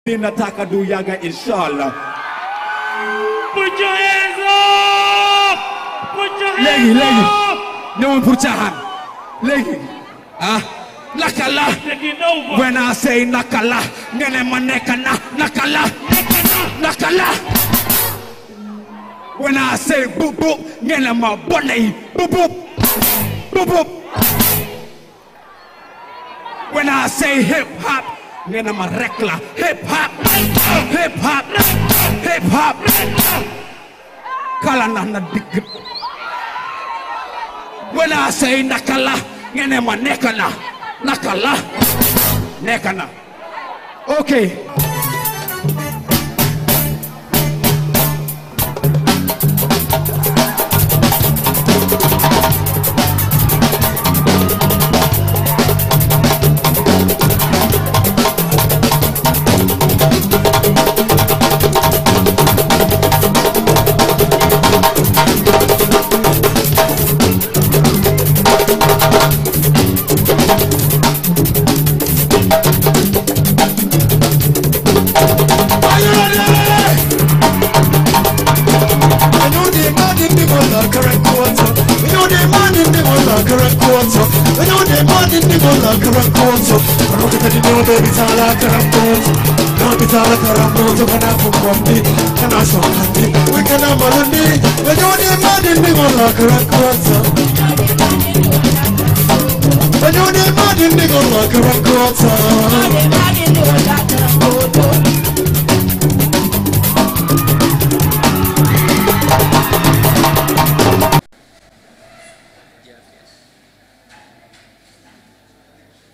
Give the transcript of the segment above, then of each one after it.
Nataka do yaga inshallah. Put your hands up! Put your hands up! No one put your hand. Legi. Nakala. When I say nakala, nenema nekana, nakala. Nakala. When I say boop boop, nenema bonei, boop boop. Boop boop. When I say hip hop, nenema rekla, hip hop. Hip hop. Hip hop. Kala na dik. When I say nakala, nenema nekana. Nakala, nekana. Okay.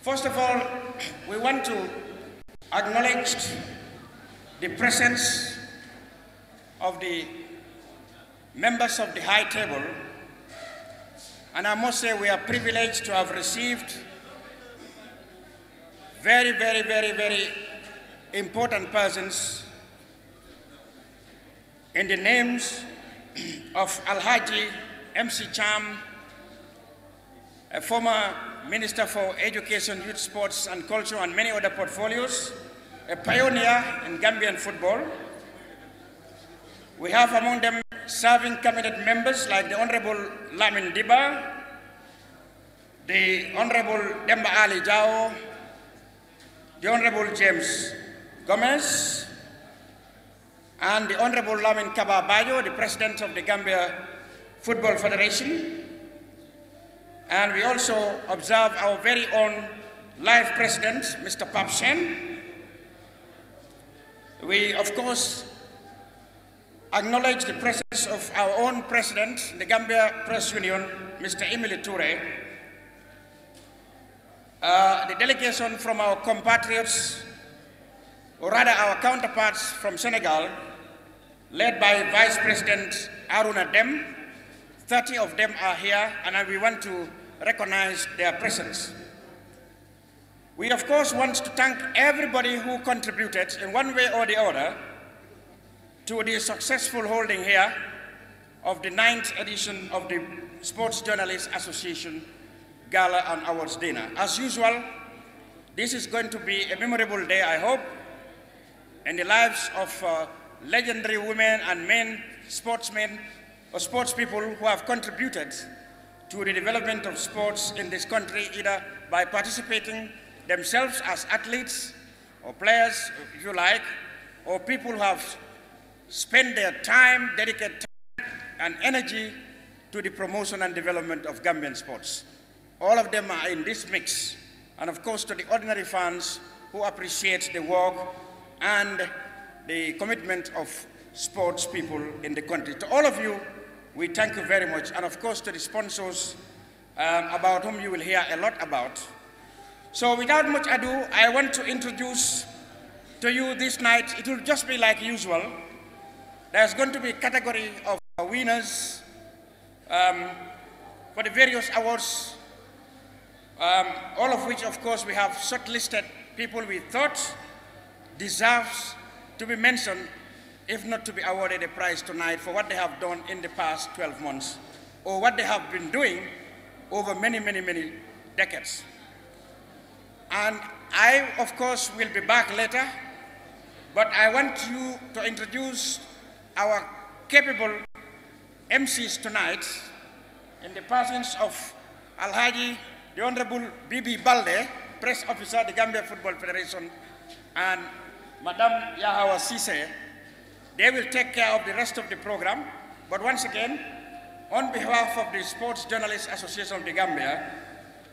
First of all, we want to acknowledge the presence of the members of the high table, and I must say we are privileged to have received very, very, very, very important persons in the names of Alhaji MC Cham, a former Minister for Education, Youth, Sports and Culture and many other portfolios, a pioneer in Gambian football. We have among them serving cabinet members like the Honorable Lamin Diba, the Honorable Demba Ali Jao, the Honorable James Gomez, and the Honorable Lamin Kaba Bayo, the President of the Gambia Football Federation. And we also observe our very own live president, Mr. Pap Shen. We, of course, acknowledge the presence of our own president, the Gambia Press Union, Mr. Emily Toure. The delegation from our compatriots, or rather our counterparts from Senegal, led by Vice President Aruna Dem. 30 of them are here, and we want to recognize their presence. We, of course, want to thank everybody who contributed in one way or the other to the successful holding here of the 9th edition of the Sports Journalists Association Gala and Awards Dinner. As usual, this is going to be a memorable day, I hope, in the lives of legendary women and men, sportsmen, or sports people who have contributed to the development of sports in this country, either by participating themselves as athletes or players, if you like, or people who have spent their time, dedicated time and energy to the promotion and development of Gambian sports. All of them are in this mix. And of course, to the ordinary fans who appreciate the work and the commitment of sports people in the country. To all of you, we thank you very much. And of course, to the sponsors about whom you will hear a lot about. So without much ado, I want to introduce to you this night, it will just be like usual. There's going to be a category of winners for the various awards, all of which, of course, we have shortlisted people we thought deserves to be mentioned, if not to be awarded a prize tonight for what they have done in the past 12 months, or what they have been doing over many, many, many decades. And I, of course, will be back later But I want you to introduce our capable MCs tonight in the persons of Alhaji, the Honorable Bibi Balde, Press Officer, the Gambia Football Federation, and Madam Yahawa Sise. They will take care of the rest of the program. But once again, on behalf of the Sports Journalists Association of the Gambia,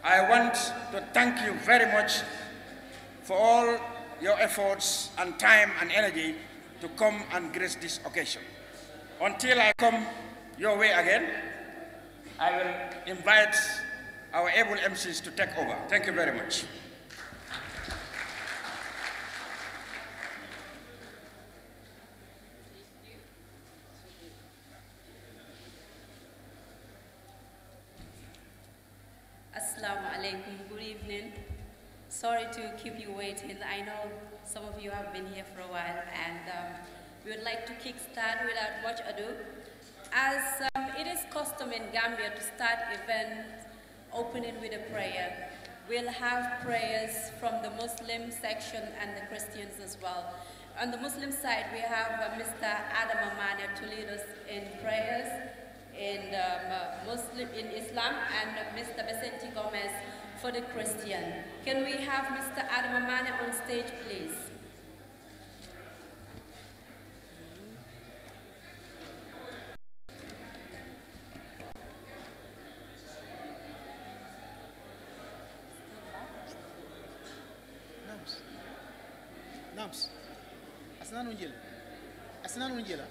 I want to thank you very much for all your efforts and time and energy to come and grace this occasion. Until I come your way again, I will invite our able MCs to take over. Thank you very much. Assalamu alaikum, good evening. Sorry to keep you waiting. I know some of you have been here for a while, and we would like to kickstart without much ado. As it is custom in Gambia to start events opening with a prayer, we'll have prayers from the Muslim section and the Christians as well. On the Muslim side, we have Mr. Adam Amane to lead us in prayers in Islam, and Mr. Vicente Gomez for the Christian. Can we have Mr. Adam Amane on stage, please? Nams. Asnan Unjela.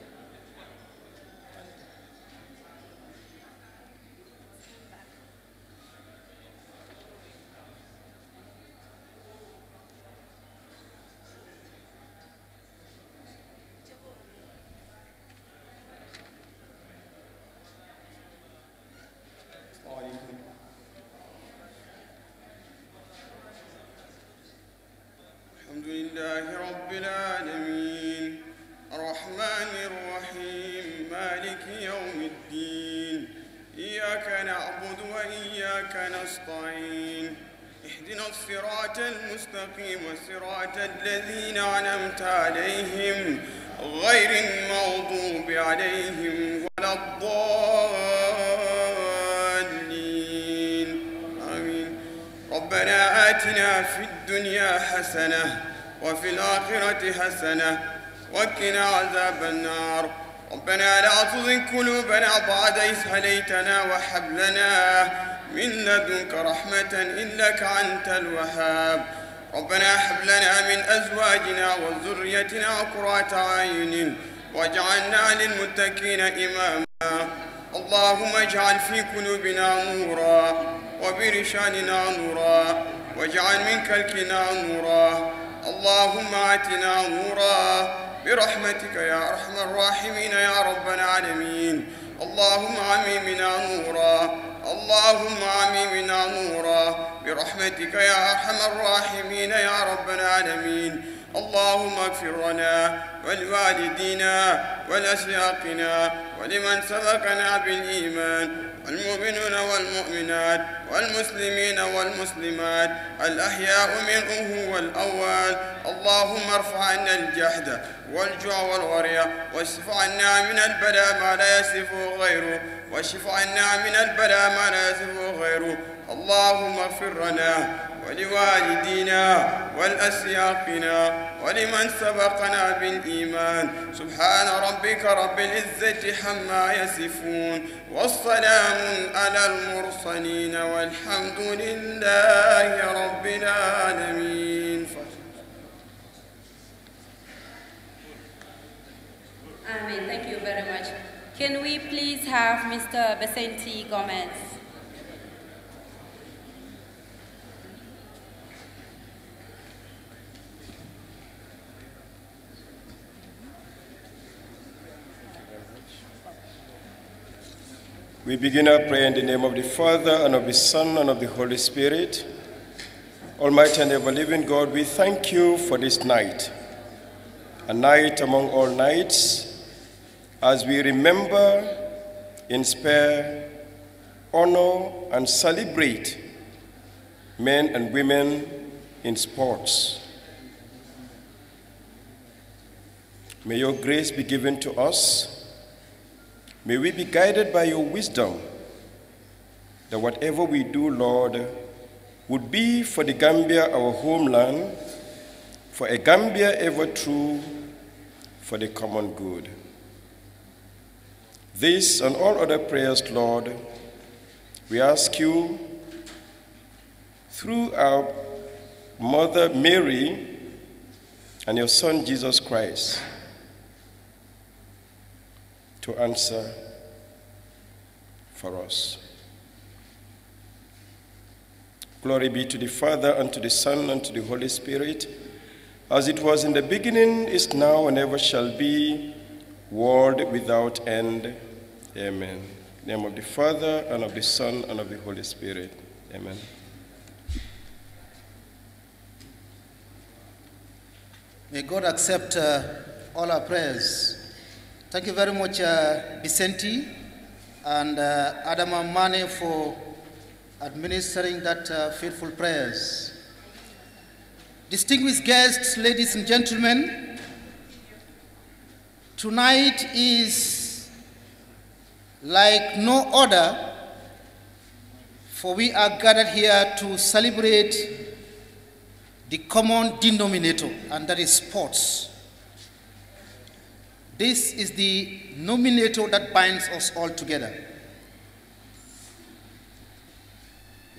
الحمد لله رب العالمين الرحمن الرحيم مالك يوم الدين إياك نعبد وإياك نستعين اهدنا الصراط المستقيم صراط الذين أنعمت عليهم غير المغضوب عليهم ولا الضالين آمين ربنا آتنا في الدنيا حسنة وفي الآخرة حسنة وقنا عذاب النار ربنا لا تزغ قلوبنا بعد إذ هديتنا وهب لنا من لدنك رحمة إنك أنت الوهاب ربنا هب لنا من أزواجنا وذريتنا قرة أعين واجعلنا للمتقين إماما اللهم اجعل في قلوبنا نورا وبرشاننا نورا واجعل من كلكنا نورا اللهم آتنا نورا برحمتك يا أرحم الراحمين يا رب العالمين اللهم عميمنا نورا اللهم عميمنا نورا برحمتك يا أرحم الراحمين يا رب العالمين اللهم اغفر لنا ولوالدينا ولأشياخنا ولمن سبقنا بالإيمان والمؤمنون والمؤمنات والمسلمين والمسلمات الأحياء منهم والأموات اللهم ارفع عنا الجهد والجوع والغرية واشف عنا من البلاء ما لا يصفه غيره واشف عنا من البلاء ما لا يصفه غيره اللهم اغفر لنا ولوالدينا ولأشياخنا ولمن سبقنا بالإيمان سبحان ربك رب العزة عما يصفون والسلام على المرسلين والحمد لله رب العالمين. Amen. Thank you very much. Can we please have Mr. Vicente Gomez? We begin our prayer in the name of the Father, and of the Son, and of the Holy Spirit. Almighty and ever-living God, we thank you for this night, a night among all nights, as we remember, inspire, honor, and celebrate men and women in sports. May your grace be given to us. May we be guided by your wisdom, that whatever we do, Lord, would be for the Gambia, our homeland, for a Gambia ever true, for the common good. This and all other prayers, Lord, we ask you through our Mother Mary and your Son Jesus Christ to answer for us. Glory be to the Father, and to the Son, and to the Holy Spirit, as it was in the beginning, is now, and ever shall be, world without end. Amen. In the name of the Father, and of the Son, and of the Holy Spirit. Amen. May God accept all our prayers. Thank you very much, Vicente and Adama Mane, for administering that faithful prayers. Distinguished guests, ladies and gentlemen, tonight is like no other, for we are gathered here to celebrate the common denominator, and that is sports. This is the nominator that binds us all together.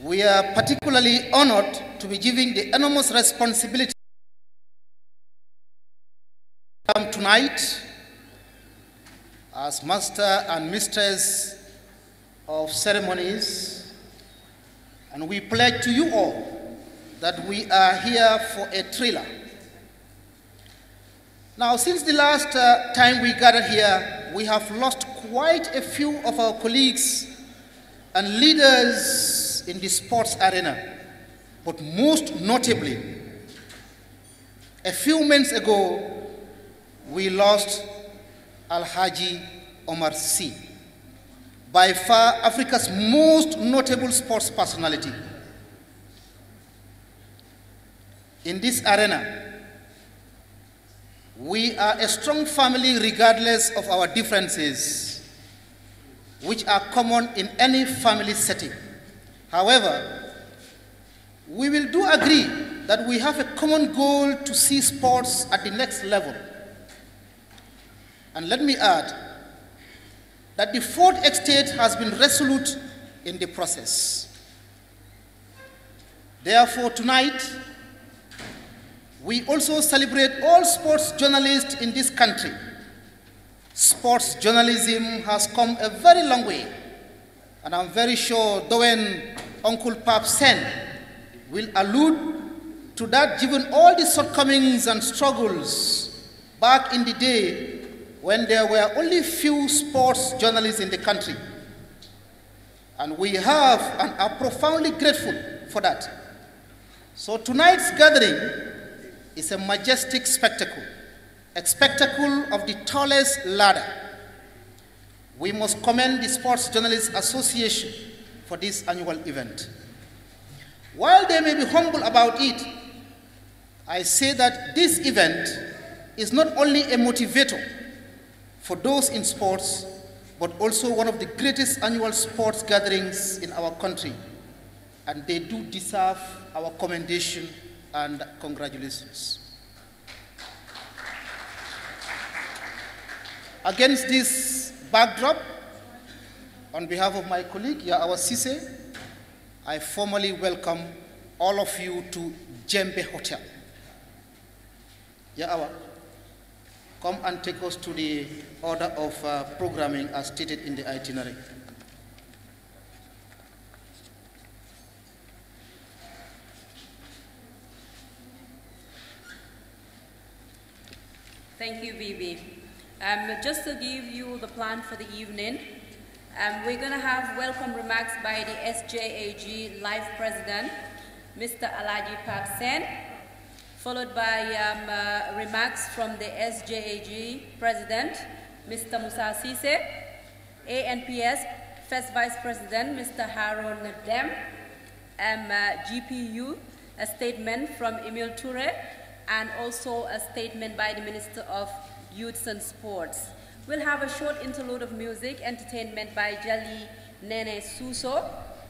We are particularly honored to be given the enormous responsibility tonight as master and mistress of ceremonies, and we pledge to you all that we are here for a thriller. Now, since the last time we gathered here, we have lost quite a few of our colleagues and leaders in the sports arena, but most notably, a few months ago, we lost Alhaji Omar Sy, by far Africa's most notable sports personality. In this arena, we are a strong family regardless of our differences, which are common in any family setting. However, we will do agree that we have a common goal to see sports at the next level. And let me add that the fourth estate has been resolute in the process. Therefore, tonight, we also celebrate all sports journalists in this country. Sports journalism has come a very long way, and I'm very sure Dowen Uncle Pap Sen will allude to that, given all the shortcomings and struggles back in the day when there were only few sports journalists in the country. And we have and are profoundly grateful for that. So tonight's gathering is a majestic spectacle, a spectacle of the tallest ladder. We must commend the Sports Journalists Association for this annual event. While they may be humble about it, I say that this event is not only a motivator for those in sports, but also one of the greatest annual sports gatherings in our country. And they do deserve our commendation and congratulations. Against this backdrop, on behalf of my colleague, Yaawa Sise, I formally welcome all of you to Jembe Hotel. Yaawa, come and take us to the order of programming as stated in the itinerary. Thank you, Bibi. Just to give you the plan for the evening, we're going to have welcome remarks by the SJAG Life President, Mr. Alaji Pap Sen, followed by remarks from the SJAG President, Mr. Musa Sise, ANPS First Vice President, Mr. Haron Dem, GPU, a statement from Emil Toure, and also a statement by the Minister of youths and sports. We'll have a short interlude of music, entertainment by Jali Nene Suso,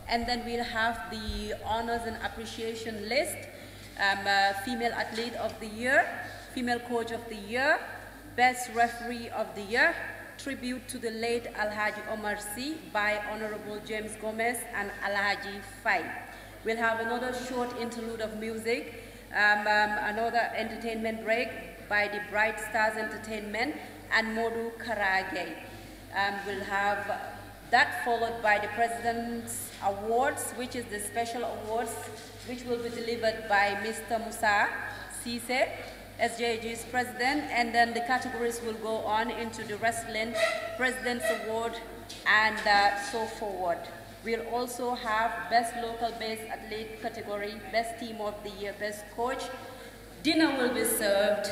and then we'll have the honors and appreciation list, female athlete of the year, female coach of the year, best referee of the year, tribute to the late Alhaji Omar C by Honorable James Gomez and Alhaji Fai. We'll have another short interlude of music, another entertainment break by the Bright Stars Entertainment and Modu Karage. We'll have that followed by the President's Awards, which is the special awards, which will be delivered by Mr. Musa Sise, SJG's president, and then the categories will go on into the Wrestling President's Award and so forward. We'll also have Best Local Based Athlete category, Best Team of the Year, Best Coach. Dinner will be served.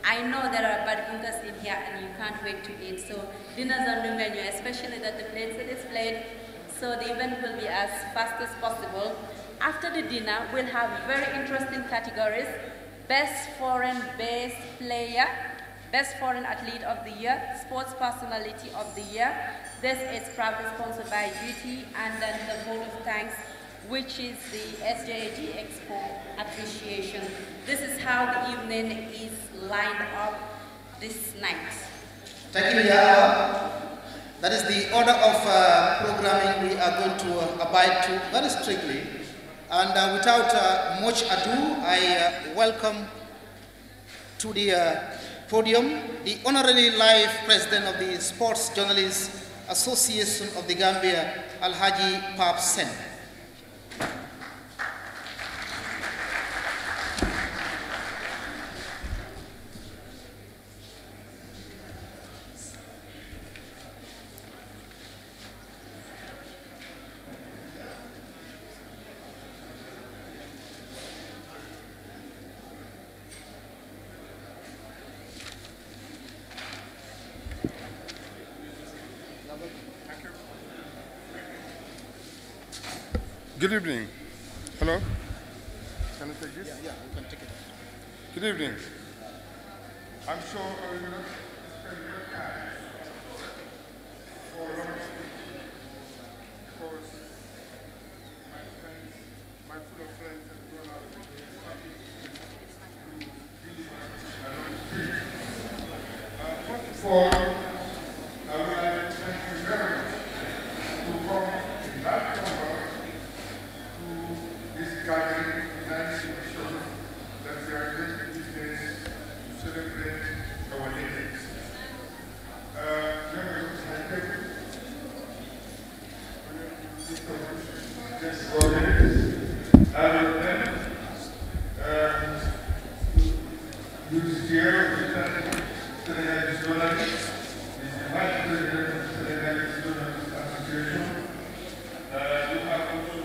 I know there are badbunkas in here and you can't wait to eat, so dinner's on the menu, especially that the plates are displayed, so the event will be as fast as possible. After the dinner, we'll have very interesting categories: Best Foreign Based Player, Best Foreign Athlete of the Year, Sports Personality of the Year. This is proudly sponsored by GT, and then the vote of thanks, which is the SJAG Expo Appreciation. This is how the evening is lined up this night. Thank you, Yaya. That is the order of programming we are going to abide to very strictly. And without much ado, I welcome to the podium the Honorary Life President of the Sports Journalists Association of the Gambia, Alhaji Pap Sen. Good evening. Hello? Can I take this? Yeah, you can take it. Good evening. I'm sure we're going to spend your time for lunch because my friends, my full of friends have gone out to first of all, I would like to thank you very much to come in that number this gathering nice to show that we are going these days to celebrate our legends. Members, I thank you. Just for minutes. I will then use here Senegalese journalists, the Vice President of Senegalese Journalists Association. You have also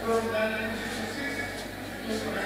from 1966 to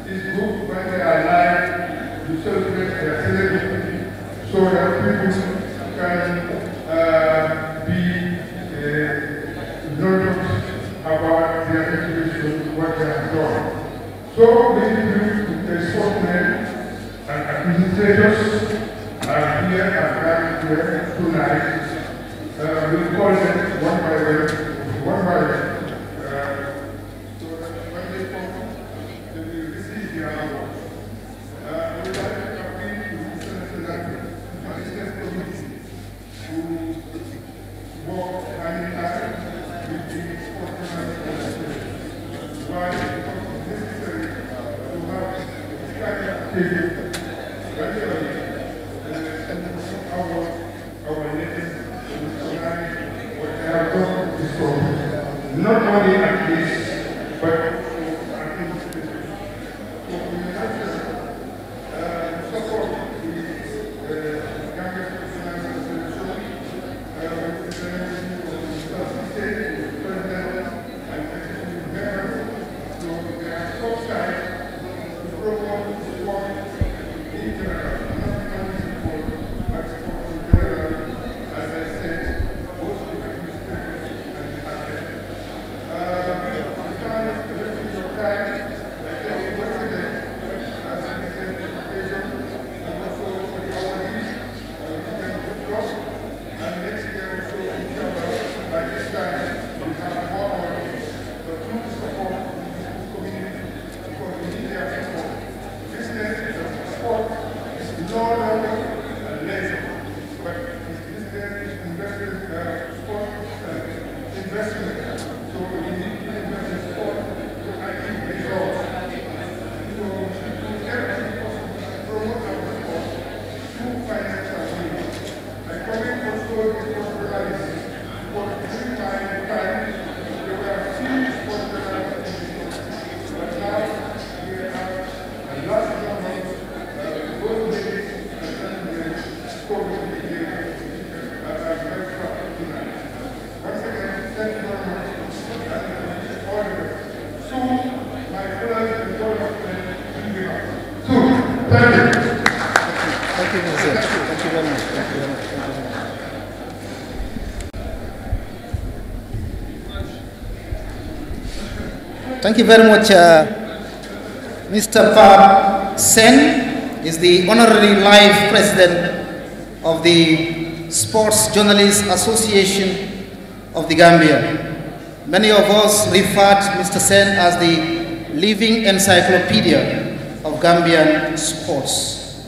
it's good when they are alive to celebrate their celebrity so that people can be noticed about their education, what they have done. So we need to sportsmen and administrators are here and here tonight. We call them one by one. So that when they come, they will receive their award. We would like to appeal to Mr. Management Committee who work hand in hand with the sportsmen and why it becomes necessary to have this kind of activity regularly. Our nation what they have done is for not only at least, but I think support the Gambia Thank you very much, Mr. Pab Sen is the Honorary Life President of the Sports Journalists Association of the Gambia. Many of us refer to Mr. Sen as the living encyclopedia of Gambian sports.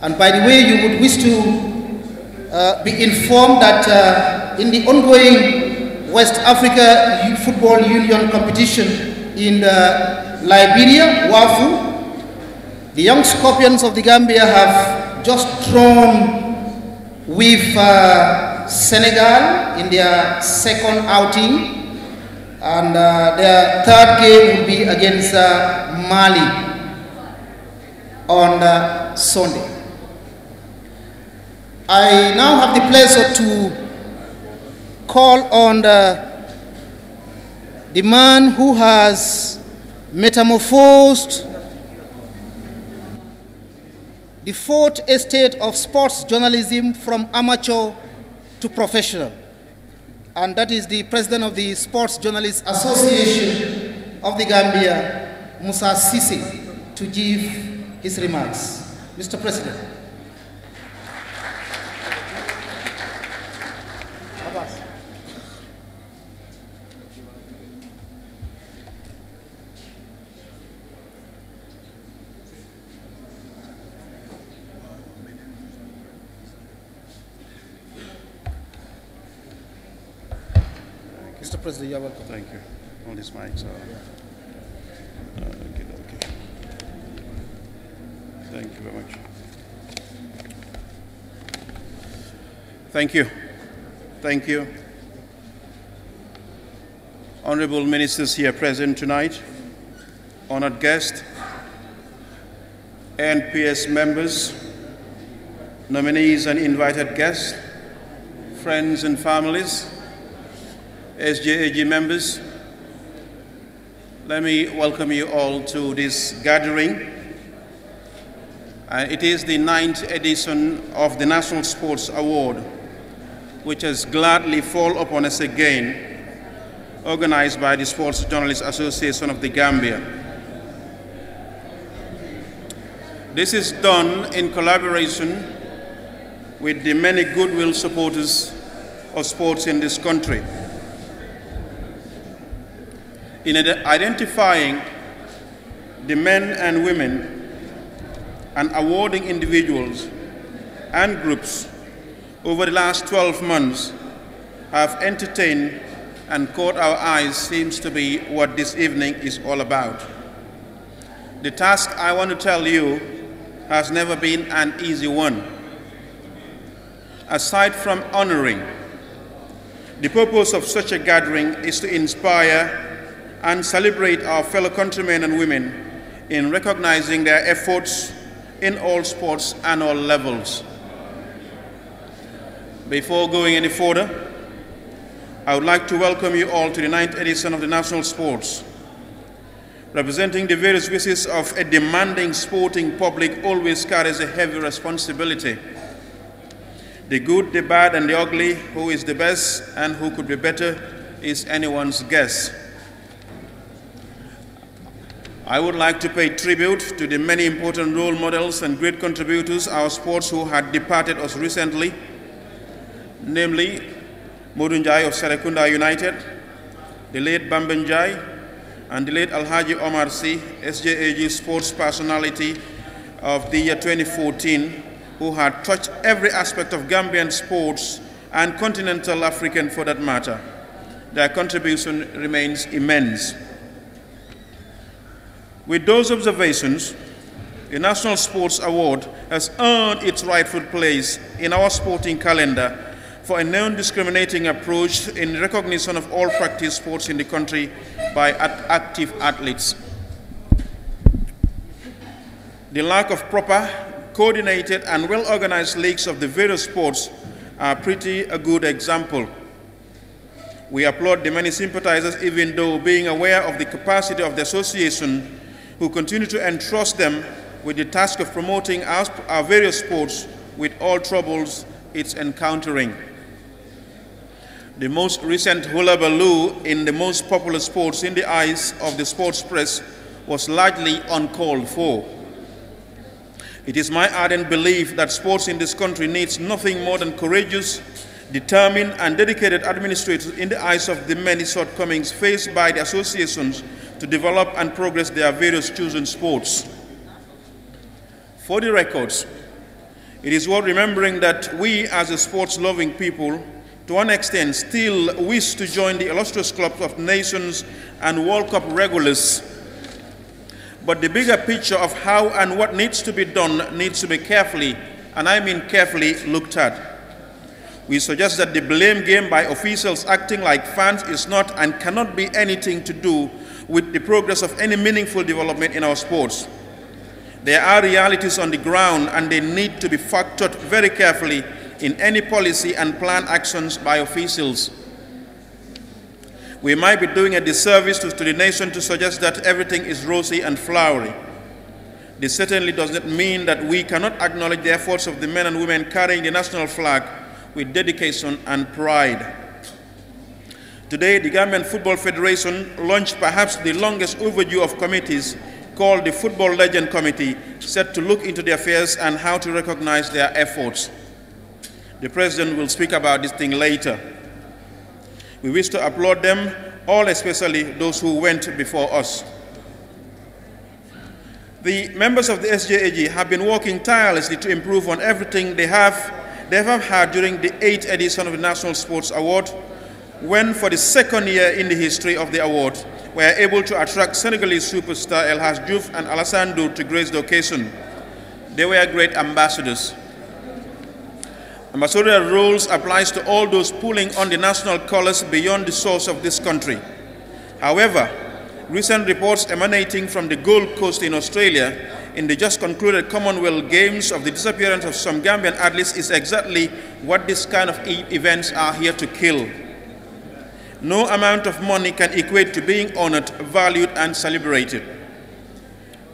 And by the way, you would wish to be informed that in the ongoing West Africa Football Union competition in Liberia, Wafu, the young Scorpions of the Gambia have just drawn with Senegal in their second outing, and their third game will be against Mali on Sunday. I now have the pleasure to call on the man who has metamorphosed the fourth estate of sports journalism from amateur to professional, and that is the president of the Sports Journalists Association of the Gambia, Musa Sisi, to give his remarks. Mr. President. Mr. President, you're welcome. Thank you. On this mic, so. Okay. Thank you very much. Thank you. Thank you. Honorable ministers here present tonight, honored guests, NPS members, nominees and invited guests, friends and families, SJAG members, Let me welcome you all to this gathering. It is the 9th edition of the National Sports Award, which has gladly fallen upon us again, organized by the Sports Journalists Association of the Gambia. This is done in collaboration with the many goodwill supporters of sports in this country. In identifying the men and women and awarding individuals and groups over the last 12 months have entertained and caught our eyes seems to be what this evening is all about. The task, I want to tell you, has never been an easy one. Aside from honoring, the purpose of such a gathering is to inspire and celebrate our fellow countrymen and women in recognizing their efforts in all sports and all levels. Before going any further, I would like to welcome you all to the 9th edition of the National Sports. Representing the various wishes of a demanding sporting public always carries a heavy responsibility. The good, the bad, and the ugly, who is the best and who could be better, is anyone's guess. I would like to pay tribute to the many important role models and great contributors our sports who had departed us recently, namely Modou Njie of Serekunda United, the late Bamba Njie, and the late Alhaji Omar Sy, SJAG sports personality of the year 2014, who had touched every aspect of Gambian sports and continental African for that matter. Their contribution remains immense. With those observations, the National Sports Award has earned its rightful place in our sporting calendar for a non-discriminating approach in recognition of all practice sports in the country by active athletes. The lack of proper, coordinated, and well-organized leagues of the various sports are pretty a good example. We applaud the many sympathizers, even though being aware of the capacity of the association who continue to entrust them with the task of promoting our various sports with all troubles it's encountering. The most recent hullabaloo in the most popular sports in the eyes of the sports press was largely uncalled for. It is my ardent belief that sports in this country needs nothing more than courageous, determined, and dedicated administrators in the eyes of the many shortcomings faced by the associations to develop and progress their various chosen sports. For the records, it is worth remembering that we as a sports-loving people, to one extent, still wish to join the illustrious club of nations and World Cup regulars. But the bigger picture of how and what needs to be done needs to be carefully, and I mean carefully, looked at. We suggest that the blame game by officials acting like fans is not and cannot be anything to do with the progress of any meaningful development in our sports. There are realities on the ground and they need to be factored very carefully in any policy and plan actions by officials. We might be doing a disservice to the nation to suggest that everything is rosy and flowery. This certainly does not mean that we cannot acknowledge the efforts of the men and women carrying the national flag with dedication and pride. Today, the Gambian Football Federation launched perhaps the longest overdue of committees called the Football Legend Committee, set to look into the affairs and how to recognize their efforts. The President will speak about this thing later. We wish to applaud them, all especially those who went before us. The members of the SJAG have been working tirelessly to improve on everything they have had during the 8th edition of the National Sports Award, when for the second year in the history of the award, we are able to attract Senegalese superstar El Hadj Diouf and Alassane Ndour to grace the occasion. They were great ambassadors. Ambassadorial roles applies to all those pulling on the national colors beyond the source of this country. However, recent reports emanating from the Gold Coast in Australia in the just concluded Commonwealth Games of the disappearance of some Gambian athletes is exactly what this kind of events are here to kill. No amount of money can equate to being honored, valued, and celebrated.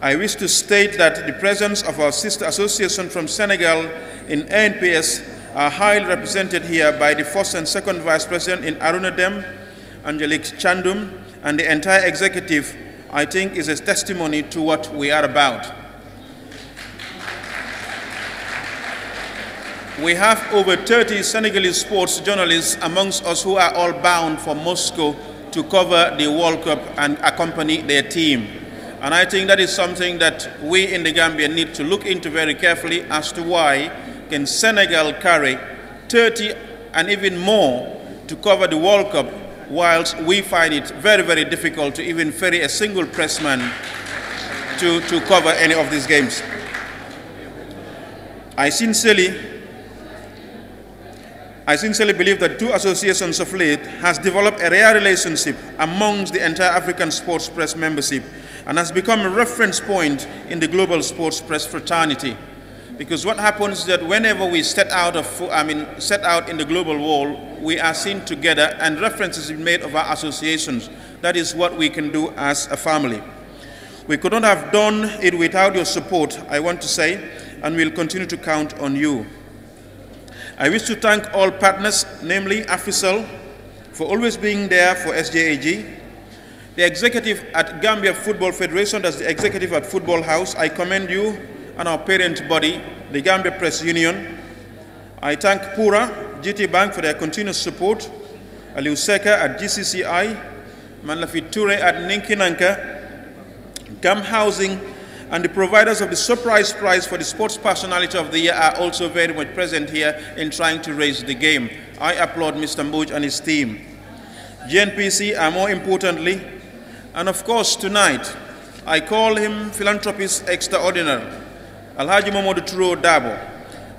I wish to state that the presence of our sister association from Senegal in ANPS are highly represented here by the first and second vice president in Aruna Dem, Angelique Chandum, and the entire executive, I think, is a testimony to what we are about. We have over 30 Senegalese sports journalists amongst us who are all bound for Moscow to cover the World Cup and accompany their team. And I think that is something that we in the Gambia need to look into very carefully as to why can Senegal carry 30 and even more to cover the World Cup, whilst we find it very, very difficult to even ferry a single pressman to cover any of these games. I sincerely believe that two associations of late has developed a rare relationship amongst the entire African sports press membership and has become a reference point in the global sports press fraternity. Because what happens is that whenever we set out in the global world, we are seen together and references are made of our associations. That is what we can do as a family. We could not have done it without your support, I want to say, and we'll continue to count on you. I wish to thank all partners, namely AFISL, for always being there for SJAG. The executive at Gambia Football Federation, that's the executive at Football House, I commend you, and our parent body, the Gambia Press Union. I thank Pura, GT Bank for their continuous support, Aliu Seka at GCCI, Manlafi Ture at Ninkinanka, Gam Housing, and the providers of the surprise prize for the Sports Personality of the Year are also very much present here in trying to raise the game. I applaud Mr. Mbouj and his team. GNPC are more importantly, and of course tonight, I call him philanthropist extraordinary, Alhaji Mamadou Turo Dabo,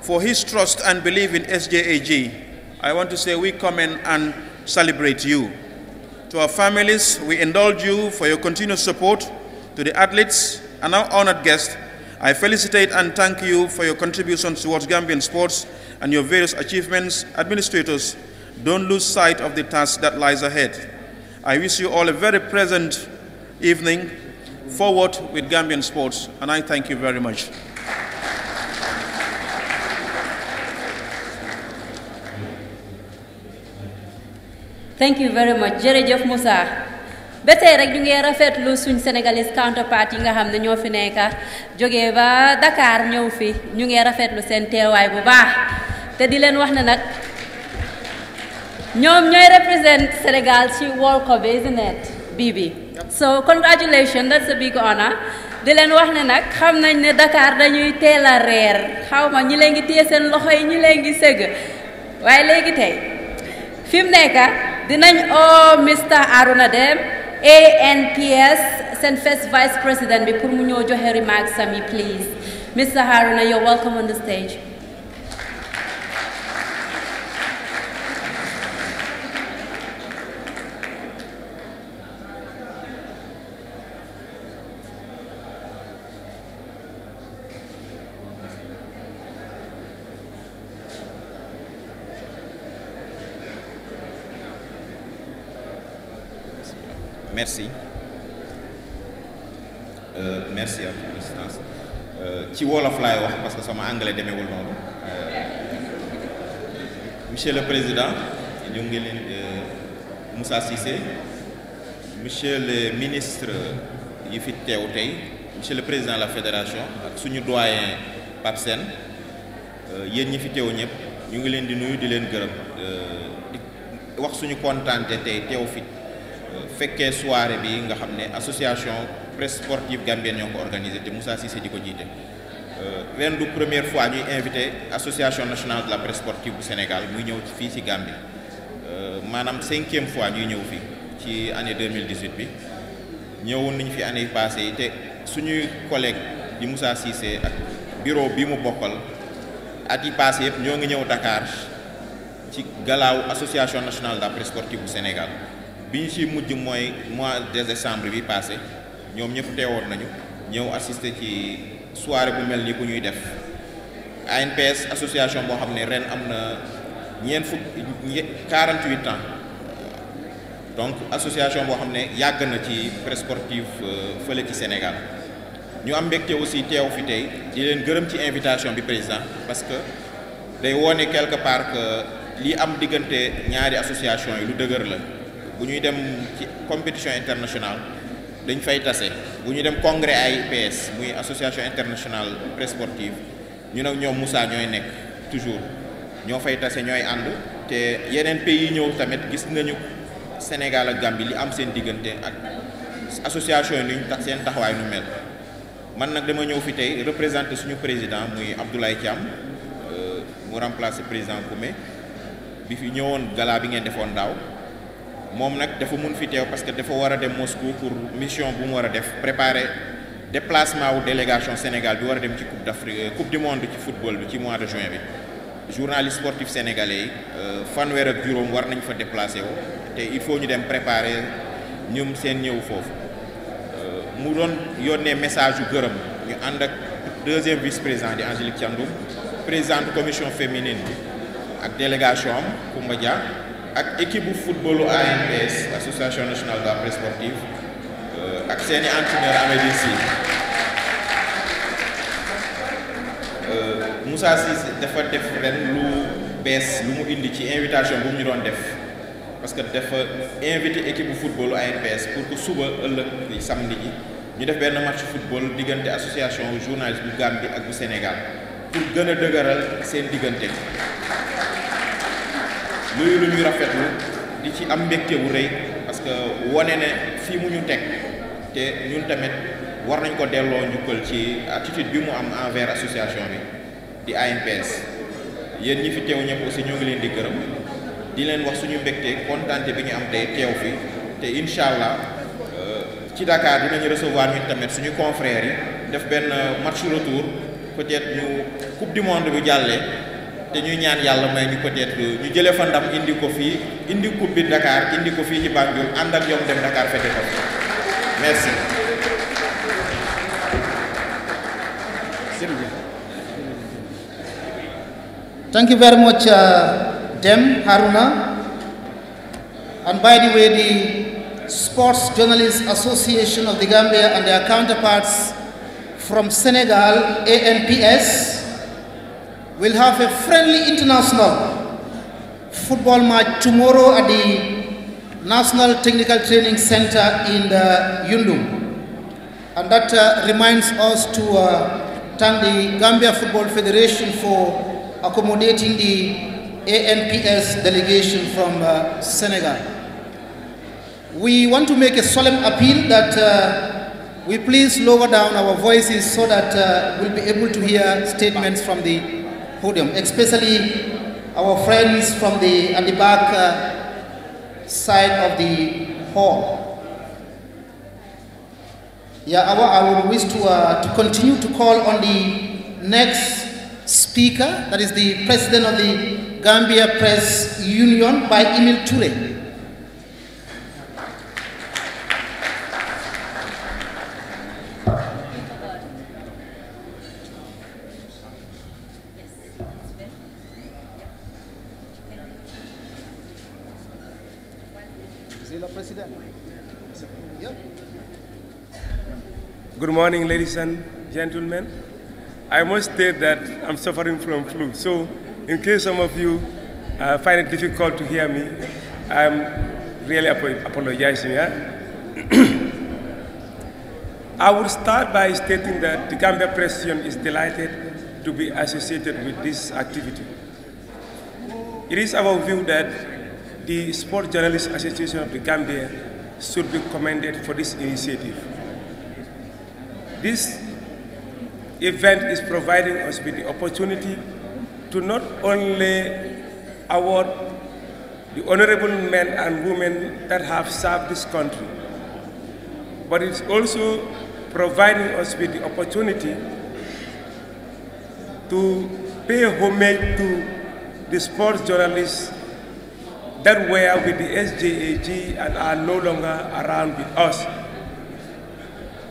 for his trust and belief in SJAG. I want to say we come in and celebrate you. To our families, we indulge you for your continued support. To the athletes and our honored guests, I felicitate and thank you for your contributions towards Gambian sports and your various achievements. Administrators, don't lose sight of the task that lies ahead. I wish you all a very pleasant evening. Forward with Gambian sports, and I thank you very much. Thank you very much, Jerejef Moussa. Ba tey rek ñu ngi rafetlu suñ Sénégalais counterpart yi nga xam ne ñoo fi nekk jógee ba Dakar ñëw fi ñu ngi rafetlu seen teewaay bu baax te di leen wax ne nag ñoom ñooy represent Sénégal ci World Cup, isn't it, Bibi? So congratulations, that's a big honor. Di leen wax ne nag xam nañ ne Dakar dañuy teel a reer xaw ma ñi leen ngi téye seen loxo yi ñi leen ngi sëgg waaye léegi tey fi mu nekk dinañ oo Mr. Aruna Dem ANPS seen first vice president bi pour mu ñëw joxe remarks sami, please. Mr. Haruna, you're welcome on the stage. Merci. Merci à votre assistance. Ci wolof laay wax parce que sama anglais demeewul noonu. Monsieur le Président, ñu ngi leen Moussa Cissé, Monsieur le ministre yi fi teew tey, Monsieur le Président de la Fédération ak suñu doyen Pape Sène, yéen ñi fi teew ñëpp ñu ngi leen di nuyu di leen gërëm di wax suñu kontaante tey teew fi fekkee soirée bi nga xam ne association presse sportive gambienne ñoo ko organisé te Moussa Cissé di ko jiite ren du première fois ñuy invité association nationale de la presse sportive bu Sénégal muy ñëw fii ci Gambie maanaam 5e fois ñuy ñëw fii ci année 2018 bi ñëwoon nañu fi année passée yi te suñuy collègue di Moussa Cissé ak bureau bi mu bokkal at yi passé yëpp ñoo ngi ñëw Dakar ci galaaw association nationale de la presse sportive bu Sénégal bi ñu ci mujj mooy mois de décembre bi passé ñoom ñëpp teewoon nañu ñëw assister ci soirée bu mel ni bu ñuy def ANPS association boo xam ne ren am na 48 ans donc association boo xam ne yàgg na ci presse sportive fële ci Sénégal ñu am mbégte aussi teew fi tey di leen gërëm ci invitation bi président parce que day wone quelque part que lii am diggante ñaari association yi lu dëgër la bu ñuy dem ci compétition internationale dañ fay tase bu ñuy dem congrès AIPS muy association internationale presse sportive ñu nag ñoom Moussa ñooy nekk toujours ñoo fay tase ñooy ànd te yeneen pays yi ñëw tamit gis nañu Sénégal ak Gambie li am seen diggante ak association yi ñu tax seen taxawaay nu mel man nag dama ñëw fi tey représenter suñu président muy Abdoulaye Thiam mu remplacer président Koumé bi fi ñëwoon gala bi ngeen defoon daaw moom nag dafa mun fi teew parce que dafa war a dem Moscou pour mission bu mu war a def préparer déplacement wu délégation Sénégal bi war a dem ci coupe du monde ci football bi ci mois de juin bi journaliste sportif sénégalais yi fanweer ak juróom war nañ fa déplacer wu te il faut ñu dem préparer ñoom seen ñëw foofu mu doon yónnee message yu gërëm ñu ànd ak deuxième vice-président di Angélique Thiandoum présidente commission féminine bi ak délégation am Koumba Dia ak équipe bu footballu ANPS association nationale de la presse sportive ak seeni entraîneur Amélie Sy Moussa Cissé dafa def ren lu bees lu mu indi ci invitation bu ñu doon def parce que dafa invité équipe bu footballu ANPS pour que suba ëllëg samedi ji ñu def benn match football diggante association journaliste bu Gambie ak bu Sénégal pour gën a dëgëral seen diggante loolu lu ñuy rafetlu di ci am mbégte bu rëy parce que wane ne fii mu ñu teg te ñun tamit war nañ ko delloo njukkal ci attitude bi mu am envers association bi di ANPS yéen ñi fi teew ñëpp aussi ñoo ngi leen di gërëm di leen wax suñu mbégte kontaante bi ñu am tey teew fi te incha allah ci Dakar dinañu recevoir ñun tamit suñu confrères yi def benn match retour peut-être ñu coupe du monde bi jàllee te ñuy ñaan yàlla may ñu peut-être ñu jëlee fa ndam indi ko fii indi coupe bi Dakar indi ko fii ci Banjul ànd ak ñoom dem Dakar fete ko merci. Thank you very much, Dem Haruna. And by the way, the Sports Journalists Association of the Gambia and their counterparts from Senegal, ANPS, will have a friendly international football match tomorrow at the National Technical Training Center in Yundum. And that reminds us to thank the Gambia Football Federation for accommodating the ANPS delegation from Senegal. We want to make a solemn appeal that we please lower down our voices so that we'll be able to hear statements from the podium, especially our friends from at the back side of the hall. Yeah, I would wish to continue to call on the next speaker, that is the president of the Gambia Press Union, by Emil Toure. Good morning, ladies and gentlemen. I must state that I'm suffering from flu, so in case some of you find it difficult to hear me, I'm really apologizing. I would start by stating that the Gambia Press Union is delighted to be associated with this activity. It is our view that the Sport Journalists Association of the Gambia should be commended for this initiative. This event is providing us with the opportunity to not only award the honorable men and women that have served this country, but it's also providing us with the opportunity to pay homage to the sports journalists that were with the SJAG and are no longer around with us.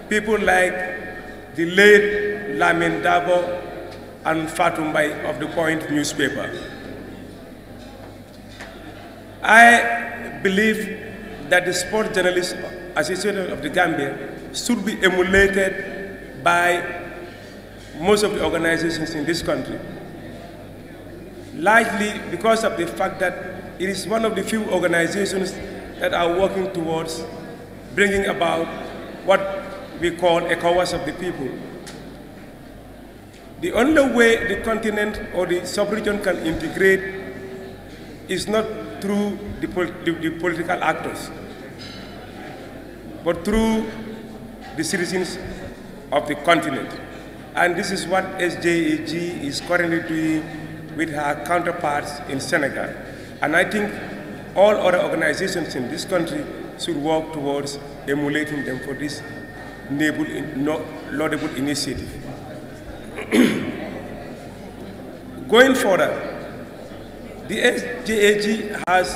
People like the late Lamin Dabo and Fatumbai of the Point newspaper. I believe that the Sport Journalists Association of the Gambia should be emulated by most of the organizations in this country, largely because of the fact that it is one of the few organizations that are working towards bringing about what we call ECOWAS of the people. The only way the continent or the sub-region can integrate is not through the political actors, but through the citizens of the continent. And this is what SJAG is currently doing with her counterparts in Senegal. And I think all other organizations in this country should work towards emulating them for this laudable initiative. Going further, the SJAG has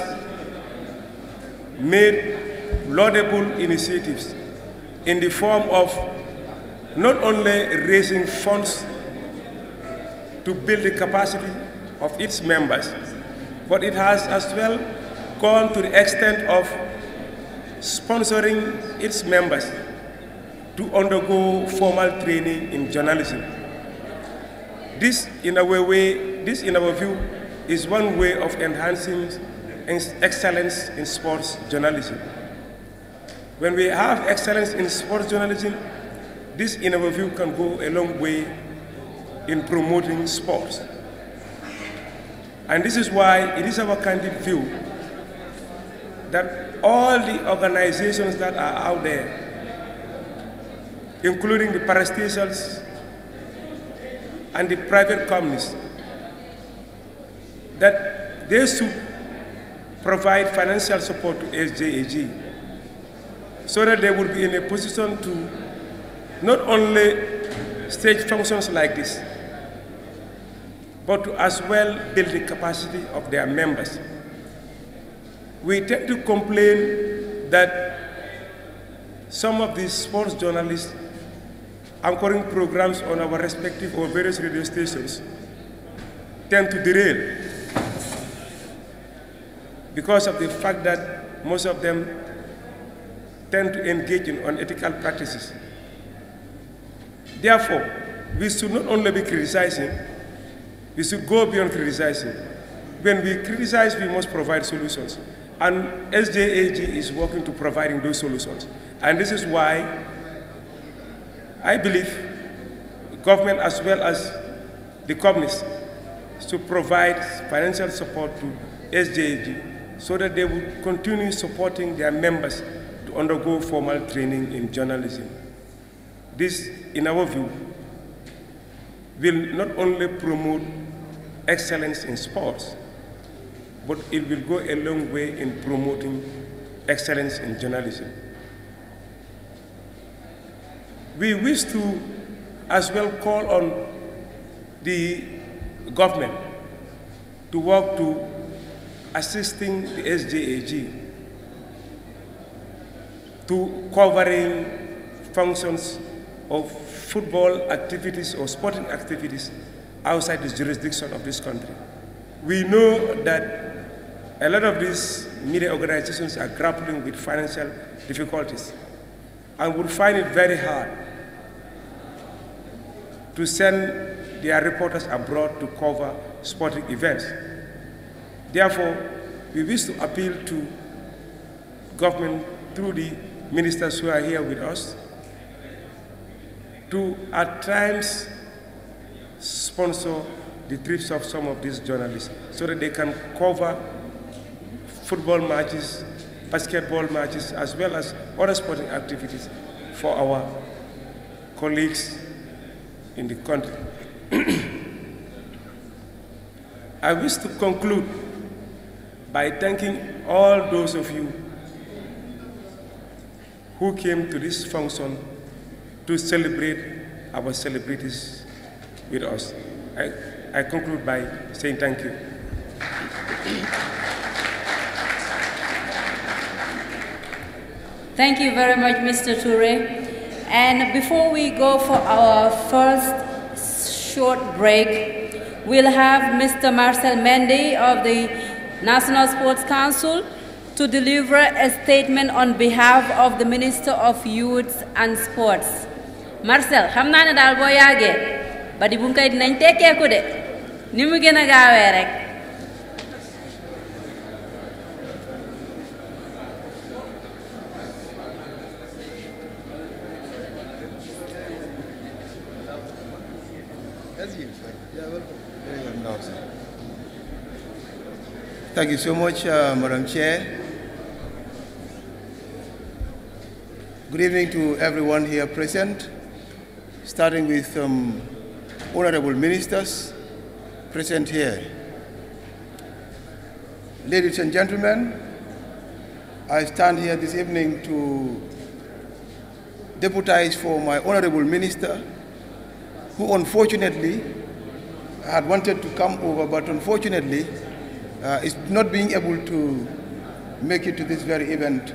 made laudable initiatives in the form of not only raising funds to build the capacity of its members, but it has as well gone to the extent of sponsoring its members to undergo formal training in journalism. This, in our view, is one way of enhancing excellence in sports journalism. When we have excellence in sports journalism, this, in our view, can go a long way in promoting sports. And this is why it is our candid view that all the organizations that are out there, including the parastatals and the private companies, that they should provide financial support to SJAG so that they will be in a position to not only stage functions like this, but to as well build the capacity of their members. We tend to complain that some of these sports journalists anchoring programs on our respective or various radio stations tend to derail because of the fact that most of them tend to engage in unethical practices. Therefore, we should not only be criticizing, we should go beyond criticizing. When we criticize, we must provide solutions. And SJAG is working to providing those solutions. And this is why I believe the government as well as the companies should provide financial support to SJAG so that they would continue supporting their members to undergo formal training in journalism. This, in our view, will not only promote excellence in sports, but it will go a long way in promoting excellence in journalism. We wish to as well call on the government to work to assisting the SJAG to covering functions of football activities or sporting activities outside the jurisdiction of this country. We know that a lot of these media organizations are grappling with financial difficulties and would find it very hard to send their reporters abroad to cover sporting events. Therefore, we wish to appeal to government through the ministers who are here with us to, at times, sponsor the trips of some of these journalists so that they can cover football matches, basketball matches, as well as other sporting activities for our colleagues in the country. I wish to conclude by thanking all those of you who came to this function to celebrate our celebrities with us. I conclude by saying thank you. Thank you very much, Mr. Toure. And before we go for our first short break, we'll have Mr. Marcel Mendy of the National Sports Council to deliver a statement on behalf of the Minister of Youth and Sports. Marcel, xam naa ne daal boo yàggee ba di bu kay dinañ tekkeeku de ni mu gën a gaawee rek. Thank you so much, Madam Chair. Good evening to everyone here present, starting with honorable ministers present here. Ladies and gentlemen, I stand here this evening to deputize for my honorable minister, who unfortunately had wanted to come over, but unfortunately is not being able to make it to this very event.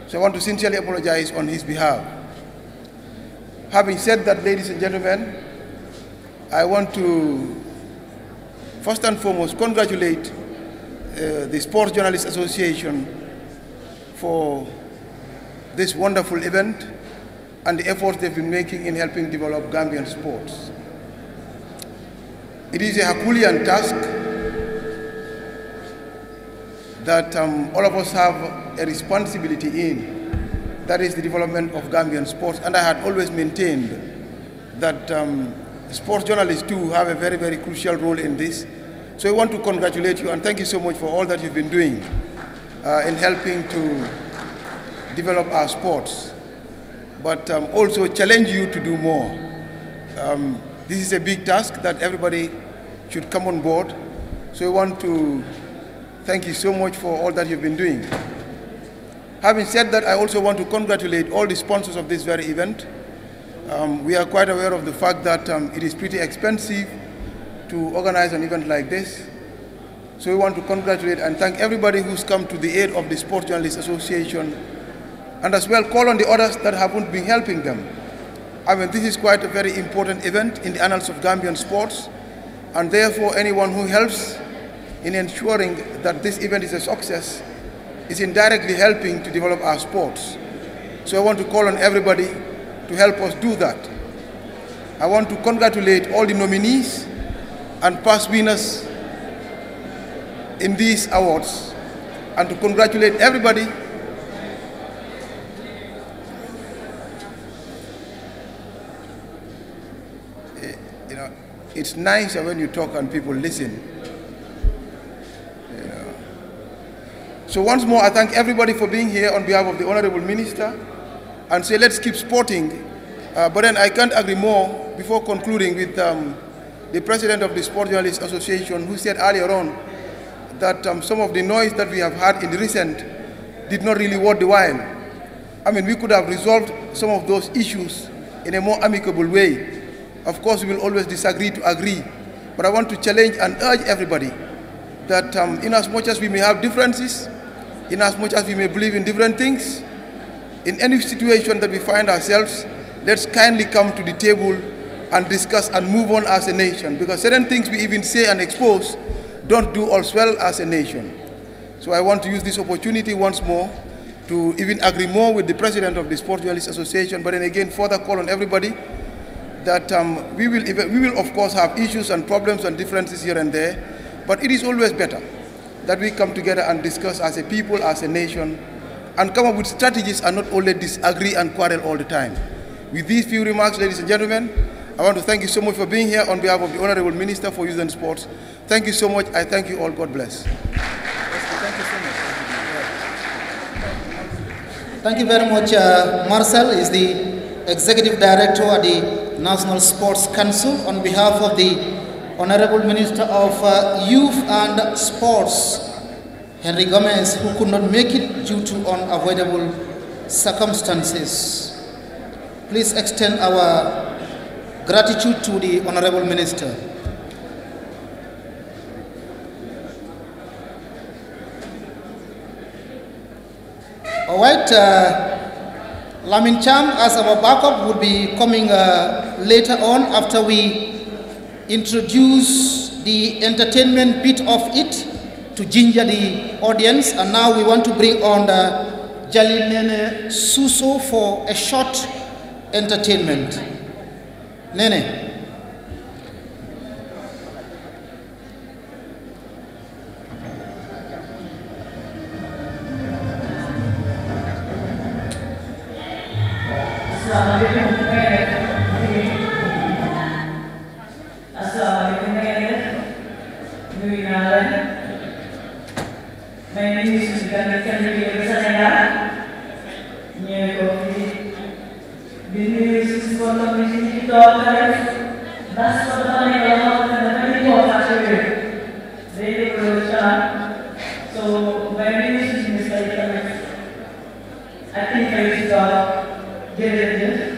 So I want to sincerely apologize on his behalf. Having said that, ladies and gentlemen, I want to first and foremost congratulate the Sports Journalists Association for this wonderful event and the efforts they've been making in helping develop Gambian sports. It is a Herculean task that all of us have a responsibility in. That is the development of Gambian sports. And I had always maintained that sports journalists too have a very, very crucial role in this. So I want to congratulate you and thank you so much for all that you've been doing in helping to develop our sports. But also challenge you to do more. This is a big task that everybody should come on board. So I want to thank you so much for all that you've been doing. Having said that, I also want to congratulate all the sponsors of this very event. We are quite aware of the fact that it is pretty expensive to organize an event like this. So we want to congratulate and thank everybody who's come to the aid of the Sports Journalists Association, and as well call on the others that haven't been helping them. I mean, this is quite a very important event in the annals of Gambian sports, and therefore anyone who helps in ensuring that this event is a success is indirectly helping to develop our sports. So I want to call on everybody to help us do that. I want to congratulate all the nominees and past winners in these awards, and to congratulate everybody it's nice when you talk and people listen. So once more, I thank everybody for being here on behalf of the Honorable Minister and say let's keep sporting. But then I can't agree more before concluding with the President of the Sports Journalists Association, who said earlier on that some of the noise that we have had in the recent did not really worth the while. I mean, we could have resolved some of those issues in a more amicable way. Of course, we will always disagree to agree. But I want to challenge and urge everybody that in as much as we may have differences, in as much as we may believe in different things, in any situation that we find ourselves, let's kindly come to the table and discuss and move on as a nation, because certain things we even say and expose don't do us well as a nation. So I want to use this opportunity once more to even agree more with the President of the Sports Journalists Association, but then again further call on everybody that we will of course have issues and problems and differences here and there, but it is always better that we come together and discuss as a people, as a nation, and come up with strategies and not only disagree and quarrel all the time. With these few remarks, ladies and gentlemen, I want to thank you so much for being here on behalf of the Honorable Minister for Youth and Sports. Thank you so much. I thank you all. God bless. Thank you so much. Thank you very much. Marcel is the Executive Director at the National Sports Council. On behalf of the Honorable Minister of Youth and Sports, Henry Gomez, who could not make it due to unavoidable circumstances, please extend our gratitude to the Honorable Minister. All right, Lamin Cham as our backup would be coming later on after we introduce the entertainment bit of it. to ginger the audience. And now we want to bring on Jalinene Suso for a short entertainment. Nene. My name is Sjag. So my name is I think I should get it.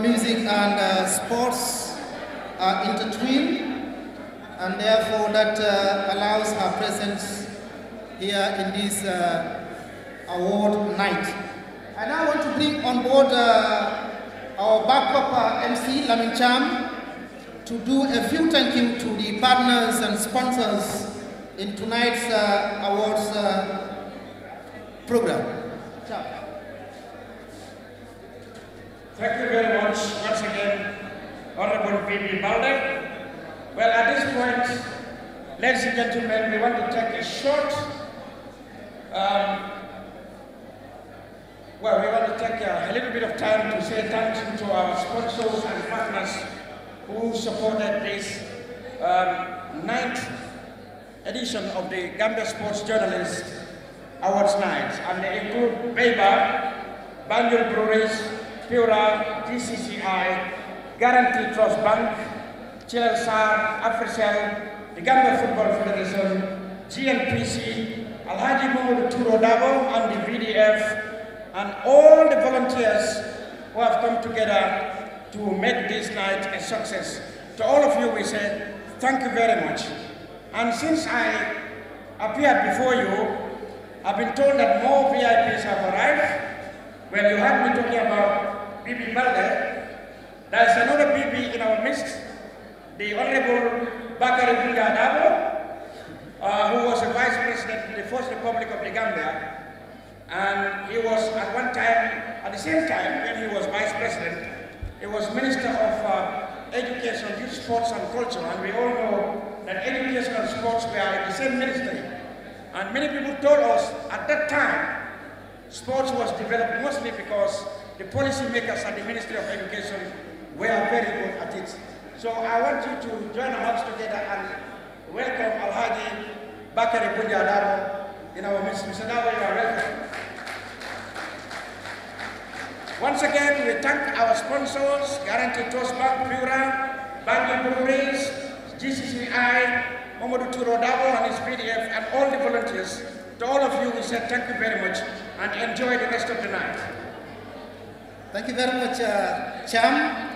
music and sports are intertwined, and therefore that allows her presence here in this award night. And I want to bring on board our backup MC, Lamin Cham, to do a few thank you to the partners and sponsors in tonight's awards program. Thank you very much once again, Honorable P.B. Balde. Well, at this point, ladies and gentlemen, we want to take a short, we want to take a little bit of time to say thank you to our sponsors and partners who supported this 9th edition of the Gambia Sports Journalist Awards Night. And they include Beba, Banjul Breweries, Pura, GCCI, Guarantee Trust Bank, Chilelsar, Africell, the Gambia Football Federation, GNPC, Alhaji Mahmoud Turo Dabo and the VDF, and all the volunteers who have come together to make this night a success. To all of you, we say thank you very much. And since I appeared before you, I've been told that more VIPs have arrived. Well, you heard me talking about Bibi Balde. There is another Bibi in our midst, the Honorable Bakari Bunga who was a Vice President in the First Republic of the Gambia. And he was at one time, at the same time when he was Vice President, he was Minister of Education, Youth, Sports and Culture. And we all know that education and sports were in the same ministry. And many people told us at that time, sports was developed mostly because the policymakers at the Ministry of Education were very good at it. So I want you to join our hands together and welcome Alhaji Bakari Bunja Dabo in our midst. Mr. Dabo, you are welcome. Once again, we thank our sponsors, Guarantee Trust Bank, Pura, Banjul Breweries, GCCI, Mamadou Turo Dabo and his PDF, and all the volunteers. To all of you, we say thank you very much and enjoy the rest of the night. Thank you very much, Cham,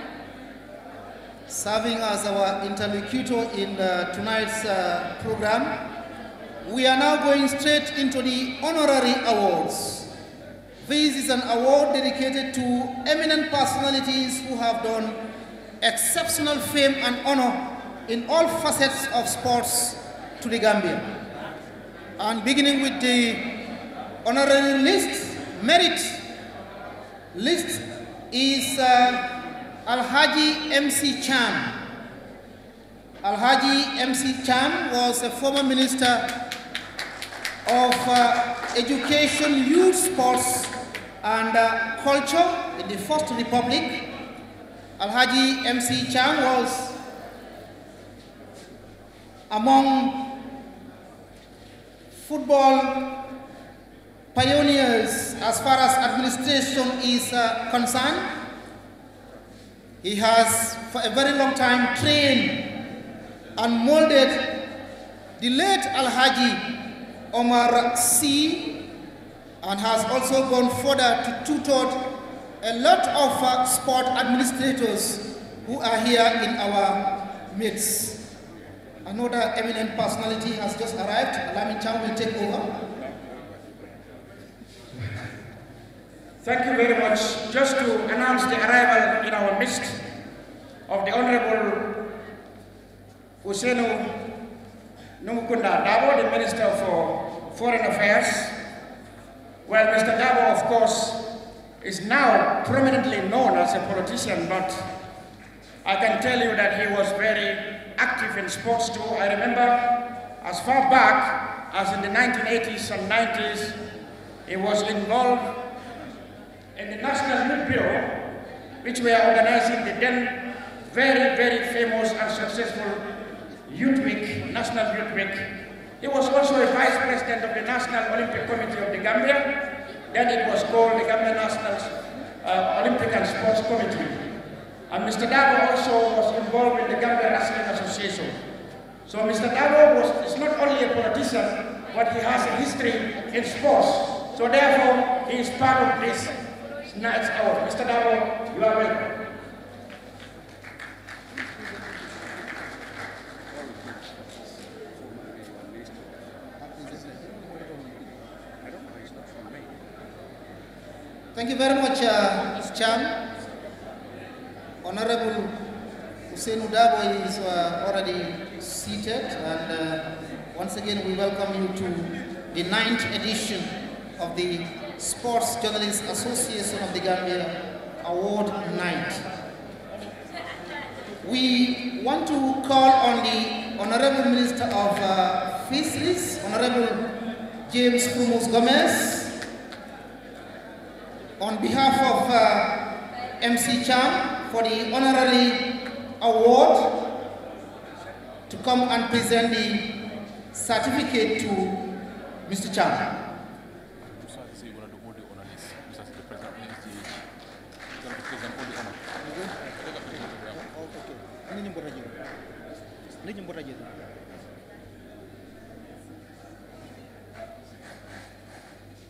serving as our interlocutor in tonight's program. We are now going straight into the honorary awards. This is an award dedicated to eminent personalities who have done exceptional fame and honor in all facets of sports to the Gambia. And beginning with the honorary list, merit list is Alhaji MC Cham. Alhaji MC Cham was a former Minister of Education, Youth, Sports and Culture in the First Republic. Alhaji MC Cham was among football pioneers as far as administration is concerned. He has for a very long time trained and molded the late Alhaji Omar C, and has also gone further to tutor a lot of sport administrators who are here in our midst. Another eminent personality has just arrived. Lamin Cham will take over. Thank you very much. Just to announce the arrival in our midst of the Honorable Usenu Numukunda Dabo, the Minister for Foreign Affairs. Well, Mr. Dabo, of course, is now prominently known as a politician, but I can tell you that he was very active in sports too. I remember as far back as in the 1980s and 90s, he was involved in the National Youth Bureau, which were organizing the then very, very famous and successful Youth Week, National Youth Week. He was also a vice president of the National Olympic Committee of the Gambia. Then it was called the Gambia National Olympic and Sports Committee. And Mr. Dabo also was involved in the Gambia Wrestling Association. So Mr. Dabo is not only a politician, but he has a history in sports. So therefore, he is part of this night's award. Mr. Dabo, you are welcome. Thank you very much, Cham. Honorable Hussein Udabo is already seated, and once again we welcome you to the 9th edition of the Sports Journalists Association of the Gambia Award Night. We want to call on the Honorable Minister of Fisheries, Honorable James Fumus Gomez, on behalf of MC Cham for the honorary award to come and present the certificate to Mr. Cham.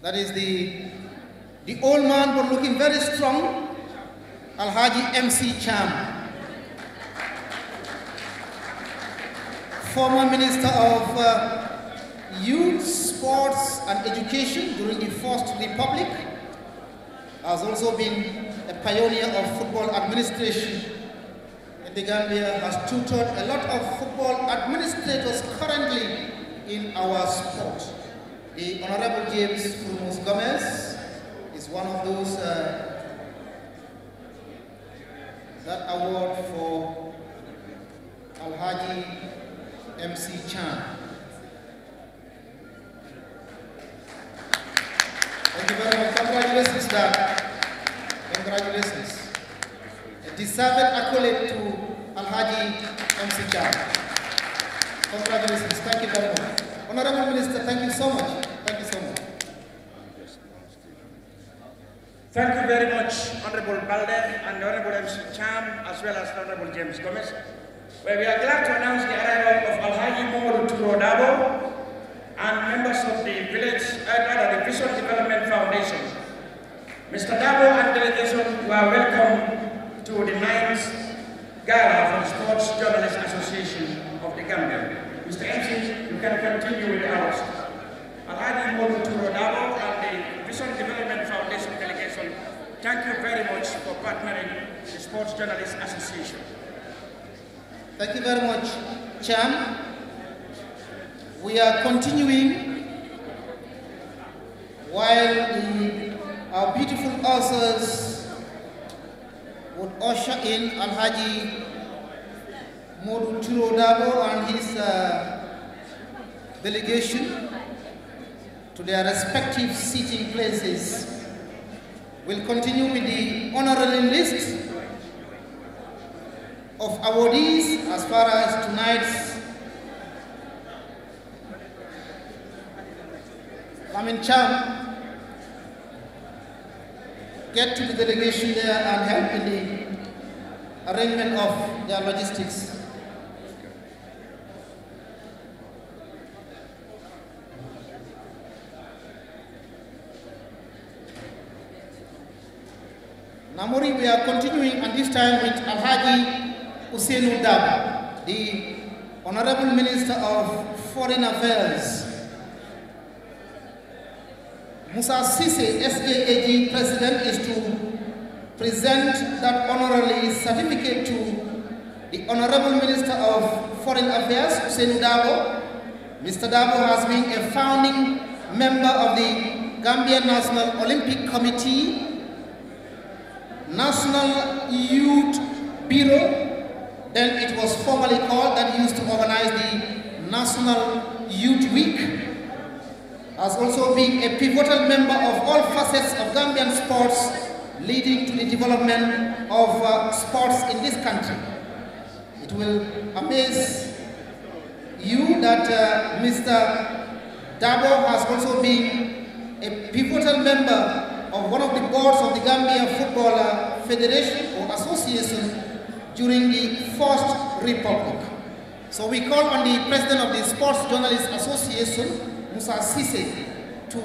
That is the old man but looking very strong, Alhaji MC Cham, former Minister of Youth, Sports and Education during the First Republic, has also been a pioneer of football administration in the Gambia, has tutored a lot of football administrators currently in our sport. The Honorable James Fumus Gomez is one of those that award for Alhaji MC Chan. Thank you very much. Congratulations, Dad. Congratulations. A deserved accolade to Alhaji MC Chan. Congratulations. Thank you very much. Honorable Minister, thank you so much. Thank you so much. Thank you very much, Honorable Balde and Honorable MC Cham, as well as Honorable James Gomez. Well, we are glad to announce the arrival of Alhaji Momodu Turo Dabo and members of the village, the Vision Development Foundation. Mr. Dabo and delegation were welcome to the 9th Gala for the Sports Journalists Association of the Gambia. Mr. MC, you can continue with the hours. Alhaji Momodu Turo Dabo and the Vision Development Foundation delegation, thank you very much for partnering the Sports Journalists Association. Thank you very much, Cham. We are continuing while our beautiful ushers would usher in Alhaji Modu Turo Dabo and his delegation to their respective seating places. We'll continue with the honorary list of awardees as far as tonight's Cham, get to the delegation there and help in the arrangement of their logistics. Namori, we are continuing, and this time with Alhaji Hussein Udabo, the Honorable Minister of Foreign Affairs. Musa Sise, SJAG President, is to present that honorary certificate to the Honorable Minister of Foreign Affairs, Hussein Udabo. Mr. Dabo has been a founding member of the Gambia National Olympic Committee, National Youth Bureau, then it was formerly called, that used to organize the National Youth Week, has also been a pivotal member of all facets of Gambian sports, leading to the development of sports in this country. It will amaze you that Mr. Dabo has also been a pivotal member of one of the boards of the Gambia Football Federation or Association during the First Republic. So we call on the President of the Sports Journalists Association, Musa Sise, to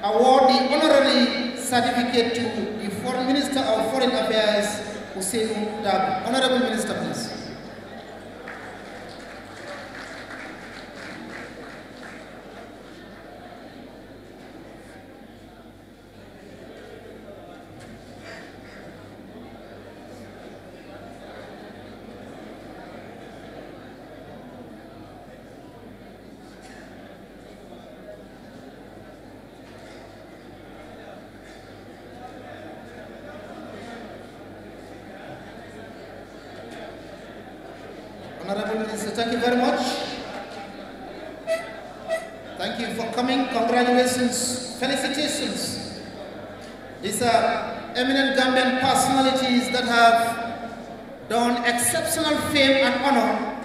award the honorary certificate to the Foreign Minister of Foreign Affairs, Hussein Dabo. Honorable Minister, please. Honorable Minister, thank you very much. Thank you for coming. Congratulations, felicitations. These are eminent Gambian personalities that have done exceptional fame and honor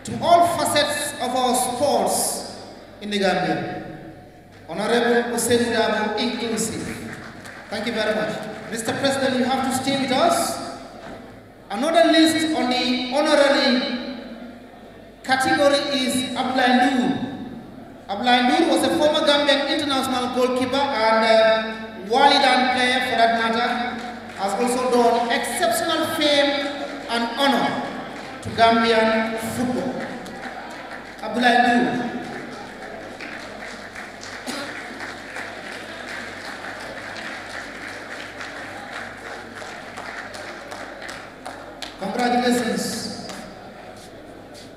to all facets of our sports in the Gambia. Honorable Hussein Dabo inclusive. Thank you very much. Mr. President, you have to stay with us. Another list on the honorary category is Abdoulaye Ndour. Abdoulaye Ndour was a former Gambian international goalkeeper and Walidan player for that matter, has also done exceptional fame and honor to Gambian football. Abdoulaye Ndour. Congratulations,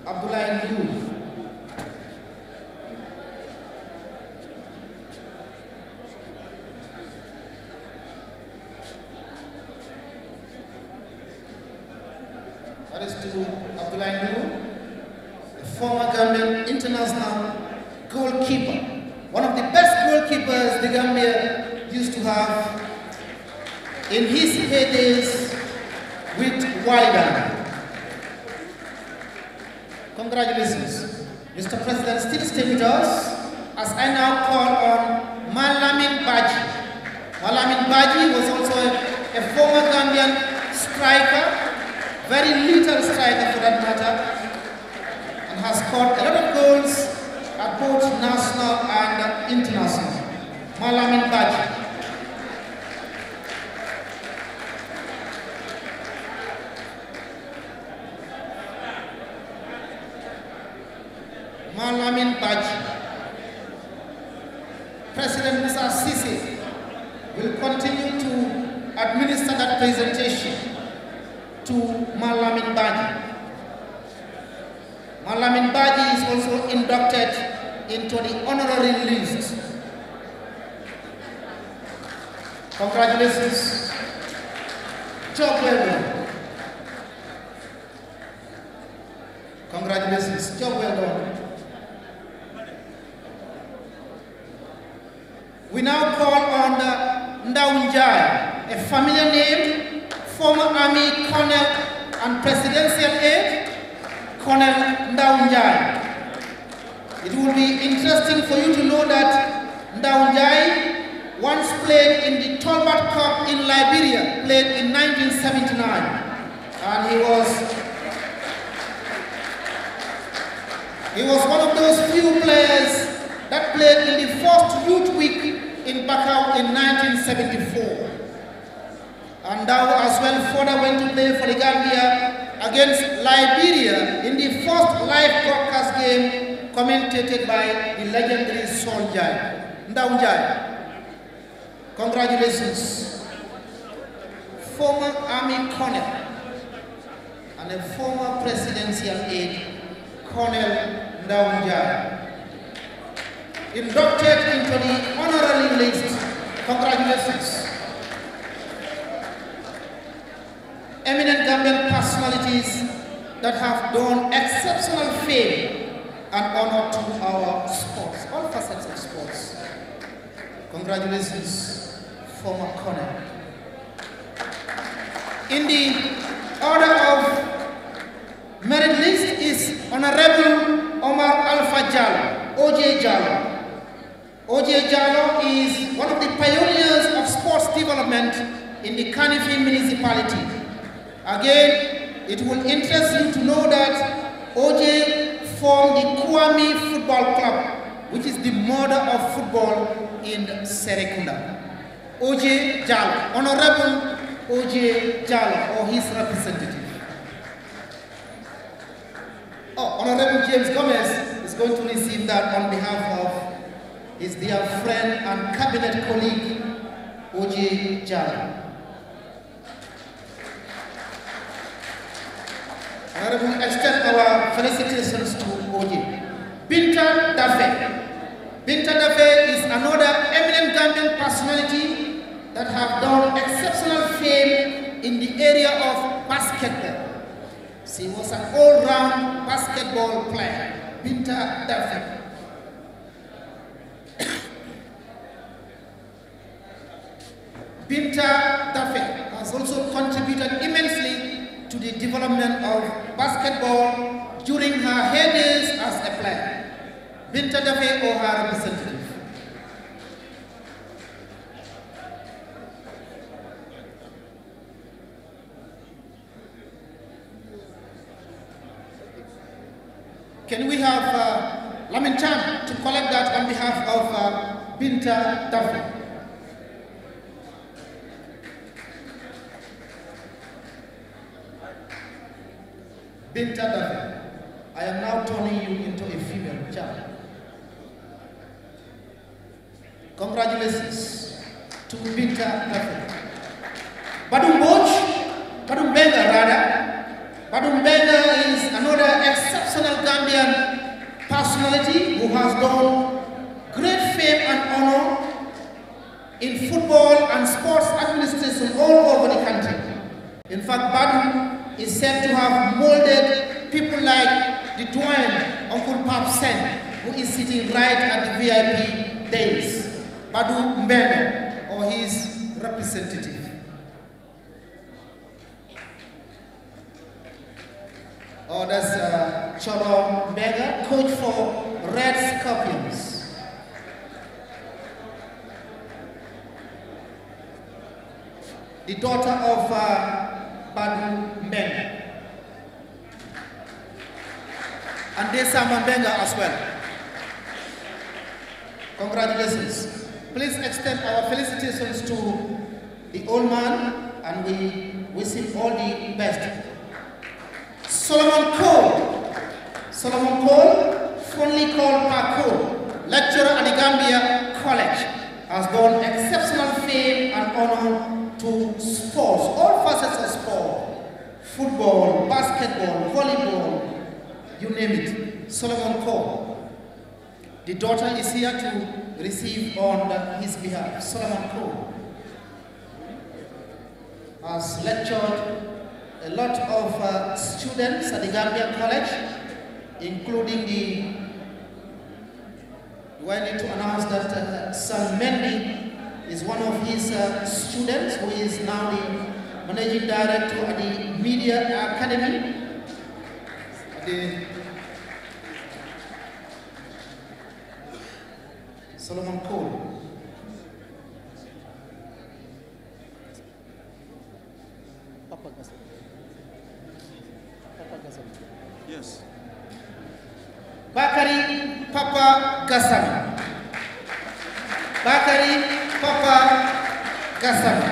Abdoulaye Ndour. That is to Abdoulaye Ndour, a former Gambian international goalkeeper, one of the best goalkeepers the Gambia used to have in his heydays with Walidan. Congratulations. Mr. President, still stay with us as I now call on Malamin Baji. Malamin Baji was also a former Gambian striker, very little striker for that matter, and has scored a lot of goals at both national and international. Malamin Baji. Malamin Baji. President Musa Sisi will continue to administer that presentation to Malamin Baji. Malamin Baji is also inducted into the honorary list. Congratulations. Job well done. Congratulations. Job well done. We now call on Ndaunjai, a familiar name, former Army Colonel and Presidential aide, Colonel Ndaunjai. It will be interesting for you to know that Ndaunjai once played in the Tolbert Cup in Liberia, played in 1979, and he was one of those few players that played in the first youth week in Bakau in 1974. And now as well further went to play for the Gambia against Liberia in the first live broadcast game commentated by the legendary Sjag. Ndaunjai. Congratulations. Former Army Colonel and a former presidential aide, Colonel Ndaunjai. Inducted into the honorary list. Congratulations. Eminent Gambian personalities that have done exceptional fame and honor to our sports, all facets of sports. Congratulations, former Colonel. In the order of merit list is Honorable Omar Alpha Jallo, OJ Jallo. OJ Jallo is one of the pioneers of sports development in the Kanifi municipality. Again, it will interest you to know that OJ formed the Kwame Football Club, which is the mother of football in Serekunda. OJ Jallo, Honorable OJ Jallo, or his representative. Honorable James Gomez is going to receive that on behalf of his dear friend and cabinet colleague, OJ Jallo. Honorable, extend our felicitations to OJ. Binta Dafe. Binta Dafe is another eminent Gambian personality that have done exceptional fame in the area of basketball. She was an all-round basketball player, Binta Dafe. Binta Dafe has also contributed immensely to the development of basketball during her heydays as a player. Binta Dafe or her representative. Can we have Lamin Chan to collect that on behalf of Binta Dafe? Binta Dafe, I am now turning you into a female child. Congratulations to Binta Dafe. Badum Boch, Badum Benga rather. Badum Benga is another exceptional Gambian personality who has done great fame and honor in football and sports administration all over the country. In fact, Badum is said to have molded people like the Dwayne, Uncle Pap Sen, who is sitting right at the VIP dais. Badum Benga, or his representative. Oh, that's Cholo Mbega, coach for Red Scorpions. The daughter of Badu Mbenga. And Desama Mbenga as well. Congratulations. Please extend our felicitations to the old man and we wish him all the best. Solomon Cole, fondly called Pa Cole, lecturer at the Gambia College, has done exceptional fame and honor to sports, all facets of sport, football, basketball, volleyball, you name it. Solomon Cole. The daughter is here to receive on his behalf. Solomon Cole has lectured a lot of students at the Gambian College, including do I need to announce that Sam Mendy is one of his students who is now the managing director at the Media Academy. Solomon Cole. Yes. Bakari Papa Gassama. Bakari Papa Gassama.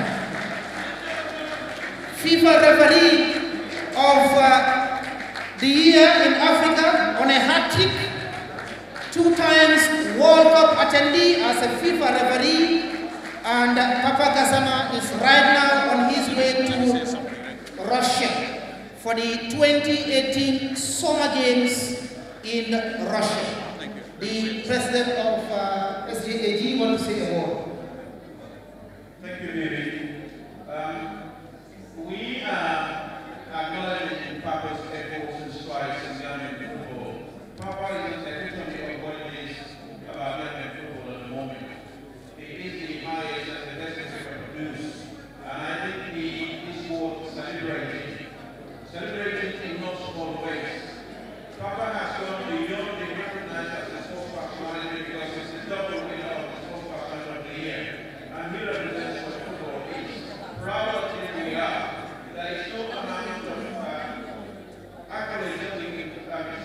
FIFA referee of the year in Africa on a hat trick. 2 times World Cup attendee as a FIFA referee. And Papa Gassama is right now on his way to Russia for the 2018 Summer Games in Russia. The president of SJAG wants to say a word. Thank you, David. We are acknowledging Papa's efforts and strides in Gambian football. Papa is an epitome of what it is about Gambian football at the moment. It is the highest and the best it's ever produced. And I think this worth celebrating in no small ways. Papa has gone beyond the recognized as the sports personality because he's the double winner of the sports personality of the year. And he represents what football is. Proud of who we are. There is no amount of accolades that we can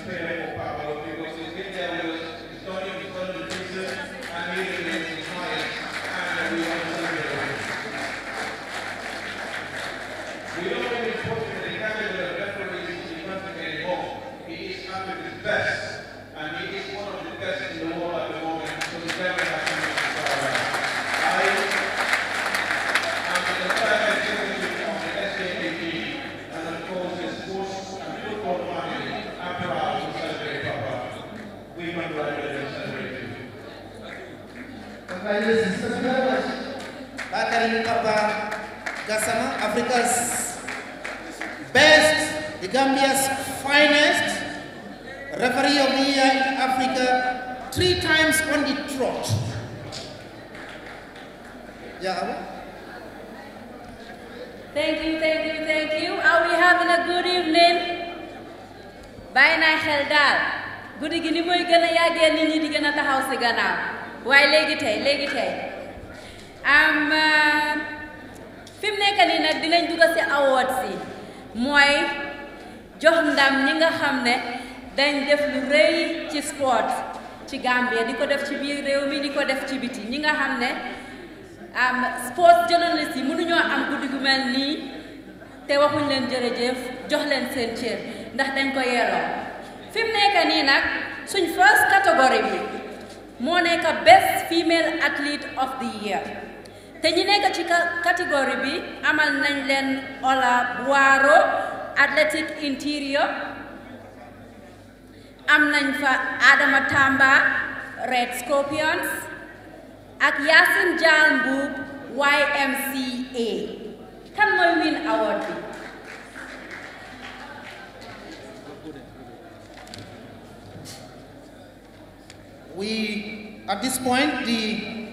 spare for Papa because he's been there with us, he's done the business, and he remains the highest. And we want to celebrate him. We don't really put in the category of referees in the country anymore. He is under his best, and he is one of the best in the world at the moment, so he's very happy to be around. I am the entire executive of the SJAG, and of course the sports and football family are proud to celebrate Papa. We congratulate and celebrate you. Congratulations. Thank you very much. Bakari Papa Gassama, Africa's best the Gambia's finest referee of the year in Africa 3 times on the trot. Yeah. Thank you. Are we having a good evening? Bàyyi naa xel daal guddi gi ni muy gën a yàggee nit ñi di gën a taxaw si gannaaw waaye léegi tey fi mu nekk nii nag dinañ dugg si awards yi mooy jox ndam ñi nga xam ne dañ def lu rëy ci sport ci Gambia di ko def ci biir réew mi di ko def ci biti ñi nga xam ne sports journalist yi mënuñoo am guddi gu mel nii te waxuñ leen jërëjëf jox leen seen cër ndax dañ ko yelloo fi mu nekk nii nag suñ first category bi moo nekk best female athlete of the year te ñi nekk ci category bi amal nañ leen Ola Buaro athletic interior am nañ fa Adama Tamba Red Scorpions ak Yasin Jal Mbuub YMCA kan mooy win award bi At this point, the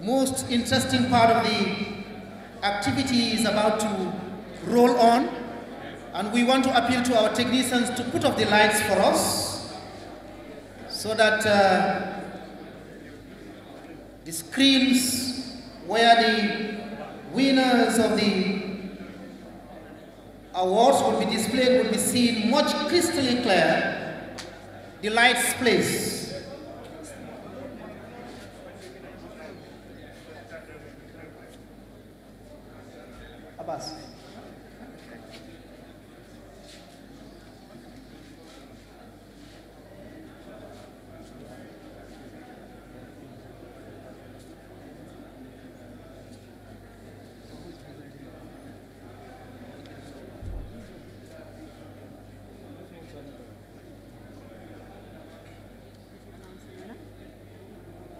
most interesting part of the activity is about to roll on, and we want to appeal to our technicians to put off the lights for us so that the screens where the winners of the awards will be displayed will be seen much crystal clear. The lights, please. Abbas.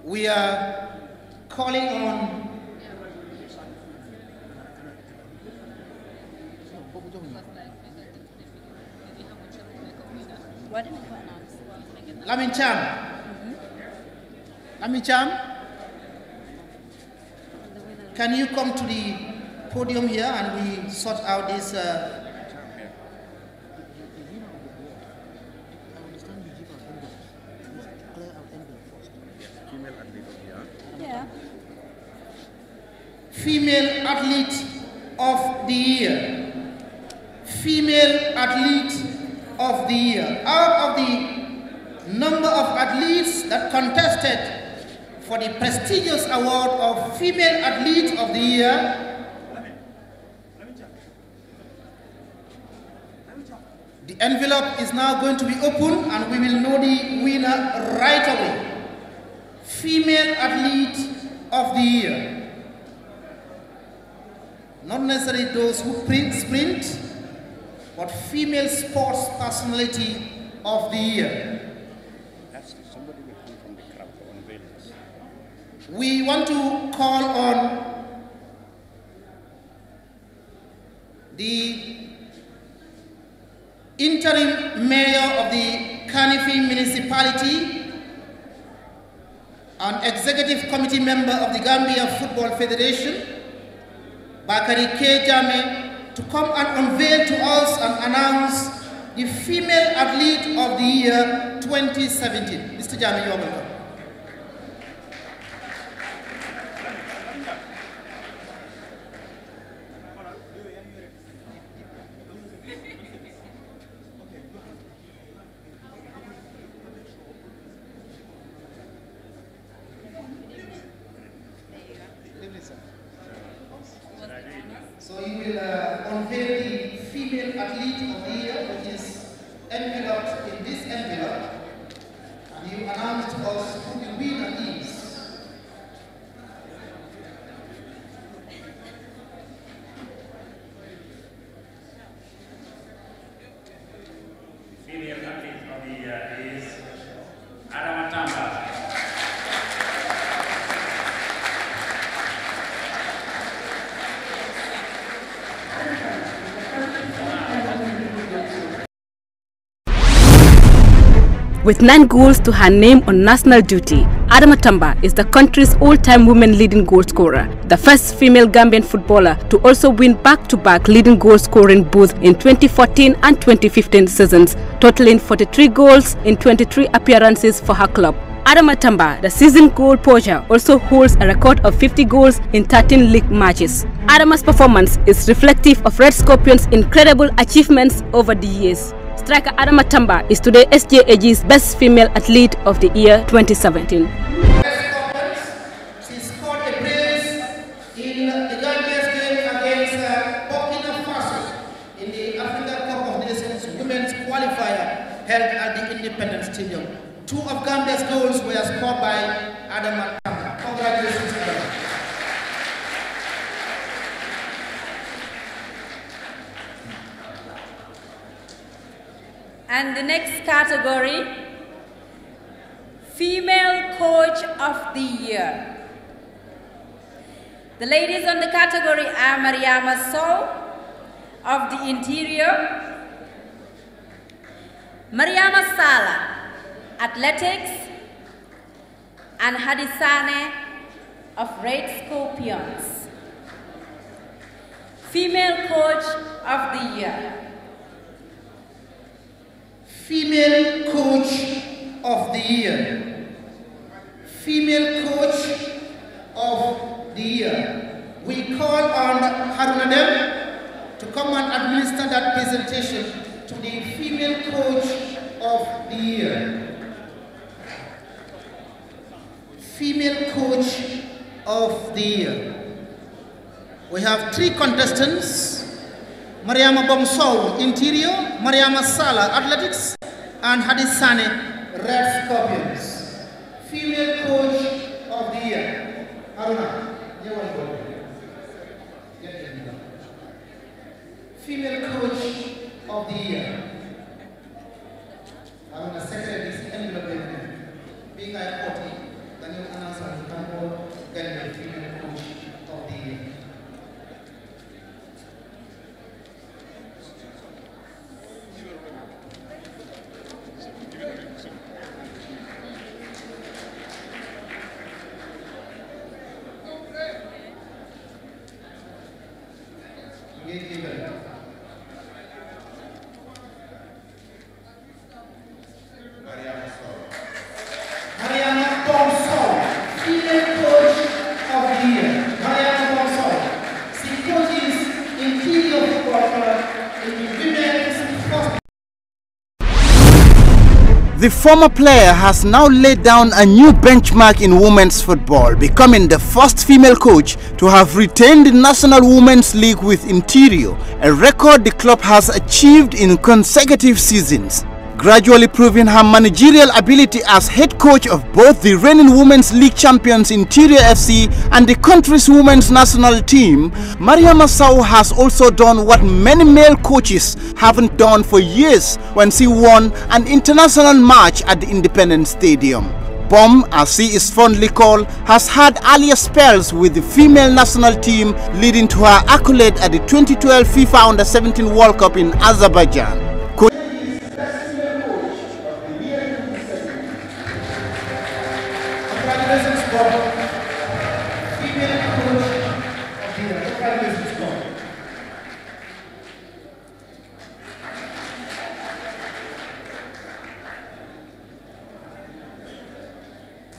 We are calling on Lamin Cham. Lamin Cham, can you come to the podium here and we sort out this Female Athlete of the Year. Female Athlete of the Year. Out of the number of athletes that contested for the prestigious award of Female Athlete of the Year, the envelope is now going to be opened and we will know the winner right away. Female Athlete of the Year. Not necessarily those who sprint, but female sports personality of the year. Somebody will come from the crowd to unveil this. We want to call on the interim mayor of the Kanifi municipality and executive committee member of the Gambia Football Federation, Bakari K. Jame, to come and unveil to us and announce the Female Athlete of the Year 2017. Mr. Jame, you are welcome. So you will unveil the Female Athlete of the Year, which is enveloped in this envelope, and you announce to us who the winner is. The Female Athlete of the Year is Adama Tamba. With 9 goals to her name on national duty, Adama Tamba is the country's all-time women leading goal scorer, the first female Gambian footballer to also win back-to-back leading goal scoring both in 2014 and 2015 seasons, totaling 43 goals in 23 appearances for her club. Adama Tamba, the season goal poacher, also holds a record of 50 goals in 13 league matches. Adama's performance is reflective of Red Scorpions' incredible achievements over the years. Striker Adama Tamba is today SJAG's best female athlete of the year 2017. She scored a brace in the Gambia's game against Burkina Faso in the Africa Cup of Nations Women's Qualifier held at the Independence Stadium. 2 of Gambia's goals were scored by Adama Tamba. Congratulations, Adama. And the next category, Female Coach of the Year. The ladies on the category are Mariama Sow of the Interior, Mariama Sala, Athletics, and Hadisane of Red Scorpions. Female Coach of the Year. Female Coach of the Year. Female Coach of the Year. We call on Haruna Dem to come and administer that presentation to the Female Coach of the Year. Female Coach of the Year. We have 3 contestants. Mariama Bomsow, Interior, Mariama Sala, Athletics, and Hadisane, Red Scorpions. Female Coach of the Year. Haruna, you want to go? Female Coach of the Year. Haruna, secretary is envelope. Being I 40, then you announce on the campus, get the Female Coach of the Year. The former player has now laid down a new benchmark in women's football, becoming the first female coach to have retained the National Women's League with Interior, a record the club has achieved in consecutive seasons. Gradually proving her managerial ability as head coach of both the reigning Women's League champions Interior FC and the country's women's national team, Mariama Sow has also done what many male coaches haven't done for years when she won an international match at the Independence Stadium. Bom, as she is fondly called, has had earlier spells with the female national team, leading to her accolade at the 2012 FIFA Under-17 World Cup in Azerbaijan.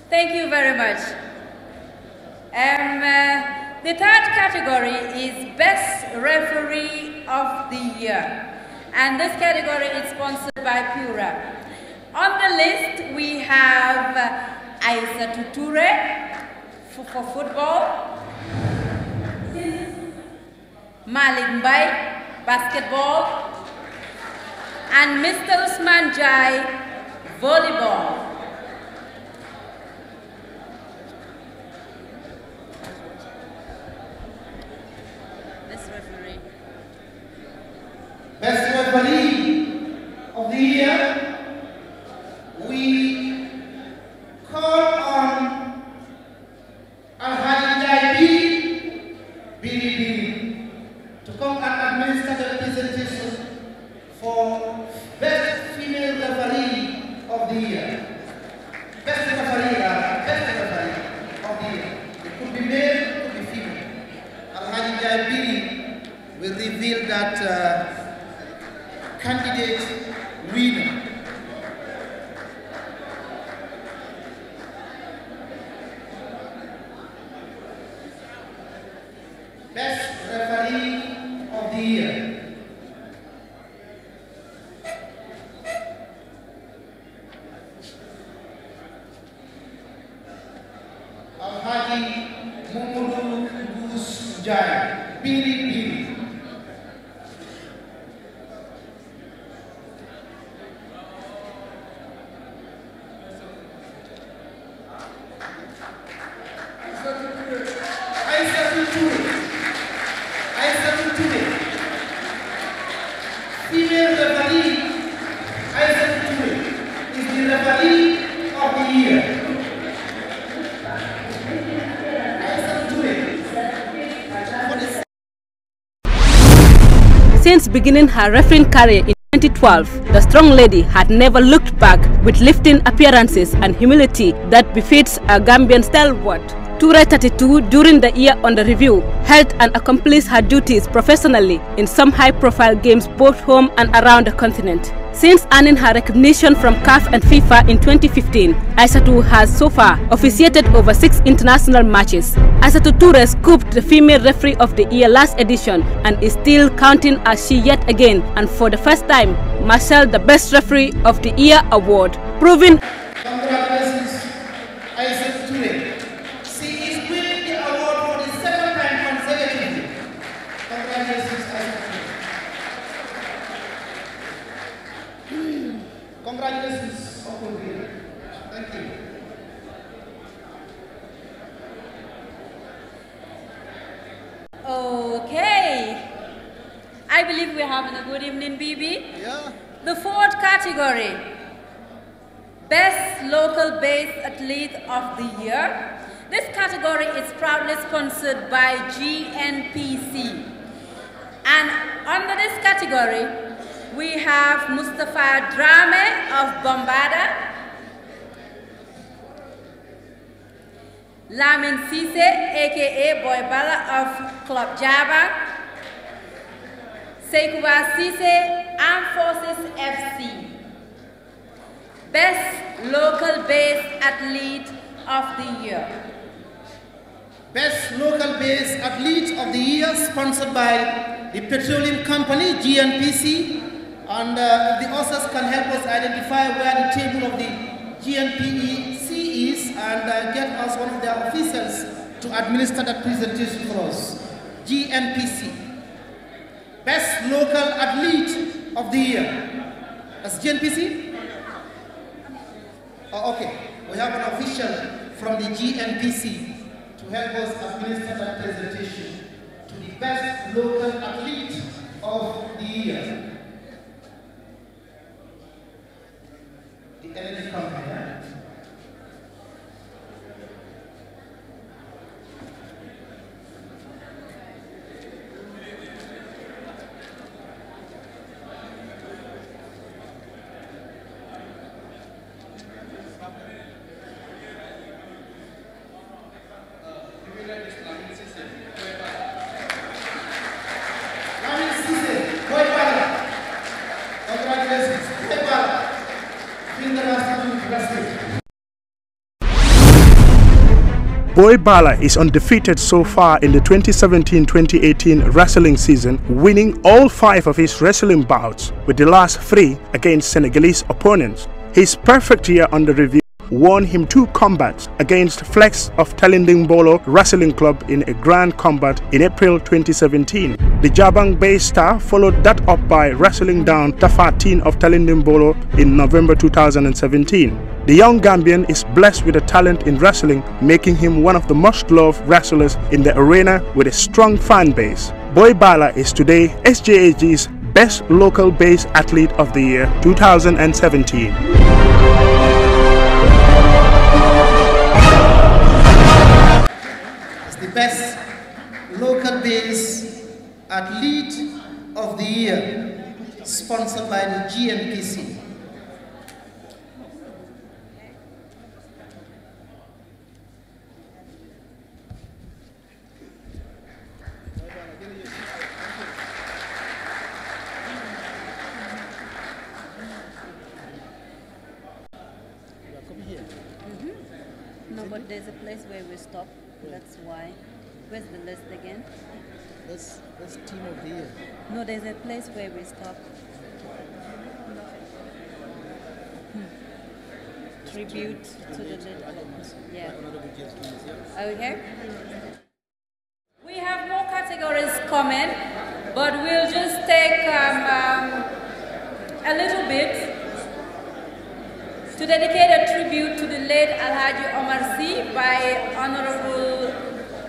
Thank you very much. The third category is Best Referee of the Year. And this category is sponsored by Pura. On the list, we have Aisa Tuture for football, Malik Mbai, basketball, and Mr. Usman Jai, volleyball. Best referee of the year, we call on Al-Hadi Jaibi Biri to come and administer the presentation for Best Female Referee of the Year. candidate winner. Best referee of the year. Alhaji Mumudu Sjag, Bili. Female referee, Isaac Tui, is the referee of the year. Since beginning her refereeing career in 2012, the strong lady had never looked back, with lifting appearances and humility that befits a Gambian stalwart. Toure 32, during the year under review, held and accomplished her duties professionally in some high-profile games both home and around the continent. Since earning her recognition from CAF and FIFA in 2015, Aissatou has so far officiated over 6 international matches. Aissatou Toure scooped the Female Referee of the Year last edition and is still counting as she yet again and for the first time marshaled the Best Referee of the Year award, proving. Congratulations, Aissatou Toure. She is winning the award for the 2nd time consecutively. Congratulations, Aissatou Toure. Congratulations, Okoye. Thank you. Okay. I believe we're having a good evening, Bibi. Yeah. The 4th category, Best Local Based Athlete of the Year. This category is proudly sponsored by GNPC. And under this category, we have Mustafa Drame of Bombada, Lamin Sise, aka Boy Bala of Club Java, Seikuba Sise, Armed Forces FC. Best Local Based Athlete of the Year. Best Local Based Athlete of the Year, sponsored by the Petroleum Company, GNPC. And if the authors can help us identify where the table of the GNPC is and get us one of their officials to administer that presentation for us. GNPC. Best Local Athlete of the Year. That's GNPC? Oh, okay. We have an official from the GNPC to help us administer that presentation to the Best Local Athlete of the Year. The energy company, yeah? Boy Bala is undefeated so far in the 2017-2018 wrestling season, winning all 5 of his wrestling bouts, with the last 3 against Senegalese opponents. His perfect year under review won him 2 combats against Flex of Telindingbolo Wrestling Club in a grand combat in April 2017. The Jabang-based star followed that up by wrestling down Tafatin of Telindingbolo in November 2017. The young Gambian is blessed with a talent in wrestling, making him one of the most loved wrestlers in the arena with a strong fan base. Boy Bala is today SJAG's Best Local Based Athlete of the Year 2017. The Best Local Based Athlete of the Year, sponsored by the GNPC. There's a place where we stop. That's why. Where's the list again? That's team of the year. No, there's a place where we stop. Tribute to the dead. Yeah. Are we here? We have more categories coming, but we'll just take a little bit to dedicate a tribute to the late Alhaji Omar Sy by Honorable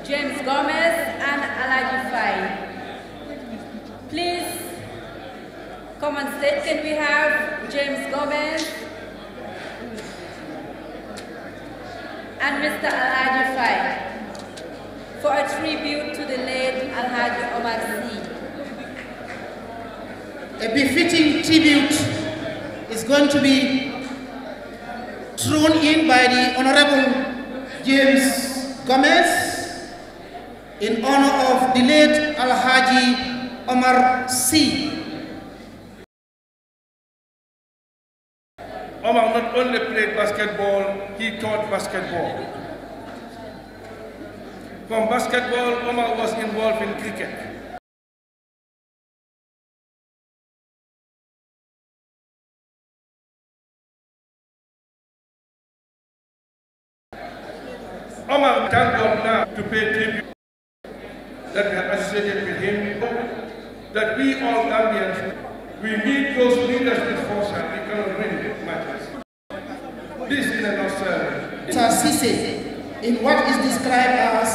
James Gomez and Alhaji Faye. Please come on stage. Can we have James Gomez and Mr. Alhaji Faye for a tribute to the late Alhaji Omar Sy? A befitting tribute is going to be thrown in by the Honorable James Gomez in honor of the late Alhaji Omar Sy. Omar not only played basketball, he taught basketball. From basketball, Omar was involved in cricket. Omar, thank God now to pay tribute that we have associated with him, that we all Gambians, we need those leaders with foresight. We cannot win matches. This is a nutshell. Sjag in what is described as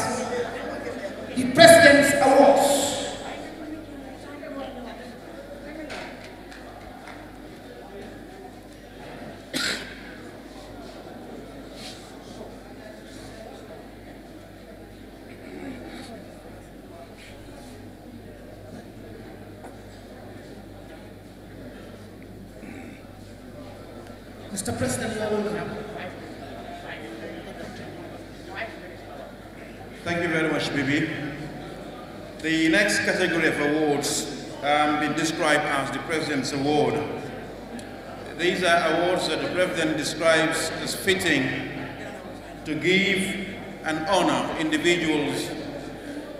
the President's Awards. Mr. President, you are welcome. Thank you very much, Bibi. The next category of awards been described as the President's Award. These are awards that the President describes as fitting to give and honor individuals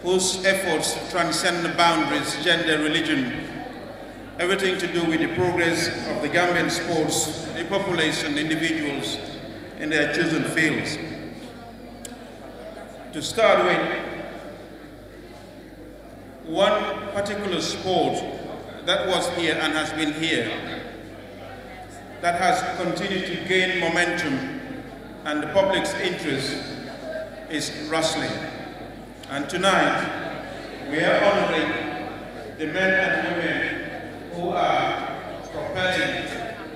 whose efforts transcend the boundaries, gender, religion, everything to do with the progress of the Gambian sports, the population, individuals in their chosen fields. To start with, one particular sport that was here and has been here, that has continued to gain momentum and the public's interest is wrestling. And tonight, we are honoring the men and women who are propelling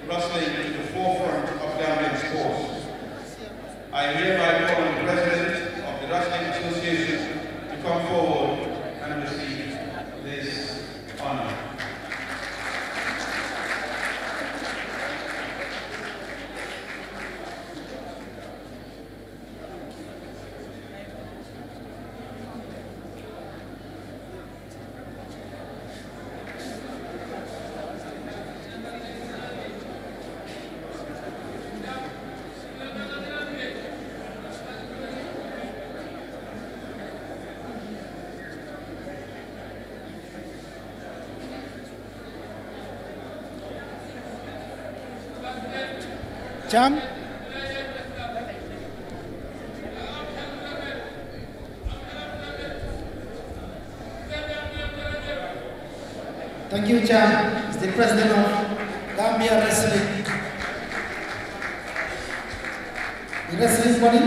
wrestling to the forefront of Gambian sports. I hereby call on the President of the Wrestling Association to come forward and receive this honor. Jam. Thank you, Jam. He's the President of Gambia Wrestling. The wrestling body.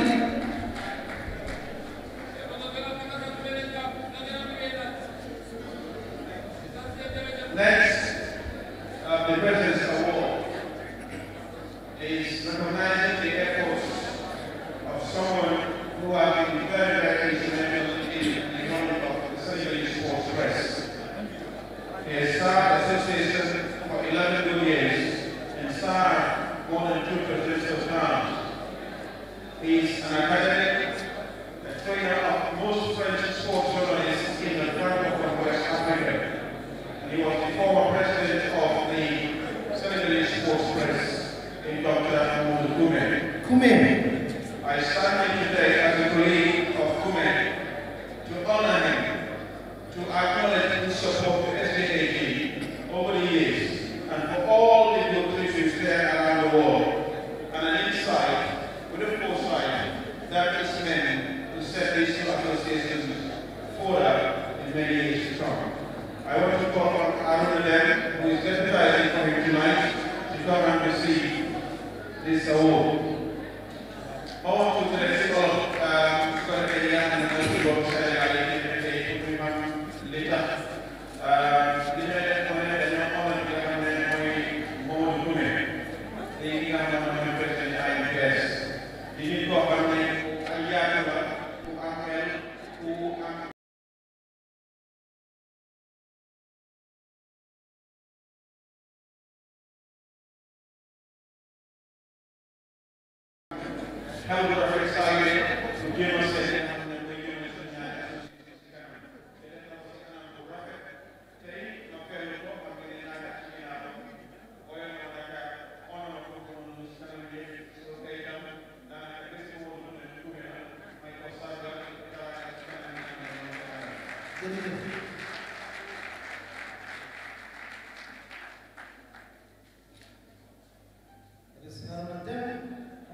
Next, the President's Award is recognizing the efforts of someone who has been very, very instrumental in the development of the Senegalese sports press. He has served association for 11 good years and served more than 2 presidential terms. He is an academic, a trainer of most French sports journalists in the Francophone West Africa. He was the former president of the Senegalese sports press in Dr. Kume. Kume. I stand here today this award. I want to thank all of Korea and all the work Senegal later. How we're excited to give us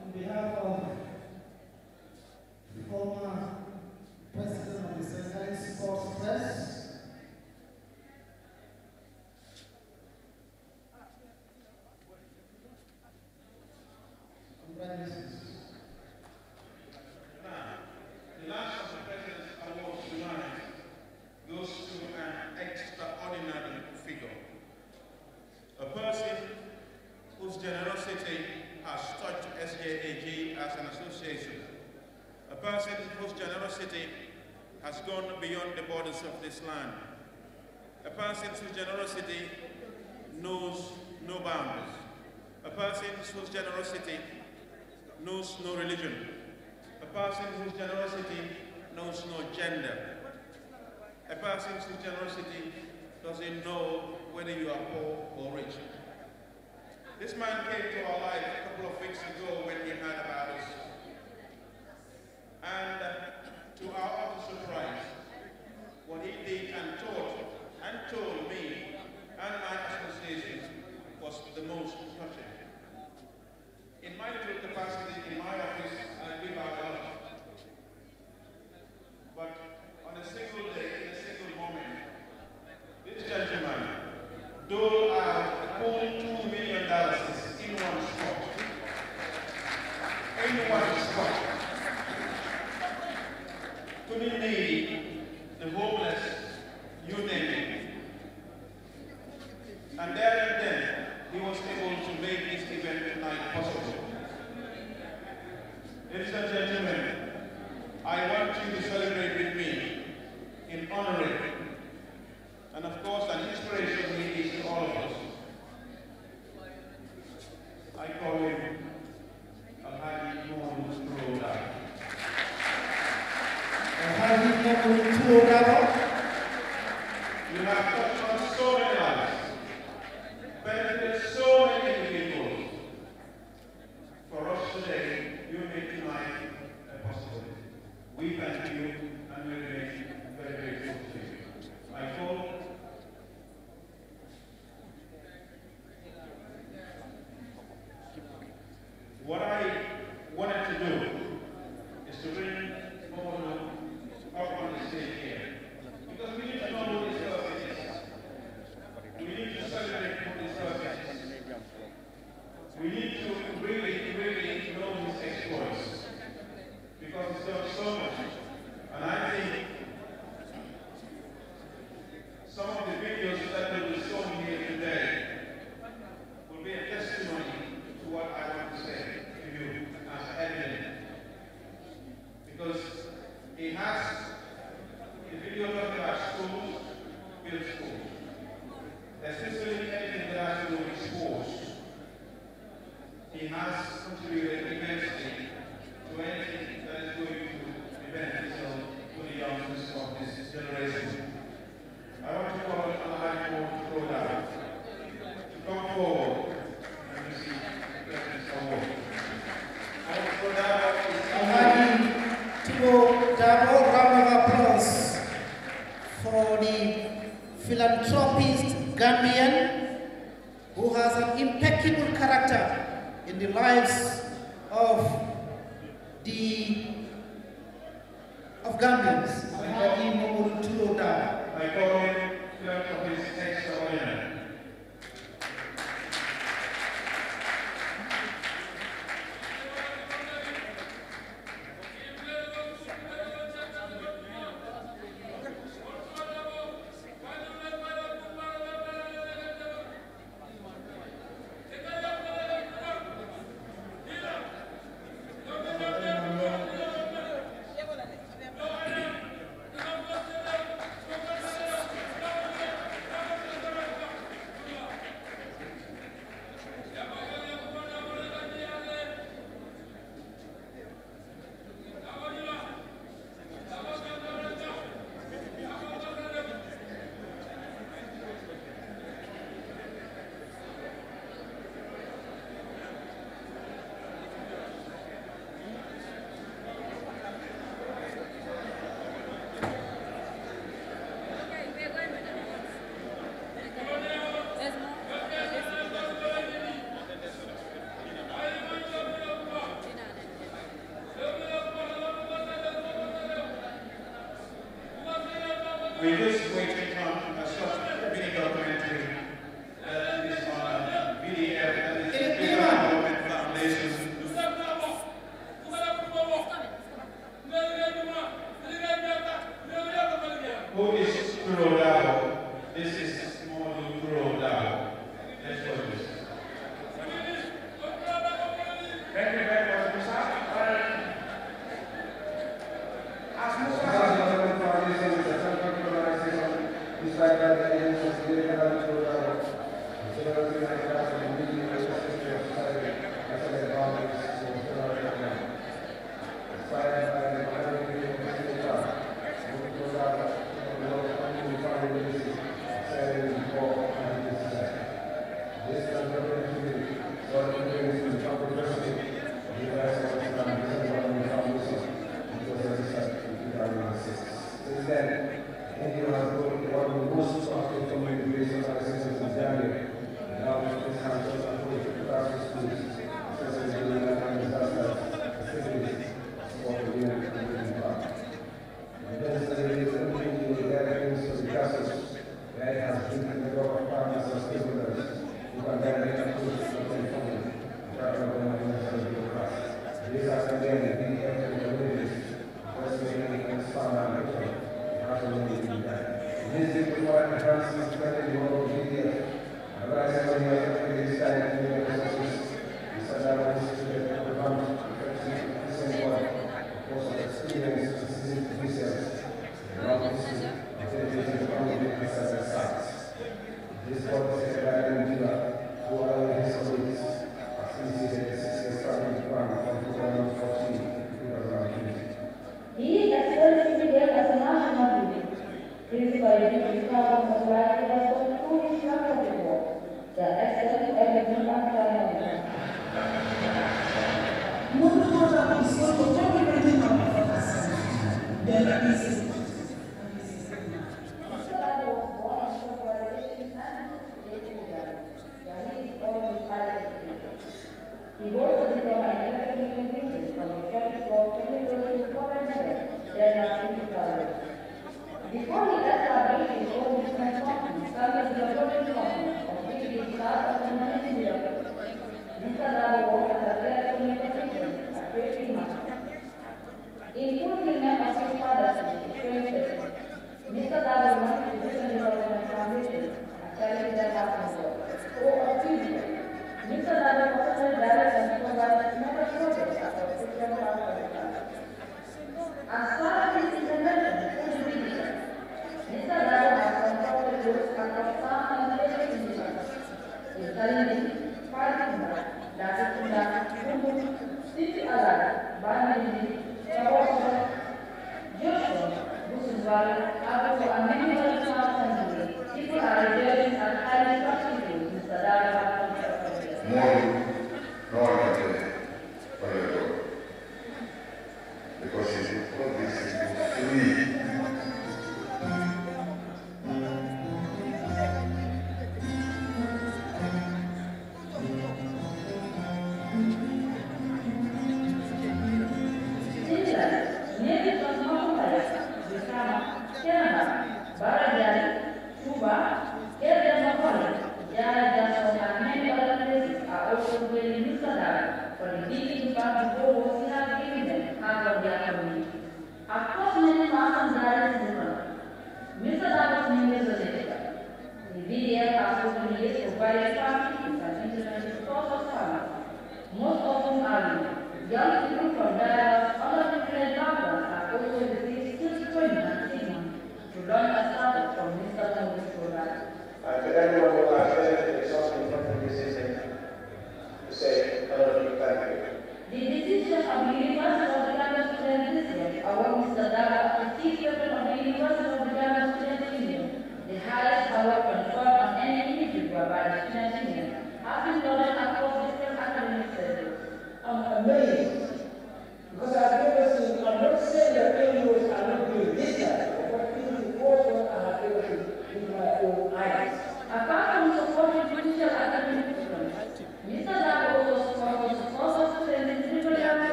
on behalf of former President of the Senegal Sports Press, congratulations. The last of the President's Awards tonight goes to an extraordinary figure. A person whose generosity has touched SJAG as an association. A person whose generosity has gone beyond the borders of this land. A person whose generosity knows no boundaries. A person whose generosity knows no religion. A person whose generosity knows no gender. A person whose generosity doesn't know whether you are poor or rich. This man came to our life a couple of weeks ago when he heard about us. And to our utter surprise, what he did and taught and told me and my association was the most touching. In my little capacity in my office, I give out a lot. But on a single day, in a single moment, this gentleman doled out a whole $2 million in one spot. In one spot. To the needy, the homeless, you name it. And there and then, he was able to make this event tonight possible. Ladies and gentlemen, I want you to celebrate with me in honoring, and of course an inspiration he is to all of us. I call him Alhaji Mohamed Turoda. Alhaji Mohamed Turoda. You have touched on so many lives, benefited so many individuals. For us today, you make tonight a possibility. We thank you and we remain very grateful to you. I call what I wanted to do is to bring Momono up on the stage here. Because we need to know who this person is. We need to celebrate who this person is. We need to really know his exploits. Because he's done so much. And I think some of the videos that will be shown here today will be a testimony to what I want to say to you as evidence. Because he has the video talking about schools, build schools. Especially anything that has to do with sports. He has contributed immensely to anything that is going to be beneficial to the youngsters of this generation. I want to call on Alhaji Mohamed Turoda to come forward and receive the President's Award. Alhaji Turoda, round of applause for the philanthropist Gambian who has an impeccable character in the lives of Gambians. Alhaji Mohamed Turoda. I call him philanthropist extraordinary. we just waiting on a short mini documentary that is on VDF, that is the Video Development Foundation. Who is Kurodao? This is Modu Kurodao. Let's go to this. Thank you very much, Musa. As Musa Foundation is a self-help organization designed by the agency of the Kurodao.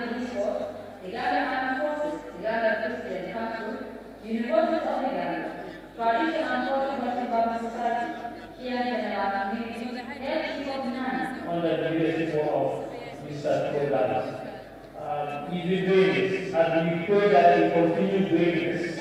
Army Esports, the Gambia Armed Forces, the Gambia Christian Council, University of the Gambia, Tradition and Cultural Society, here in the community, on the leadership of Mr. Kogan. He's been doing this, and we pray that he continue doing this.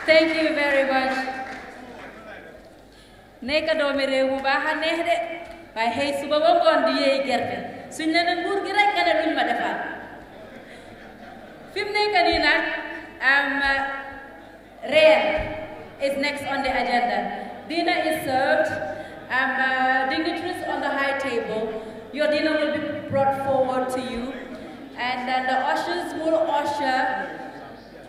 Thank you very much. Neka doomi réew mu baax a neex de waaye xëy suba ba ngoon di yeey gerte suñ ne na nguur gi rek nga ne luñ ma defal fi mu nekk nii nag reer is next on the agenda. Dinner is served. Dignitaries on the high table. Your dinner will be brought forward to you, and then the ushers will usher,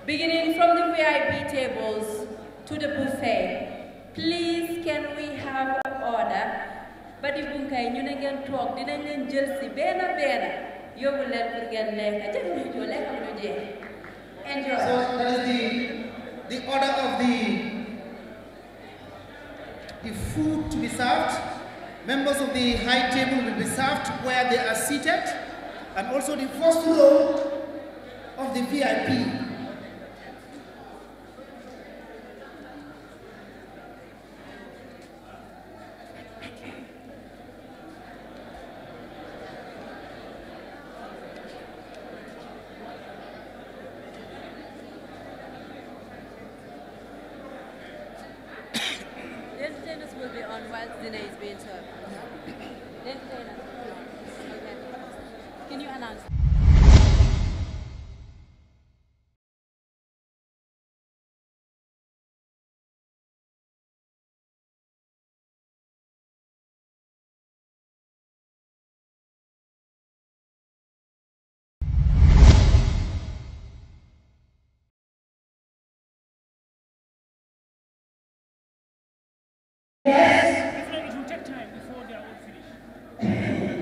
beginning from the VIP tables to the buffet. Please, can we have order? Badi bunkay ñu ne ngeen toog dinañ leen jël si benn yóbbu leen pour ngeen lekk jël ñu joo lekk am lu jeex. Enjoy. So that is the order of the food to be served. Members of the high table will be served where they are seated, and also the first row of the VIP. Will be on while dinner is being served. Okay. Can you announce? Yes. It will take time before they are all finished.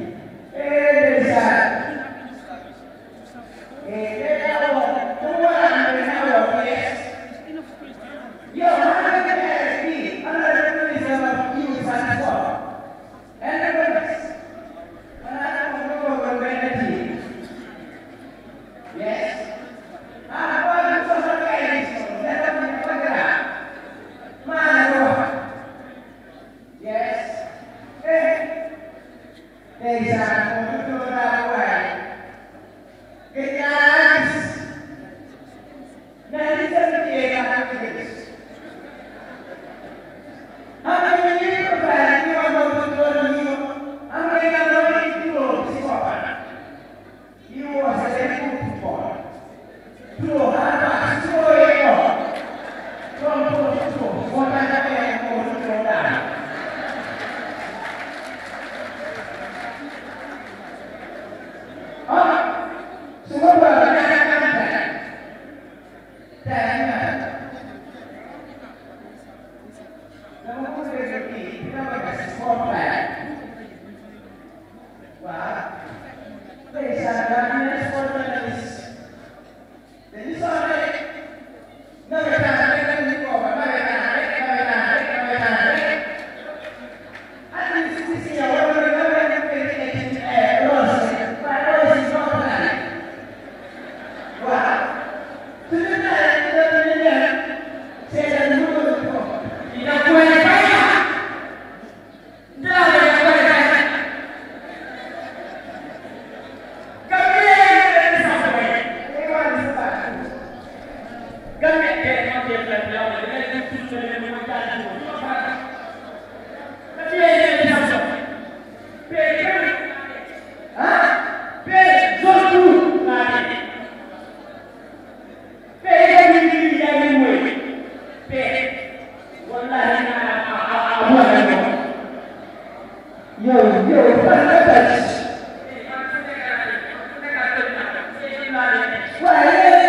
Thank you.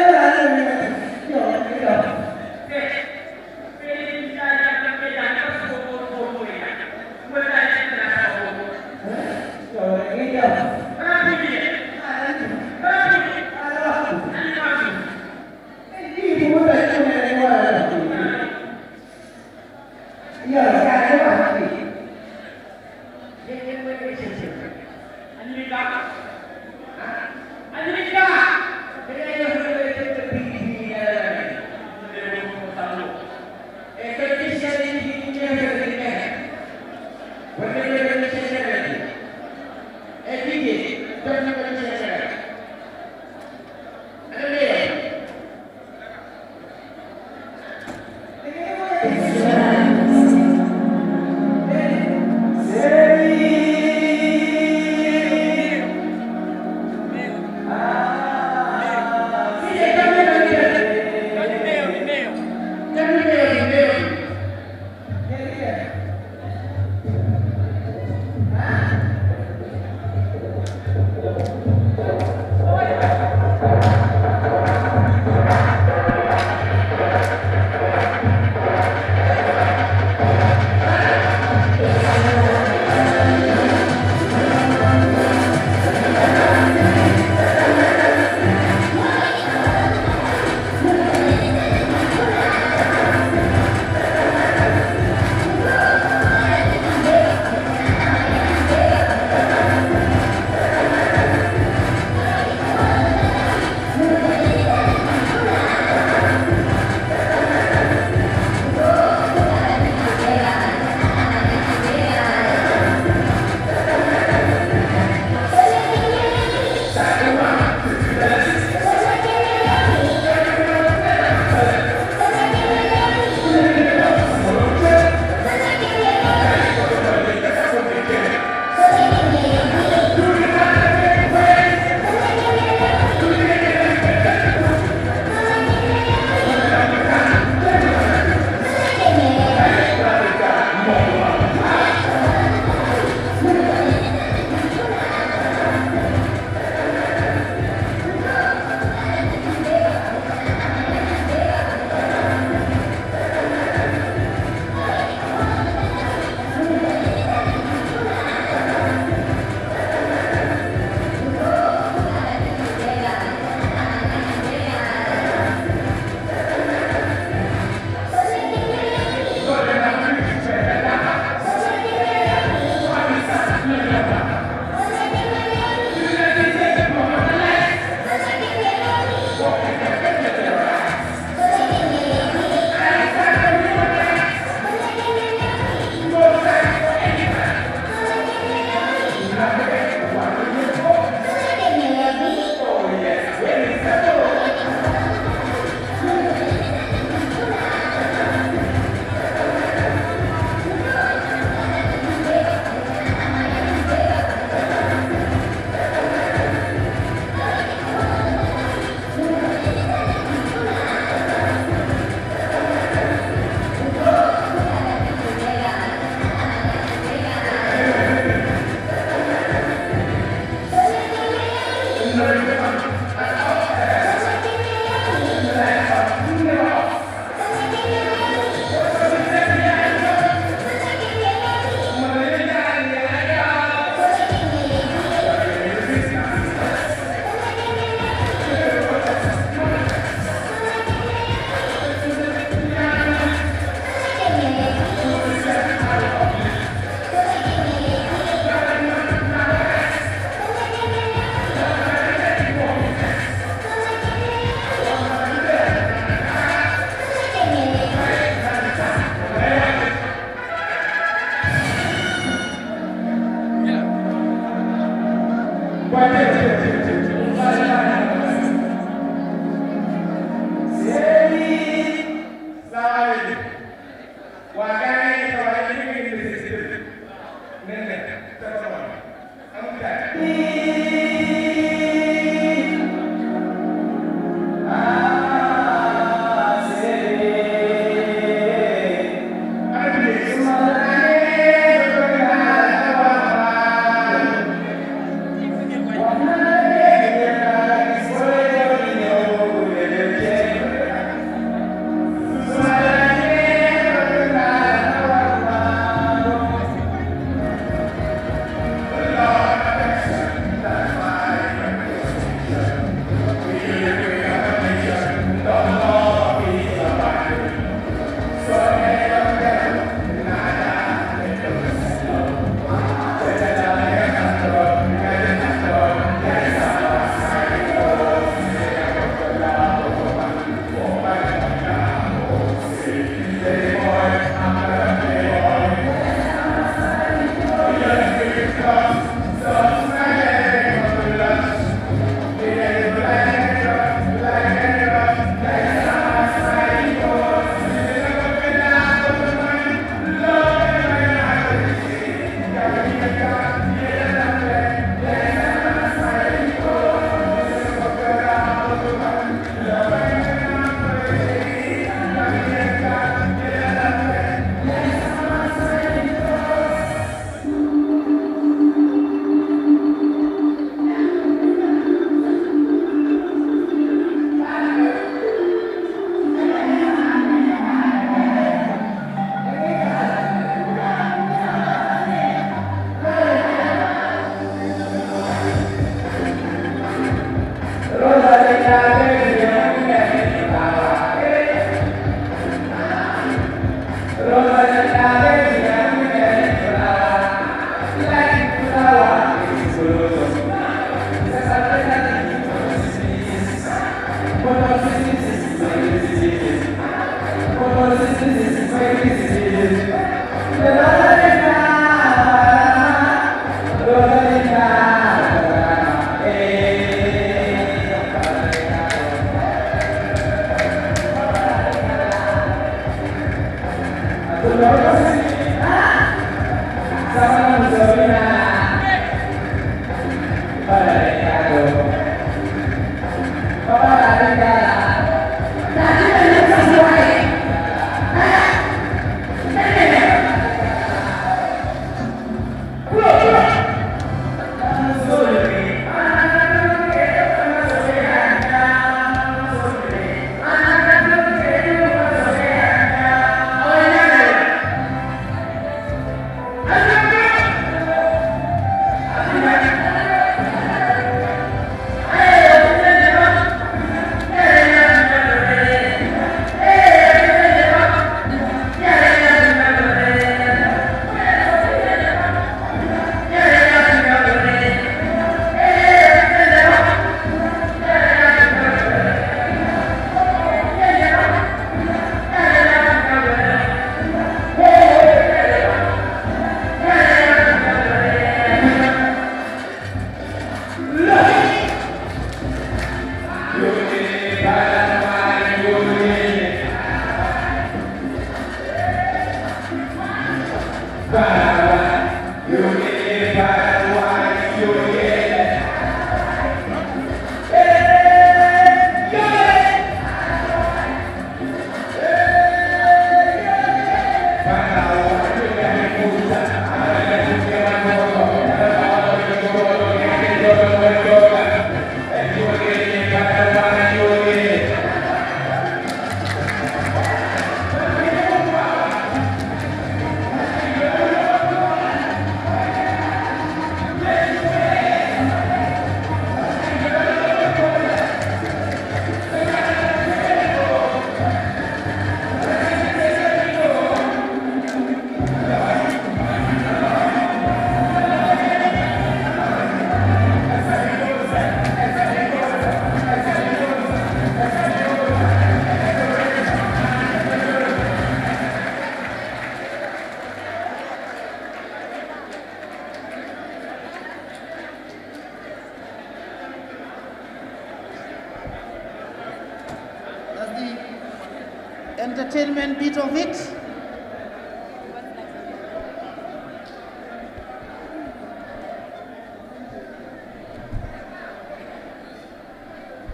Entertainment bit of it.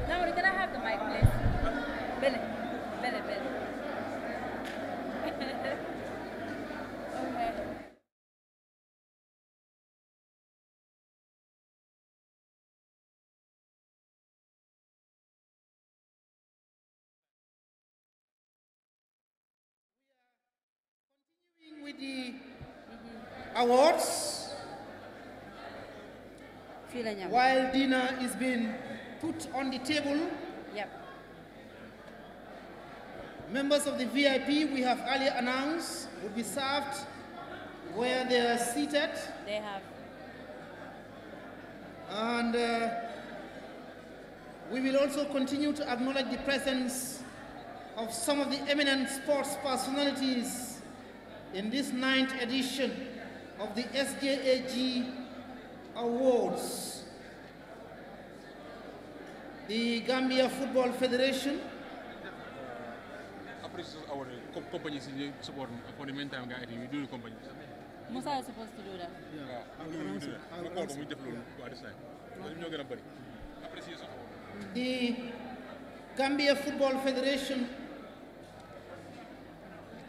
Now we're gonna have the mic, please. Billy. Okay. With the awards, while dinner is being put on the table, members of the VIP we have earlier announced will be served where they are seated. They have. And we will also continue to acknowledge the presence of some of the eminent sports personalities in this 9th edition of the SJAG Awards. The Gambia Football Federation. Our companies in support for the meantime, we do the company. Musa is supposed to do that. The Gambia Football Federation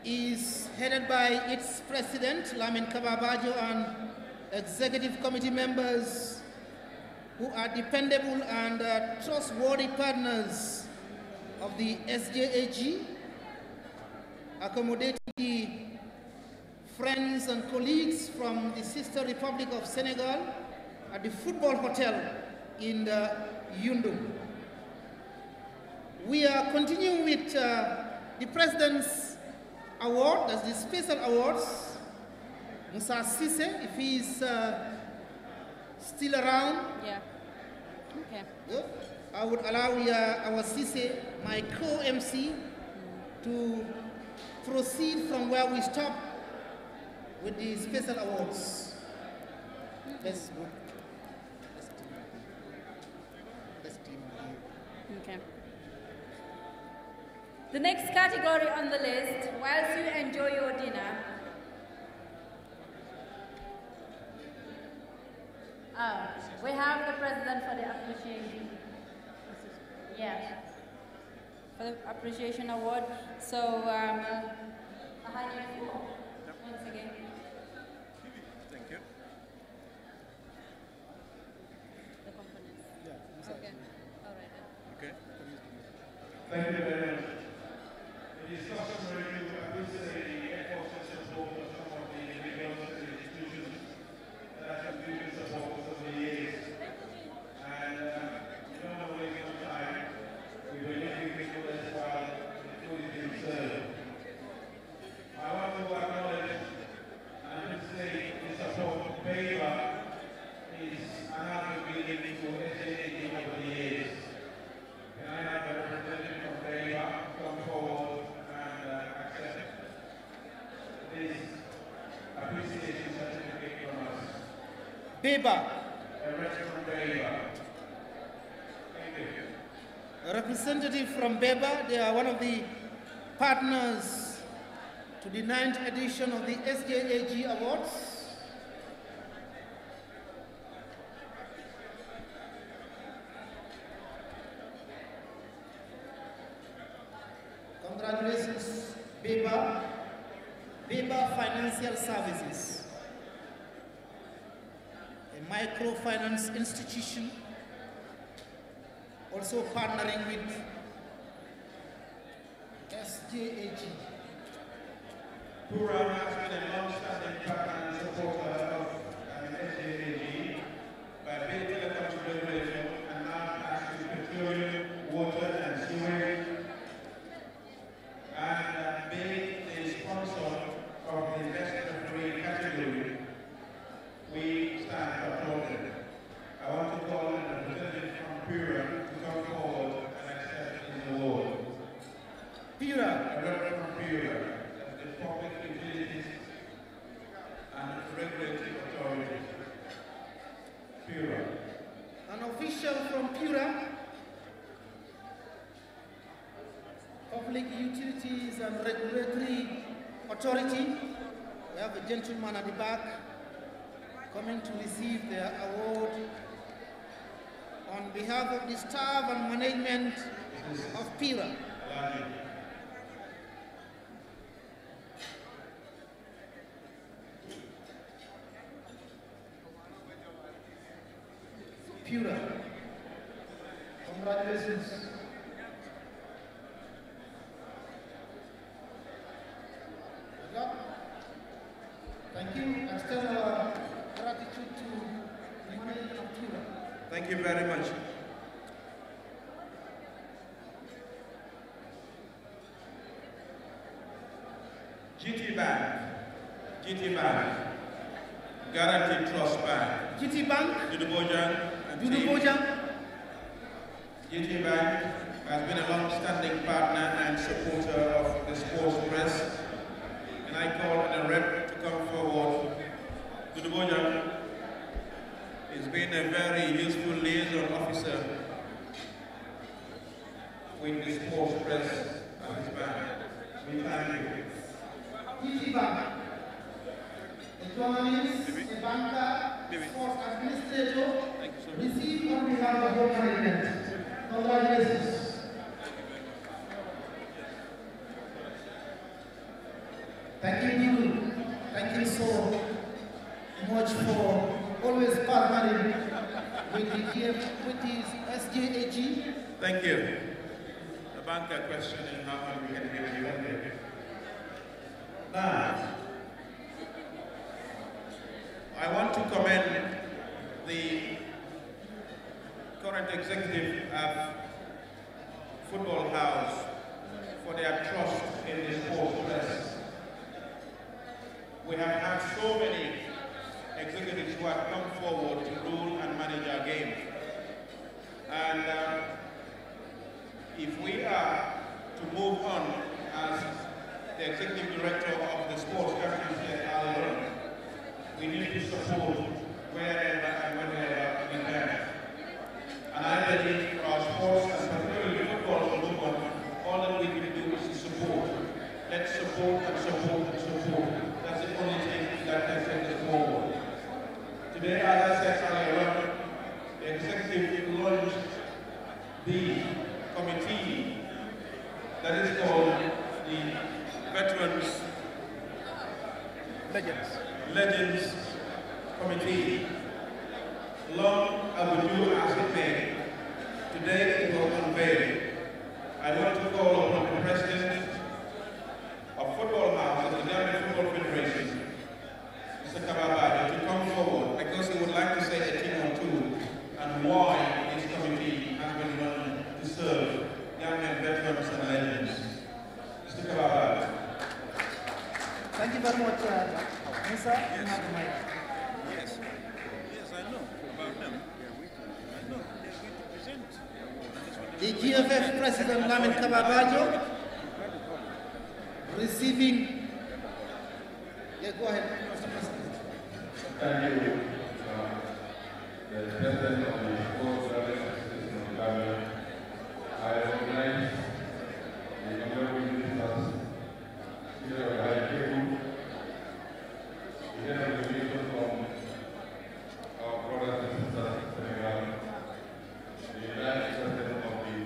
is headed by its president, Lamin Kababajo, and executive committee members who are dependable and trustworthy partners of the SJAG, accommodating the friends and colleagues from the sister Republic of Senegal at the Football Hotel in Yundum. We are continuing with the President's Award, that's the special awards. Musa Sise, if he's still around. Yeah. Okay. Good. I would allow our Sise, my co-MC, to proceed from where we stop with the special awards. Let's go. Okay. The next category on the list, whilst you enjoy your dinner, President for the appreciation. Yeah, for the appreciation award. So, once again. Thank you. The components. Yeah. Okay. All right. Okay. Thank you very much. It is customary to appreciate the efforts and support of some of the individuals and institutions that have contributed support over the years. And we don't want to waste no time. We will let you people as well the food is being served. I want to acknowledge and appreciate the support of BABA is another beginning to SAAG over the years. Can I have a representative from BABA come forward and accept this appreciation certificate from us? BABA. A rep from BABA. Thank you. A representative from BABA, they are one of the partners to the 9th edition of the SJAG Awards. Congratulations, BABA. BABA Financial Services, a microfinance institution, also partnering with SJAG. Pura has been a long-standing partner and supporter of SJAG by building a contribution and now has to petroleum, water and sewage, and being the sponsor of the best referee category, we stand applauded. I want to call on a representative from Pura to come forward and accept his award. Pura. A rep from Pura, the Public Utilities and Regulatory Authority. Pura. An official from Pura, Public Utilities and Regulatory Authority. We have a gentleman at the back coming to receive their award on behalf of the staff and management of Pura. Pura. Congratulations. Thank you. Extend our gratitude to the management of Pura. Thank you very much. GT Bank, Guaranteed Trust Bank, GT Bank, Dudubojang, and GT Bank has been a long-standing partner and supporter of the sports press, and I call on a rep to come forward. Dudubojang has been a very useful liaison officer with the sports press at his bank. We thank you. GT Bank, a journalist, a banker, sports administrator, received on behalf of the management. Congratulations. Thank you, Nilu. Thank you so much for always partnering with the SJAG. Thank you. The banker questioning how we can give you anything. Now, I want to commend the current executive of Football House for their trust in the sports press. We have had so many executives who have come forward to rule and manage our game. And if we are to move on as the executive director of the sports company said earlier, we need to support wherever and whenever we can. And I believe for our sports and particularly football to move on, all that we can do is to support. Let's support and support and support. That's the only thing that can take us forward. Today, as I said earlier, the executive that is called the Veterans Legends Committee. Long overdue as it may, today it was unveiled. I want to call upon the President of Football House of the Gambia Football Federation, Mr. Kababajo, to come forward because he would like to say a thing or two and why this committee has been run to serve Gambian veterans and legends. Mr. Kababajo. Thank you very much, Musa. You have the mic. Yes, I know about them. I know they're going to present. The GFF President Lamin Kababajo receiving. Yeah, go ahead, Mr. President. Thank you, the President of the Sports Association of Gambia. I recognize the honorable ministers here at the table, the head of the nation from our brothers and sisters in Senegal, the Vice President of the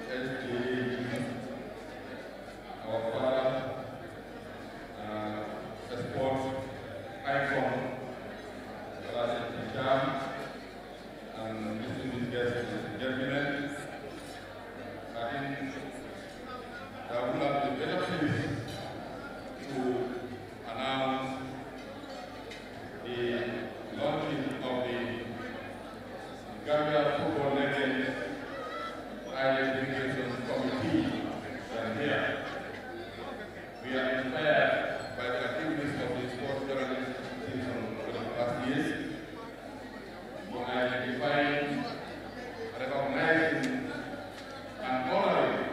SJAG, our father, a sports icon, Sjag, and distinguished guests and gentlemen. I think I would have been better pleased to announce the launching of the Gambia Football Legends Identification Committee than here. We are inspired by the activities of the sports journalists for the past years, for identifying, recognizing, and honoring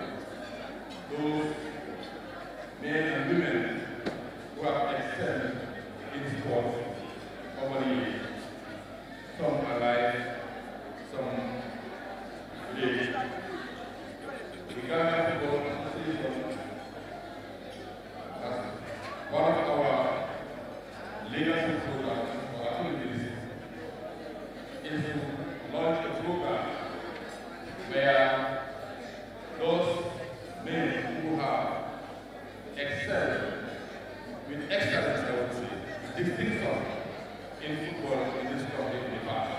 those men and women who have excelled in sports over the years. Some alive, some dead. The Ghana Football Association, as one of our leadership programs for activities, is to launch a program where those men who have excelled with excellence, I would say, distinction in football in this country in the past.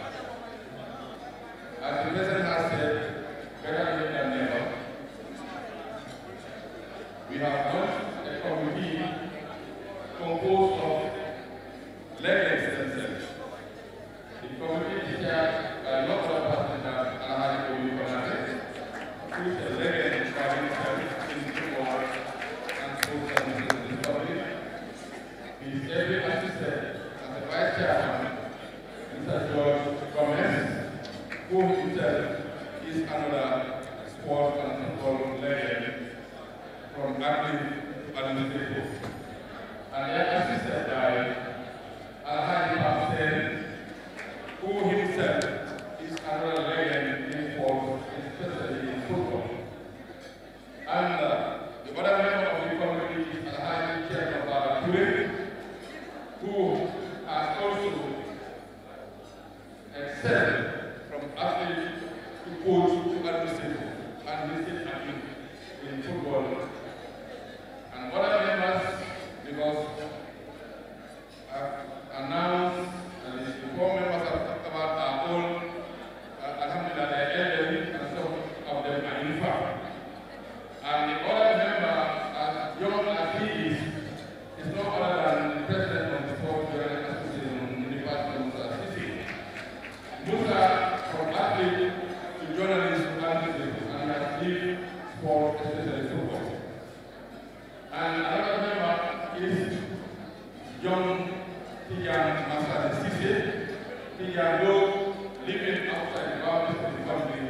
As the President has said, better late than never, we have launched a committee composed of legends themselves. The committee is chaired by no other person than Alhaji Obi Konate, who is a legend by himself in football and sports and in this country. He is ably assisted as the Vice Chairman, Mr. George Gomez, who himself is another sports and football legend from active to administrative. And they are assisted by Alhaji Pastel, who himself is another legend in sports, especially in football. And the other member of the committee is Alhaji Chairman Baba Ture, who has also excelled from athlete to coach to administrator and listed in football. And other members, because I've announced and the four members have talked about our own, alhamdulillah, they are elderly and some of them are infirm. And the other member, as young as he is no other than the President of the Sports Journalists Association in the Department of Musa Sisi. Musa, from athlete to journalist to administrator, and he has lived sport, especially football. And another member is John Tijan Masad Sisi. Tijan, though living outside the boundaries of the country,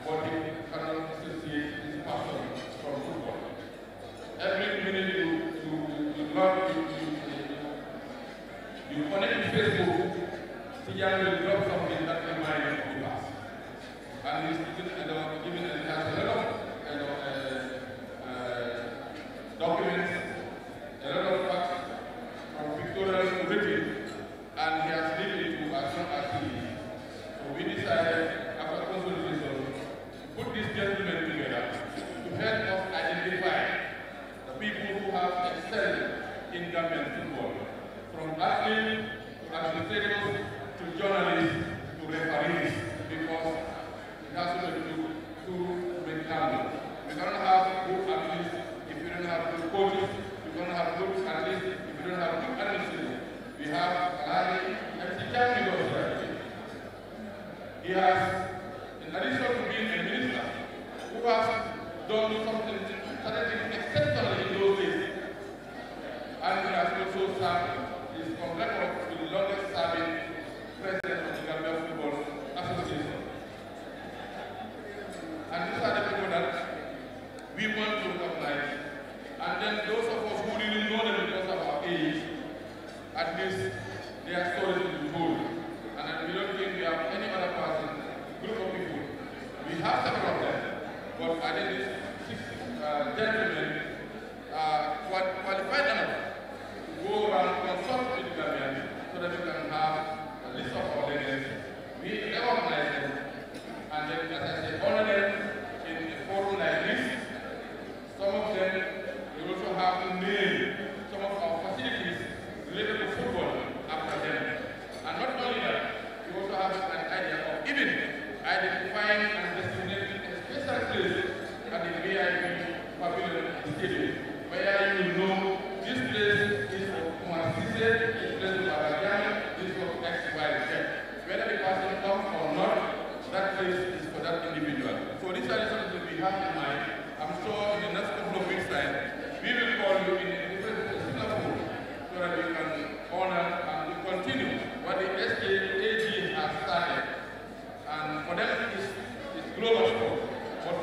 but he cannot associate his passion from football. Every minute you connect with Facebook, Tijan will drop something that reminds you of the past. And he's given a lot of documents, a lot of facts from pictorial to written, and he has lived it to as long as he is. So we decided, after consultation, to put these gentlemen together to help us identify from athletes to administrators to journalists to referees, because it has to do two mentality. We don't have good athletes if you don't have good coaches. We don't have good athletes if you don't have good administrators. We have Alani and Sjag here. He has, in addition to being a minister, who has done something exceptional in those days, and he has also served, is on record with the longest serving president of the Gambia Football Association. And these are the people that we want to recognize. And then those of us who didn't know them because of our age, at least their stories will be told. And we don't think we have any other person, group of people. We have several of them, but I think these 6 gentlemen are qualified enough to go around and consult with the Gambians so that we can have a list of our legends. We recognize them, and then, as I say, honor them in a forum like this. Some of them, we also have to name some of our facilities related to football after them. And not only that, we also have an idea of even identifying and designating a special place at the VIP Pavilion Stadium, where you know this place is for Kumasise, this place is for Abadian, this is for X, Y, Z. Whether the person comes or not, that place is for that individual. So these are the sort of things we have in mind. I'm sure in the next couple of weeks' time, we will call you in a different forum so that we can honor and we continue what the SJAG has started. And for them, it's global sport, but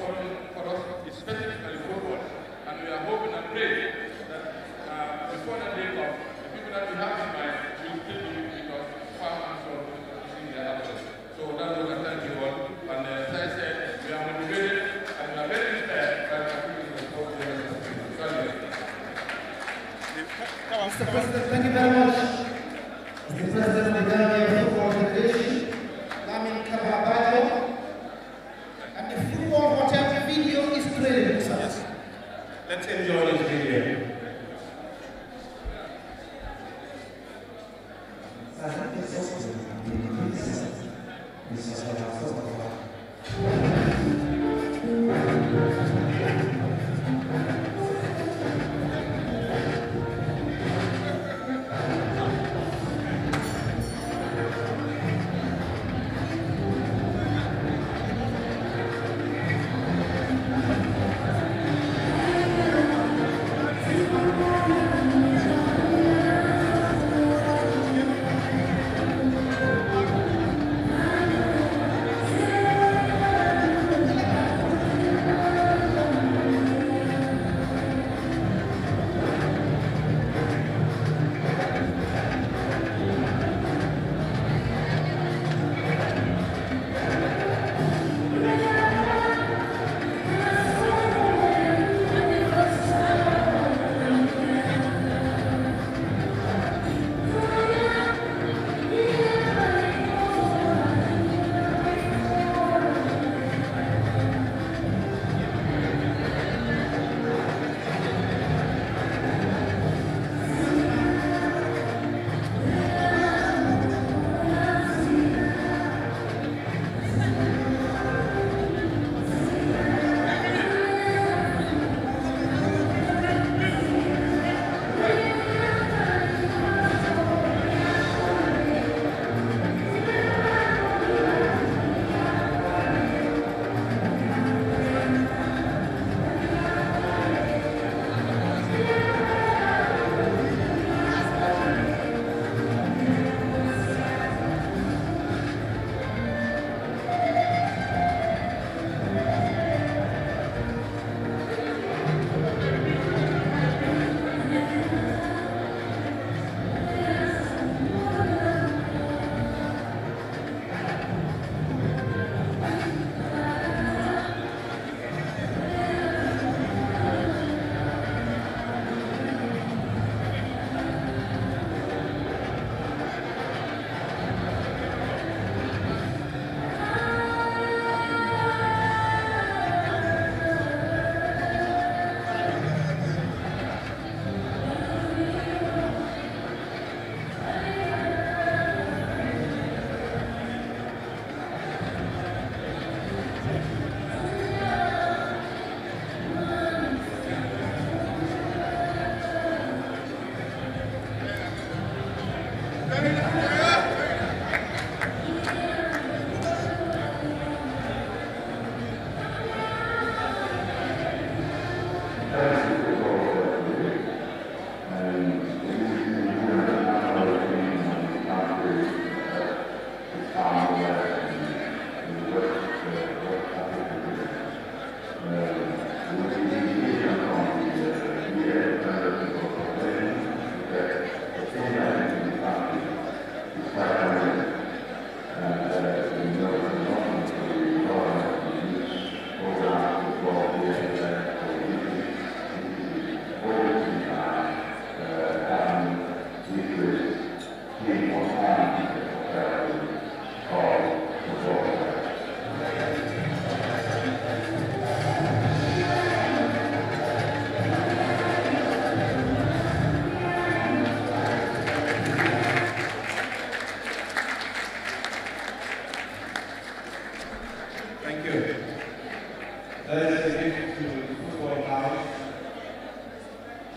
for us, it's specifically football. And we are hoping and praying that before the day comes, the people that we have in mind will still be because farm and so on in their efforts. So that's what I thank you all. And as I said, we are motivated and we are very inspired by the people in the sport. Mr. President, thank you very much. As the President of the Gambia Football Federation, Lamin Karabajo, and the football hotel video is playing. Yes. Let's enjoy this video.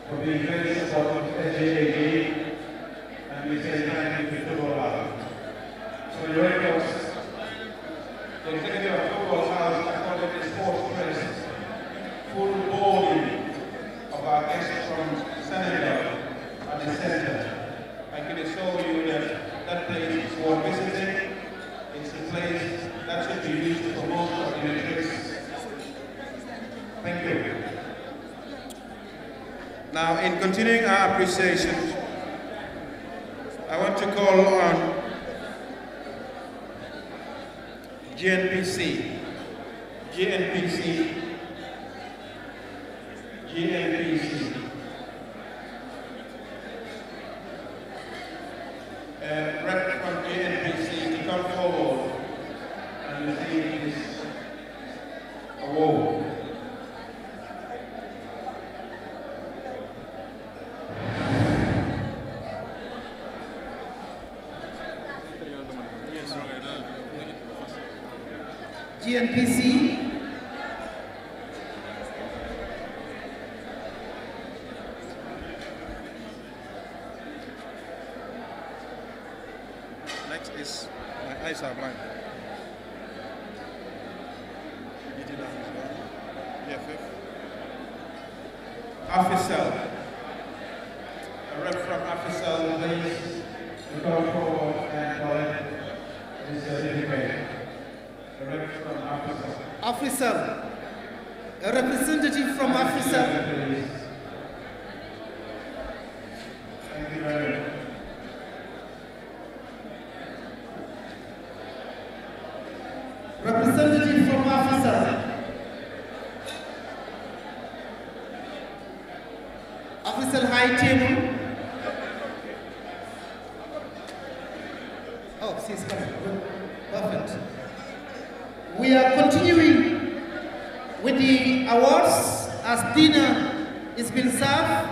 for being very supportive of SJAG, and we say thank you to Football House. So the records, the executive of Football House accorded the sports press full boarding of our guests from Senegal at the center. I can assure you that that place is worth visiting. It's a place that should be used to promote our interests. Thank you. Now, in continuing our appreciation, I want to call on GNPC, rep from GNPC to come forward and receive this award. GNPC. Next is my eyes are blind. Officer, a rep from Officer, please to come forward and collect this certificate. A rep from Officer. Officer, a representative from Officer. Thank you very much. Representative from Officer. Officer High Table. Oh, she's coming. Good. Perfect. We are continuing with the awards as dinner is being served.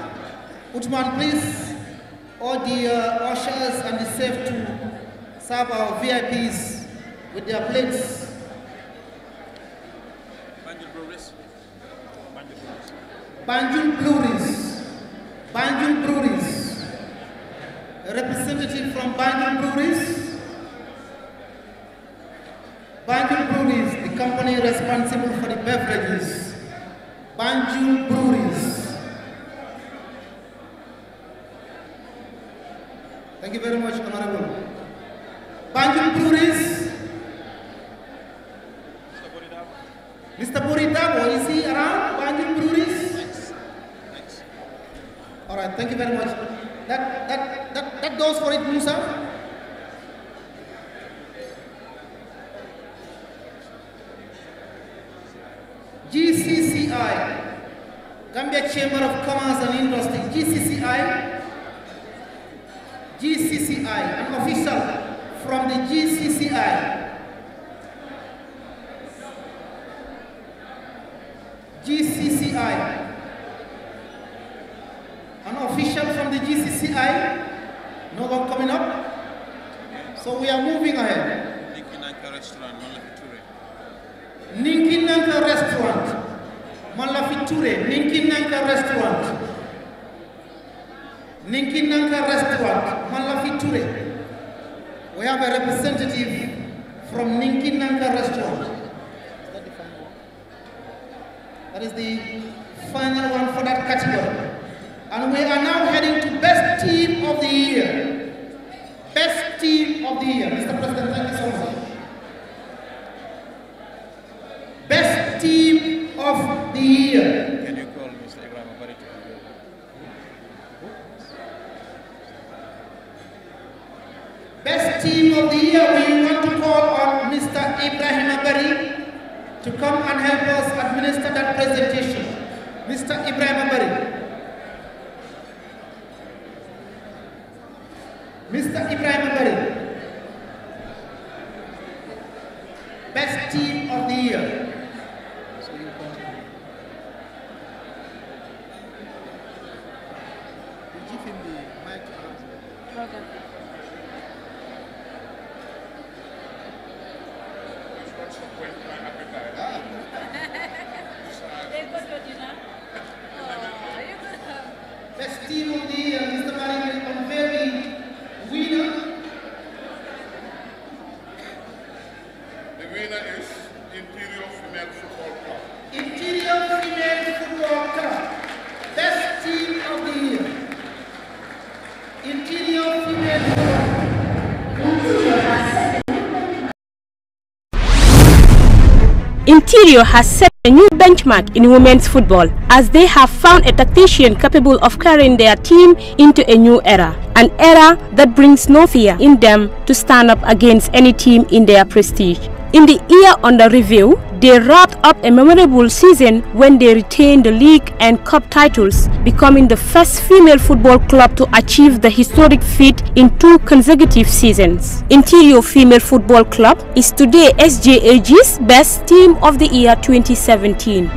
Utman, please, all the ushers and the staff to serve our VIPs with their plates. Banjul Breweries. Banjul Breweries. A representative from Banjul Breweries. Banjul Breweries, the company responsible for the beverages. Banjul Breweries. Thank you very much, Honorable. Banjul Breweries. Mr. Boridabo, is he around? Banjul Breweries? All right, thank you very much. That goes for it, Musa. GCCI, Gambia Chamber of Commerce and Industry, GCCI, an official from the GCCI. GCCI, an official from the GCCI, no one coming up, so we are moving ahead. Ninkinanka Restaurant, Malafiture, Ninkinanka Restaurant. Ninkinanka Restaurant, Malafiture. We have a representative from Ninkinanka Restaurant. That is the final one for that category. And we are now heading to Best Team of the Year. Best Team of the Year. Mr. President, thank you so much. Best Team of the Year. Can you call Mr. Ibrahim Abari to come? Best Team of the Year, we want to call on Mr. Ibrahim Abari to come and help us administer that presentation. Mr. Ibrahim Abari. Mr. Ibrahim Abari. Best Team of the Year. team of the year, Mr. Mari will unveil the winner. The winner is Interior Female Football Club. Interior Female Football Club, best team of the year. Interior Female Football Club. Interior has set a new benchmark in women's football as they have found a tactician capable of carrying their team into a new era. An era that brings no fear in them to stand up against any team in their prestige. In the year under review, they wrapped up a memorable season when they retained the league and cup titles, becoming the first female football club to achieve the historic feat in 2 consecutive seasons. Interior Female Football Club is today SJAG's best team of the year 2017.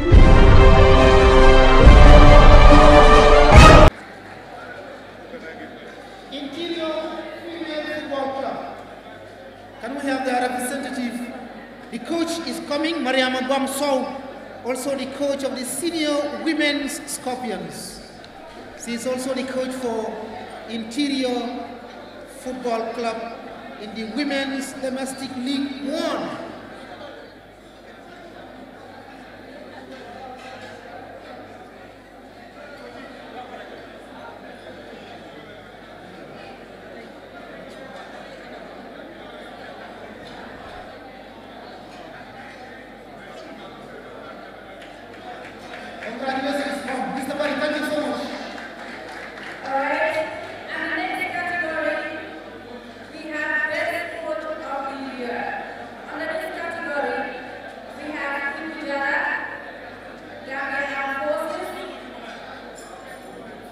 Interior Female Football Club. Can we have their representative? The coach is coming, Mariama Bamsou, also the coach of the senior women's Scorpions. She is also the coach for Interior Football Club in the Women's Domestic League 1. Congratulations, Mr. Bari, thank you so much. Alright, and the next category, we have Best Coach of the Year. Under this category, we have Ibujara, Gambia Armed Forces,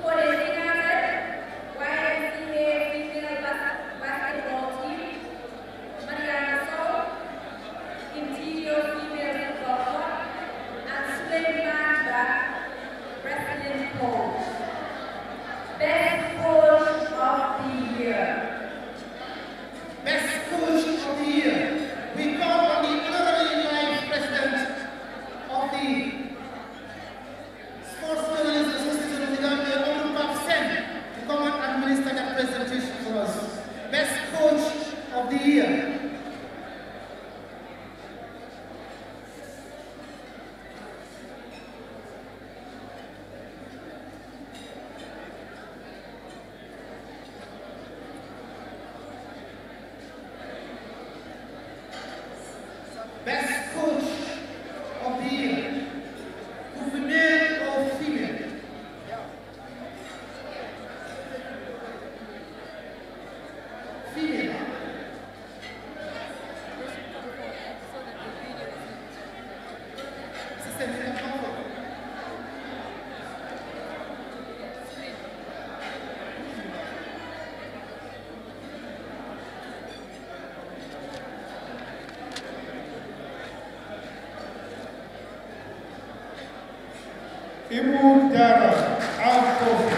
Forest United, YMCA Female Basketball Team, Mariana Sow, Interior Female Football Club, and Suleiman Wrestling Coach. Best Coach of the Year. Best Coach of the Year. We call on the honorary live president of the Sports Journalists Association of the Gambia, Honorable Pap Sen, to come and administer that presentation for us. Best Coach of the Year. Best Coach of the Year. Could be male or female. Female. Sister, you can come forward. Ibu Jara, Armed Forces.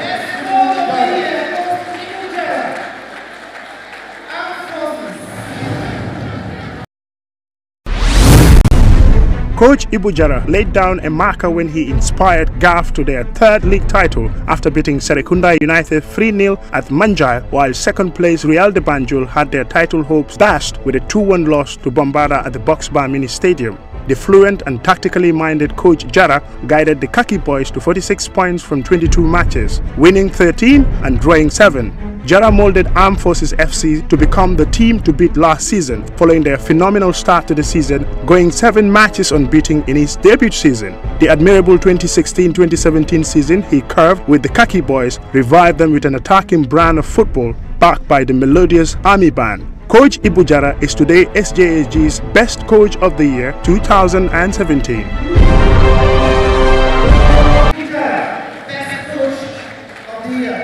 Coach Ibujara laid down a marker when he inspired GAF to their 3rd league title after beating Serekunda United 3-0 at Manjai, while second place Real de Banjul had their title hopes dashed with a 2-1 loss to Bombara at the Boxbar Mini Stadium. The fluent and tactically minded coach Jara guided the Khaki boys to 46 points from 22 matches, winning 13 and drawing 7. Jara molded Armed Forces FC to become the team to beat last season, following their phenomenal start to the season, going 7 matches unbeaten in his debut season. The admirable 2016-2017 season he curved with the Khaki boys revived them with an attacking brand of football backed by the melodious Army Band. Coach Ibujara is today SJAG's Best Coach of the Year 2017. Best Coach of the Year.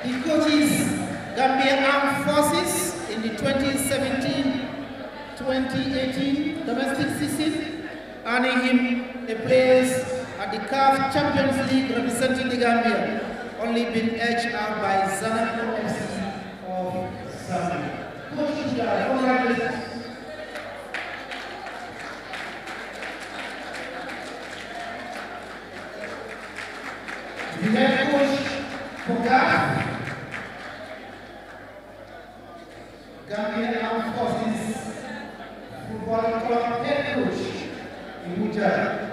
He coaches Gambia Armed Forces in the 2017-2018 domestic season, earning him a place at the CAF Champions League representing the Gambia, only been edged out by Zanapo FC of Zambia. Coach Ibujara, congratulations. The head coach Gambia Armed Forces Football Club head coach in Ujjah.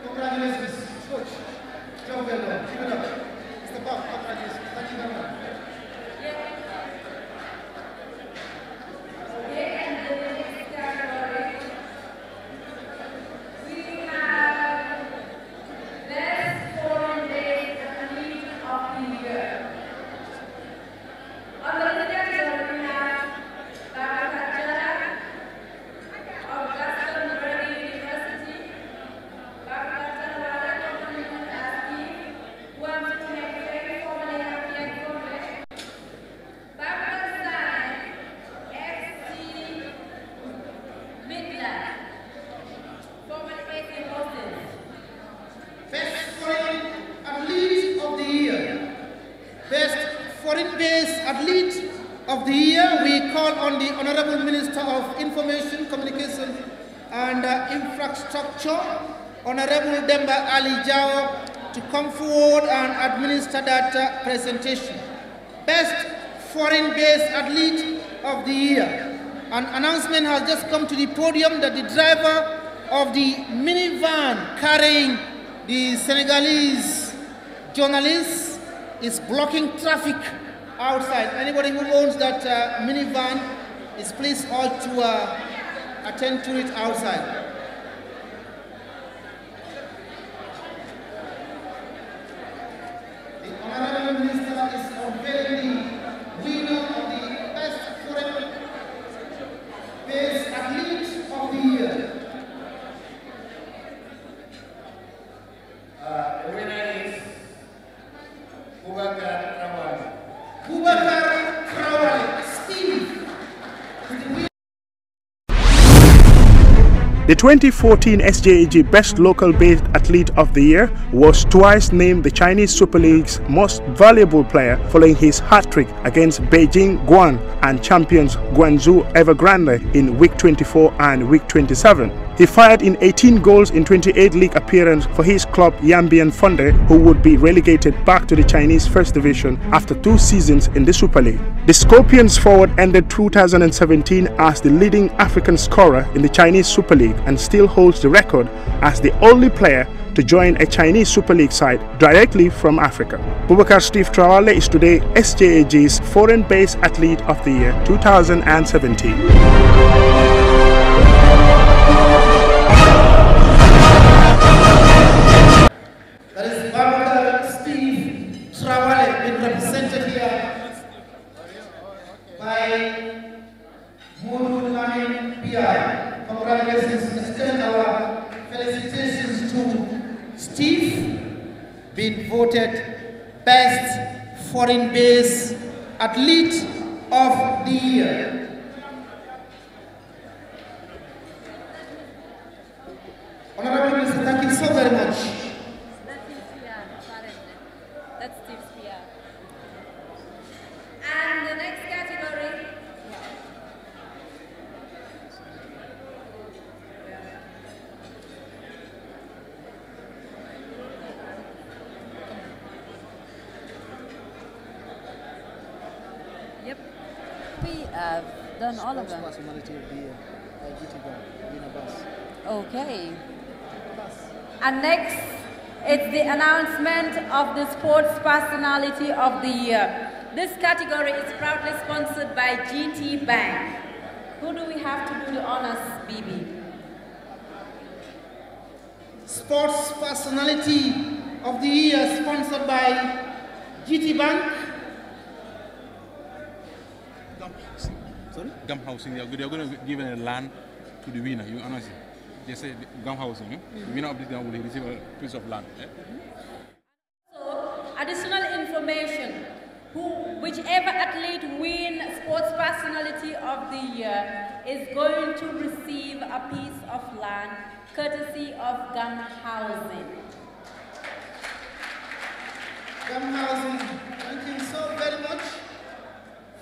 Congratulations, coach. Job well done. Keep it up. Mr. Bob, congratulations. Thank you very much. Foreign-based athlete of the year, we call on the Honorable Minister of Information, Communication and Infrastructure, Honorable Demba Ali Jao, to come forward and administer that presentation. Best foreign-based athlete of the year. An announcement has just come to the podium that the driver of the minivan carrying the Senegalese journalists is blocking traffic outside. Anybody who owns that minivan is please all to attend to it outside. The Honorable Minister is unveiling the winner of the Best Foreign-Based Athlete of the Year. The winner is Boubacar Traoré. Boubacar Traoré, Steve. The 2014 SJAG Best Local-Based Athlete of the Year was twice named the Chinese Super League's most valuable player following his hat-trick against Beijing Guan and champions Guangzhou Evergrande in Week 24 and Week 27. He fired in 18 goals in 28 league appearances for his club Yambian Fonde, who would be relegated back to the Chinese First Division after 2 seasons in the Super League. The Scorpions forward ended 2017 as the leading African scorer in the Chinese Super League and still holds the record as the only player to join a Chinese Super League side directly from Africa. Boubacar Steve Traoré is today SJAG's Foreign-Based Athlete of the Year 2017. That is Boubacar Steve Traoré, being represented here by Moudou Lamin P.I. Congratulations, extend our felicitations to Steve, being voted Best Foreign-Based Athlete of the Year. Honorable Minister, thank you so very much. That's Steve's PR. And the next category. Yep. We have done all of them. Personality of the year, Okay. And next, it's the announcement of the Sports Personality of the Year. This category is proudly sponsored by GT Bank. Who do we have to do the honors, Bibi? Sports Personality of the Year, sponsored by GT Bank. Sorry? Gum housing. They're going to give a land to the winner. You honestly. They say gum housing. The winner of this game will receive a piece of land. So, additional information. Whichever athlete wins sports Sports Personality of the Year is going to receive a piece of land courtesy of Gum Housing. Gum Housing, thank you so very much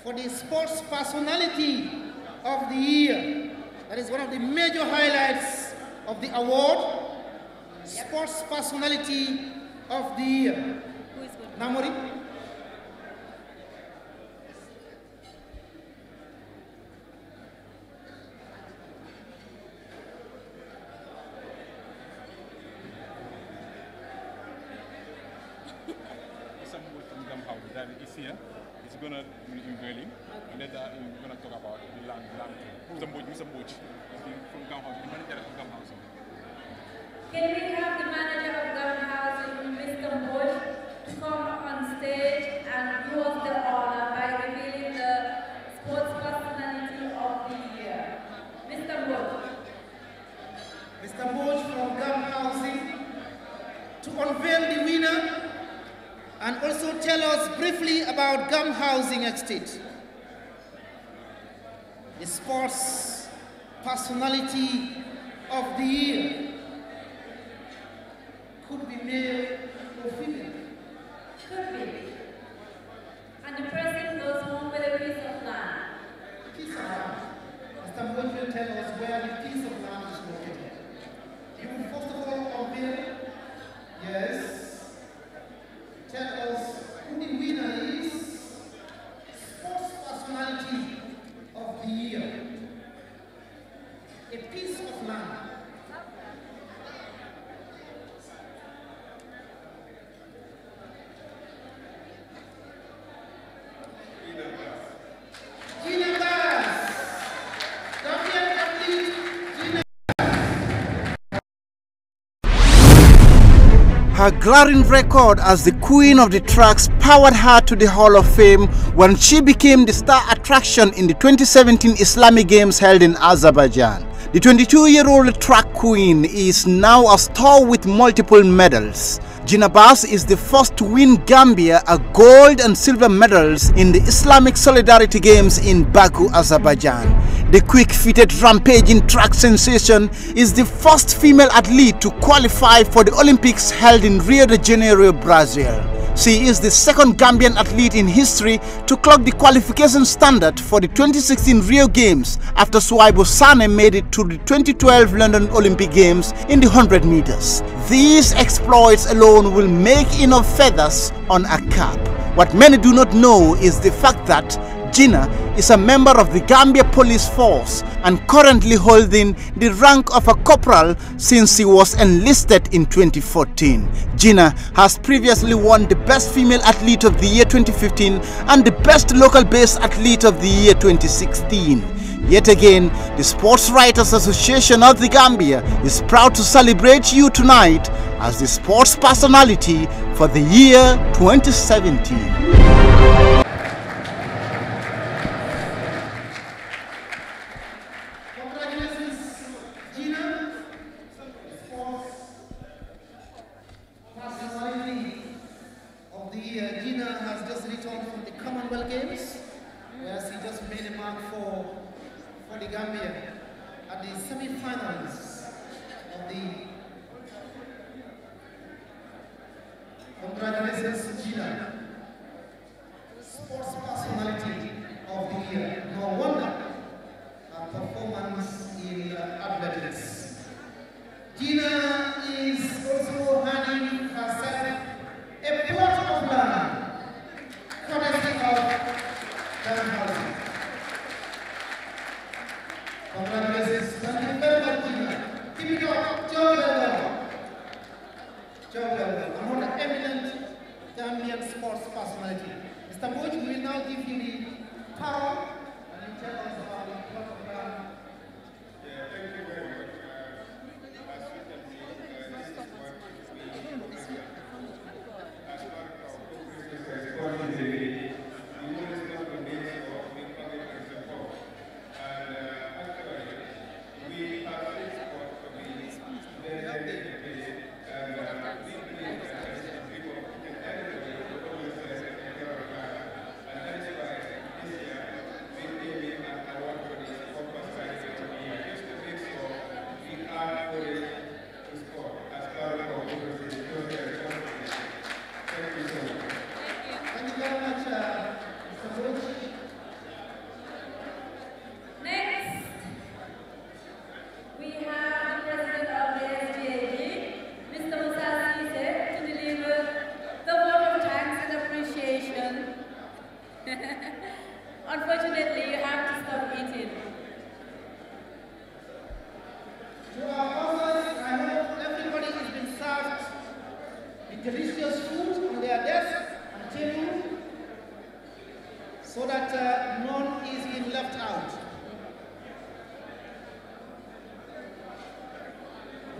for the Sports Personality of the Year. That is one of the major highlights of the award. Sports Personality of the Year. Namori? That is here. It's going to be unveiling, and then we're going to talk about the land. Mr. Boch, from Gum House, the manager of Gum House. Can we have the manager of Gum Housing, Mr. Boch, to come on stage and do us the honor by revealing the Sports Personality of the Year? Mr. Boch. Mr. Boch from Gum Housing to unveil the winner and also tell us briefly about Gum Housing Estate. The Sports Personality of the Year could be male or female. Could be. And the person goes home with a piece of land. Piece of land. Mr. Boch will tell us where the piece of land is located. You will first of all unveil. Yes. Tell us who the winner is. Sports Personality of the Year. A piece of land. Gina Bass. Gambian athlete Gina. Her glaring record as the queen of the tracks powered her to the Hall of Fame when she became the star attraction in the 2017 Islamic Games held in Azerbaijan. The 22-year-old track queen is now a star with multiple medals. Gina Bass is the first to win Gambia a gold and silver medals in the Islamic Solidarity Games in Baku, Azerbaijan. The quick-footed rampaging track sensation is the first female athlete to qualify for the Olympics held in Rio de Janeiro, Brazil. She is the second Gambian athlete in history to clock the qualification standard for the 2016 Rio Games after Suwaibu Sane made it to the 2012 London Olympic Games in the 100 meters. These exploits alone will make enough feathers on a cap. What many do not know is the fact that Gina is a member of the Gambia Police Force and currently holding the rank of a corporal since she was enlisted in 2014. Gina has previously won the Best Female Athlete of the Year 2015 and the Best Local-Based Athlete of the Year 2016. Yet again, the Sports Writers Association of the Gambia is proud to celebrate you tonight as the Sports Personality for the year 2017. Congratulations, Gina.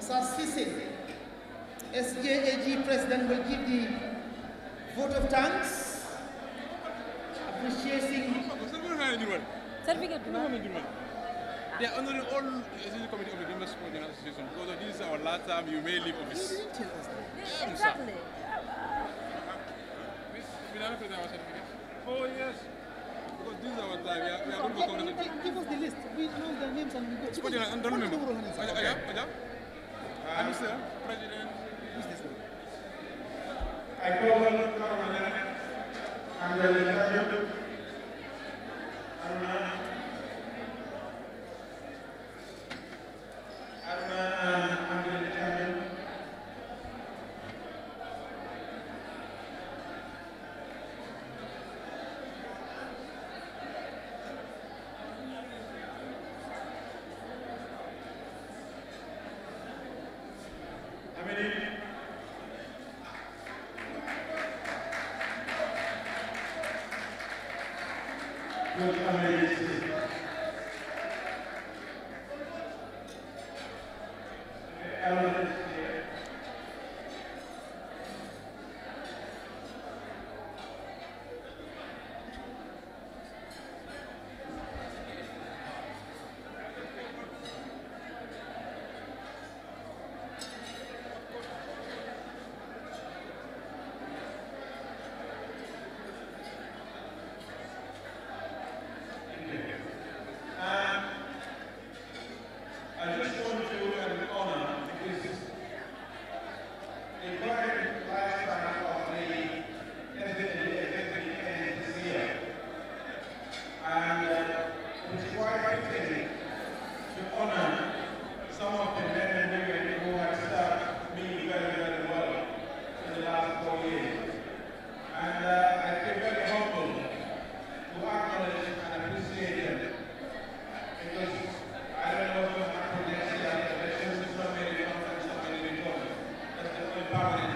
Musa Sise, SJAG President, will give the vote of thanks, appreciating. They are honoring all the executive committee of the Gambian Sport Journal Association because this is our last time you may leave office. You didn't tell us that. Exactly. We don't present our certificate. 4 years. Because this is our time. We are going to go. Give us the list. We know the names and we go. Sport Journal, don't remember. Ajab? Mr. President. Who's this one? I call on the government and the legislature. Power